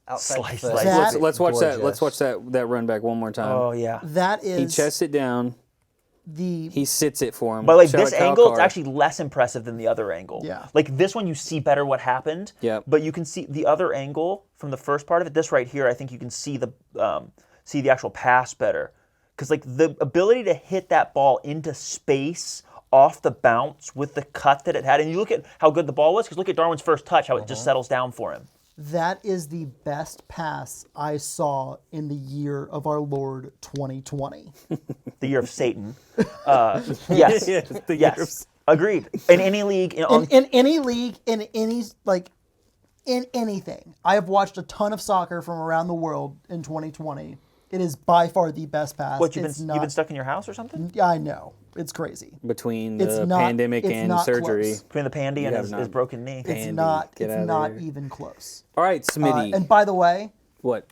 Outside Slice, foot. slice. That- Let's watch that. Let's Gorgeous. watch that run back one more time. Oh, yeah. That He is chests it down. the He sits it for him. By the way, Shout this out Kyle angle is Carr. actually less impressive than the other angle. Yeah. Like this one, you see better what happened. Yep. But you can see the other angle from the first part of it. This right here, I think you can see the actual pass better, because like the ability to hit that ball into space off the bounce with the cut that it had, and you look at how good the ball was. Because look at Darwin's first touch, how it just settles down for him. That is the best pass I saw in the year of our Lord 2020. The year of Satan. Yes. Yes, the year Yes. Agreed. In any league, In any league, in any in anything, I have watched a ton of soccer from around the world in 2020. It is by far the best pass. what you've It's been stuck in your house or something? Yeah, I know. It's crazy. between It's the not- pandemic it's and not surgery. close. Between the pandy and have his not- broken knee. It's Andy, not. get It's outta not there. even close. All right, Smitty. And by the way, what?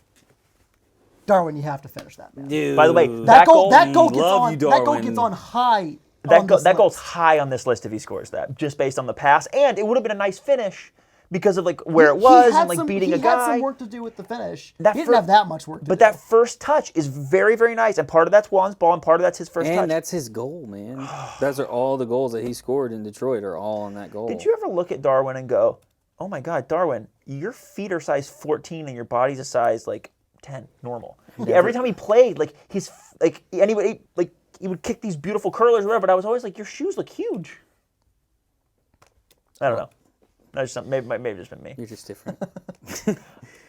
Darwin, you have to finish that, man. Dude. By the way, That goal gets love on. you, That goal Darwin. gets on high. That on this goes list. high on this list if he scores that, just based on the pass, and it would have been a nice finish because of like where it was and like beating a He had guy. some work to do with the finish. That he didn't fir- have that much work to do. But that first touch is very, very nice, and part of that's Juan's ball, and part of that's his first touch. And that's his goal, man. Those are all the goals that he scored in Detroit are all on that goal. Did you ever look at Darwin and go, "Oh my God, Darwin, your feet are size 14 and your body's a size like 10, normal." Every time he played, like his like anybody like he would kick these beautiful curlers or whatever, but I was always like, your shoes look huge. I don't know. Maybe just been me. You're just different.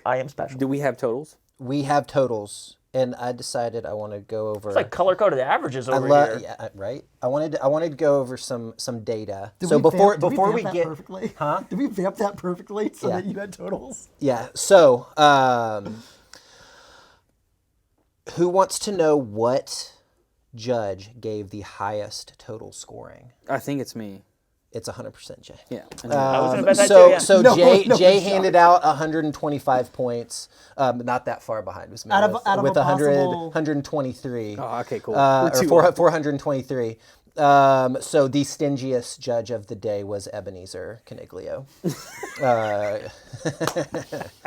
I am special. Do we have totals? We have totals, and I decided I want to go over. It's like color-coded averages over here. Yeah, right. I wanted to go over some data. Did So we before vamp we that get perfectly? Huh? Did we vamp that perfectly so Yeah. that you had totals? Yeah. So, who wants to know what judge gave the highest total scoring? I think it's me. It's 100% Jay. Yeah. I was gonna bet that So, too, yeah. so No, Jay no Jay shot. handed out 125 points. Not that far behind was me Out of with a 100, possible- 123. Oh, okay, cool. Or We're 423. So the stingiest judge of the day was Ebenezer Caniglio.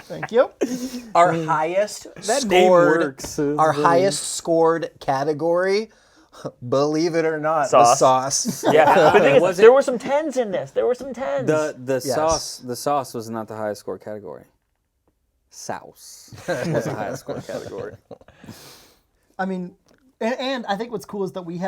Thank you. Our highest That name scored, works. our highest scored category, believe it or not, was Sauce. sauce. Yeah, the thing is, Was it- there were some 10s in this. There were some 10s. The Yes. sauce was not the highest score category. Sauce was the highest score category. I mean, and I think what's cool is that we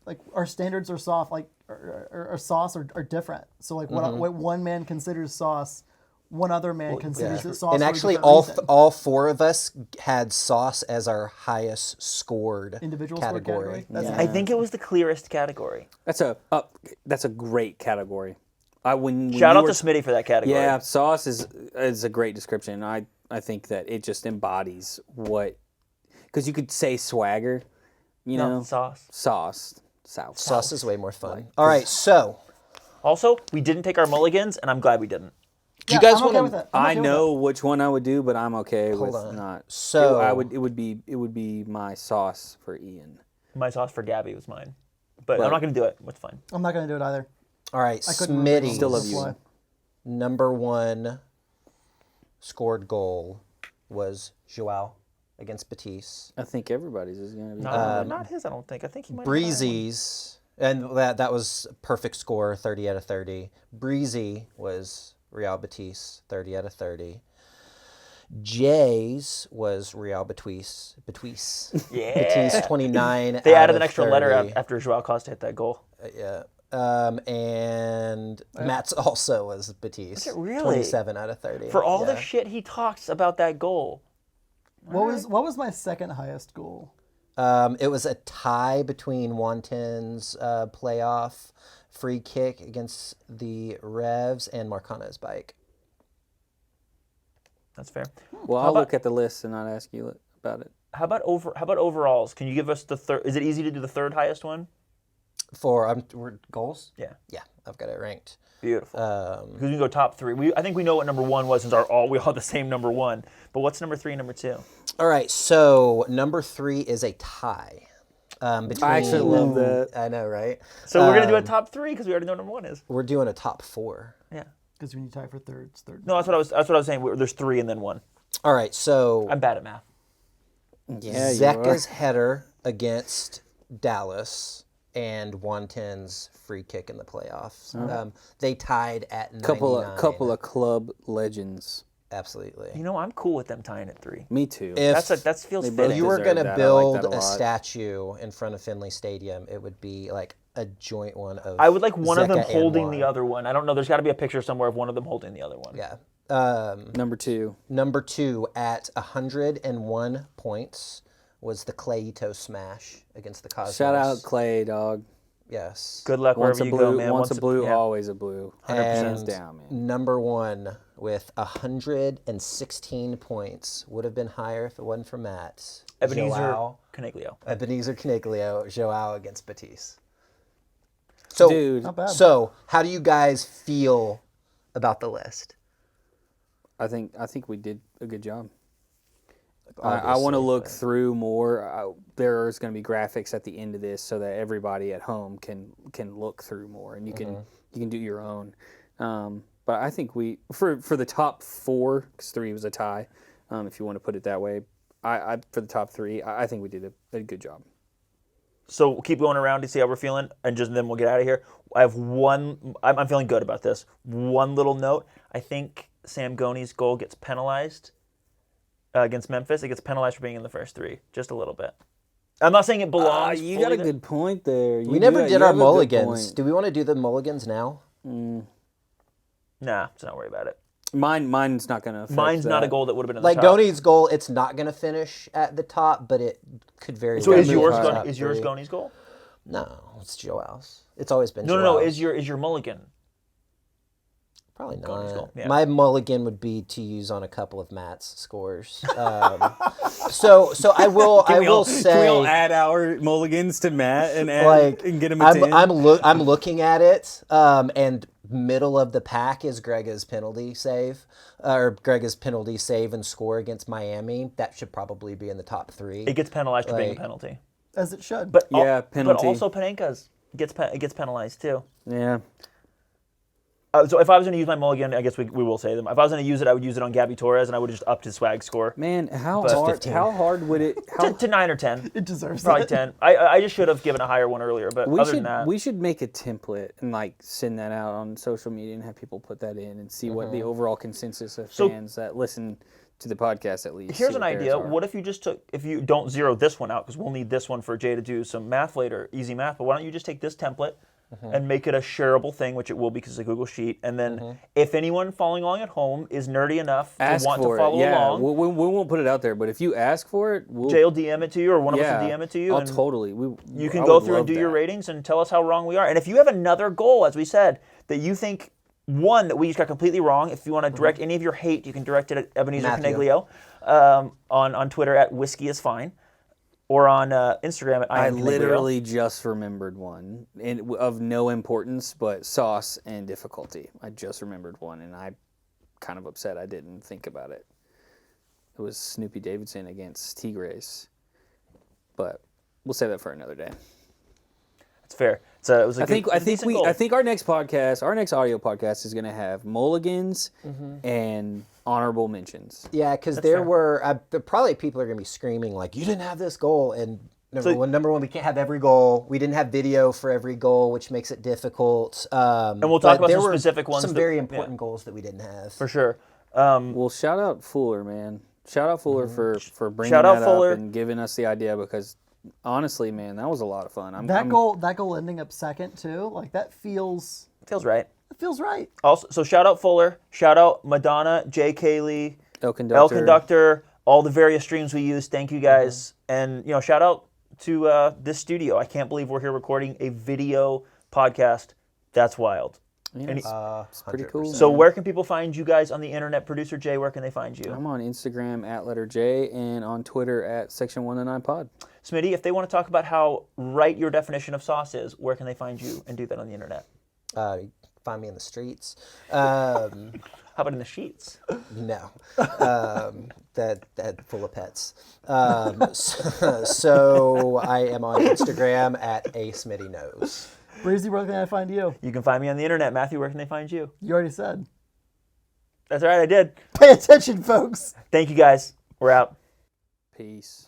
like our standards are soft, like our sauce are different. So like what one man considers sauce, one other man considers it sauce. And for a actually, different reason. all four of us had sauce as our highest scored Individual scored category? That's I think it was the clearest category. That's a great category. When Shout you out were- to Smitty for that category. Yeah, sauce is a great description. I think that it just embodies what, because you could say swagger, you No, know, sauce. sauce. Sauce is way more fun. All right, so Also, we didn't take our mulligans, and I'm glad we didn't. do you guys I'm want okay with to? it. I'm I okay with know which one I would do, but I'm okay with on. not. So- it would be my sauce for Ian. My sauce for Gabby was mine. But I'm not going to do it. It's fine. I'm not going to do it either. All right, I couldn't remember Smitty. Still love the you. fly. Number one scored goal was Joao against Batiste. I think everybody's is gonna be. Not his, I don't think. I think he might have had one. Breezy's, and that was a perfect score, 30 out of 30. Breezy was Real Batiste, 30 out of 30. Jay's was Real Batiste. Yeah. Batiste, 29 They out added of an extra 30. letter after Joao Costa hit that goal. Yeah. And Matt's also was Batiste. it really? 27 out of 30. For all the Yeah. shit he talks about that goal. What was my second highest goal? It was a tie between Wanton's playoff free kick against the Revs and Marcano's bike. That's fair. Well, How I'll about- look at the list and not ask you about it. How about overalls? Can you give us the third? Is it easy to do the third highest one? For goals? Yeah. Yeah, I've got it ranked. Beautiful. Because we can go top three. I think we know what number one was since we all had the same number one. But what's number three and number two? All right, so number 3 is a tie. Between, I actually love that. I know, right? So we're gonna do a top three because we already know what number one is. We're doing a top 4. Yeah. Because when you tie for third, it's third. No, that's what I was saying. There's three and then one. All right, so I'm bad at math. Yeah, you Zeka's header against Dallas and Wanton's free kick in the playoffs. They tied at 99. couple of club legends. Absolutely. You know, I'm cool with them tying at three. Me too. If That feels They both fitting. you were deserve going to that. I like build that a a lot. statue in front of Finley Stadium, it would be like a joint one of I would like one of them Zeka and holding Juan. the other one. I don't know. There's got to be a picture somewhere of one of them holding the other one. Yeah. Number 2. Number 2 at 101 points was the Clayito smash against the Cosmos. Shout out Clay, dog. Yes. Good luck Once wherever a you blue, go, man. once a blue, yeah. always a blue. 100% And down, man. number 1 with 116 points would have been higher if it wasn't for Matt. Ebenezer Joao. Caniglio. Ebenezer Caniglio, Joao against Batiste. So, Dude, Not bad. So, how do you guys feel about the list? I think we did a good job. I Obviously, want to look but- through more. There's going to be graphics at the end of this so that everybody at home can look through more, and you can do your own. But I think we for the top 4, because 3 was a tie, if you want to put it that way. I for the top 3, I think we did a good job. So we'll keep going around to see how we're feeling, and then we'll get out of here. I have one. I'm feeling good about this. One little note. I think Sam Goni's goal gets penalized against Memphis. It gets penalized for being in the first 3, just a little bit. I'm not saying it belongs. You got a fully good point there. We never did our mulligans. Do we want to do the mulligans now? Nah, let's not worry about it. Mine's not going to affect Mine's not a that. goal that would have been in the Like top. Goni's goal, it's not going to finish at the top, but it could very So well is be yours in the top Goni's three. goal? No, it's Joel's. It's always been No, Joel's. is your mulligan? Probably Goni's not. goal, yeah. My mulligan would be to use on a couple of Matt's scores. So I will Can we all say add our mulligans to Matt and add like and get him a 10? I'm looking at it, and middle of the pack is Grega's penalty save, or Grega's penalty save and score against Miami. That should probably be in the top 3. It gets penalized for being a Like- penality. As it should. But Yeah, penalty. But also Panenka's gets penalized too. Yeah. So if I was going to use my mulligan, I guess we will say them. If I was going to use it, I would use it on Gabby Torres, and I would have just upped his swag score Man, how 15. hard would it? to 9 or 10. It deserves Probably it. 10. I just should have given a higher one earlier, but other than that, We should make a template and like send that out on social media and have people put that in and see what the overall consensus of So- fans that listen to the podcast at least. here's see an what theirs idea. are. What if you just if you don't zero this one out, because we'll need this one for Jay to do some math later, easy math, but why don't you just take this template and make it a shareable thing, which it will be because it's a Google Sheet, and then if anyone following along at home is nerdy enough ask to want for to follow it? Yeah, along, we won't put it out there, but if you ask for it, we'll. Jay will DM it to you, or one of yeah, us will DM it to you. I'll and totally. You can I go would through and love do your that. ratings and tell us how wrong we are. And if you have another goal, as we said, that you think, one, that we just got completely wrong, if you want to direct any of your hate, you can direct it at Ebenezer Matthew. Caniglio on Twitter at Whiskey is Fine, or on Instagram at I am Caniglio. literally just remembered one of no importance, but sauce and difficulty. I just remembered one, and I'm kind of upset I didn't think about it. It was Snoopy Davidson against Tigres, but we'll save that for another day. It's fair. It was a I think decent goal. I think our next podcast, our next audio podcast, is going to have mulligans and honorable mentions. Yeah, because fair. probably people are going to be screaming like, you didn't have this goal. And number one, we can't have every goal. We didn't have video for every goal, which makes it difficult. And we'll talk about some specific ones Some that- very yeah. important goals that we didn't have. for sure. Well, shout out Fuller, man. Shout out Fuller for bringing Shout out that Fuller. up and giving us the idea, because honestly, man, that was a lot of fun. That goal ending up second too, like that feels Feels right. right. Also, so shout out Fuller, shout out Madonna, Jay Kaylee, El Conductor. El Conductor, all the various streams we use. Thank you guys, and shout out to this studio. I can't believe we're here recording a video podcast. That's wild. Yeah, Any- it's pretty cool. So man. where can people find you guys on the internet? Producer Jay, where can they find you? I'm on Instagram at letter J and on Twitter at section 109 pod. Smitty, if they want to talk about how right your definition of sauce is, where can they find you and do that on the internet? Find me in the streets. How about in the sheets? No, that full of pets. So I am on Instagram at @ASmittyKnows. Breezy, where can I find you? You can find me on the internet. Matthew, where can they find you? You already said. That's all right, I did. Pay attention, folks. Thank you guys. We're out. Peace.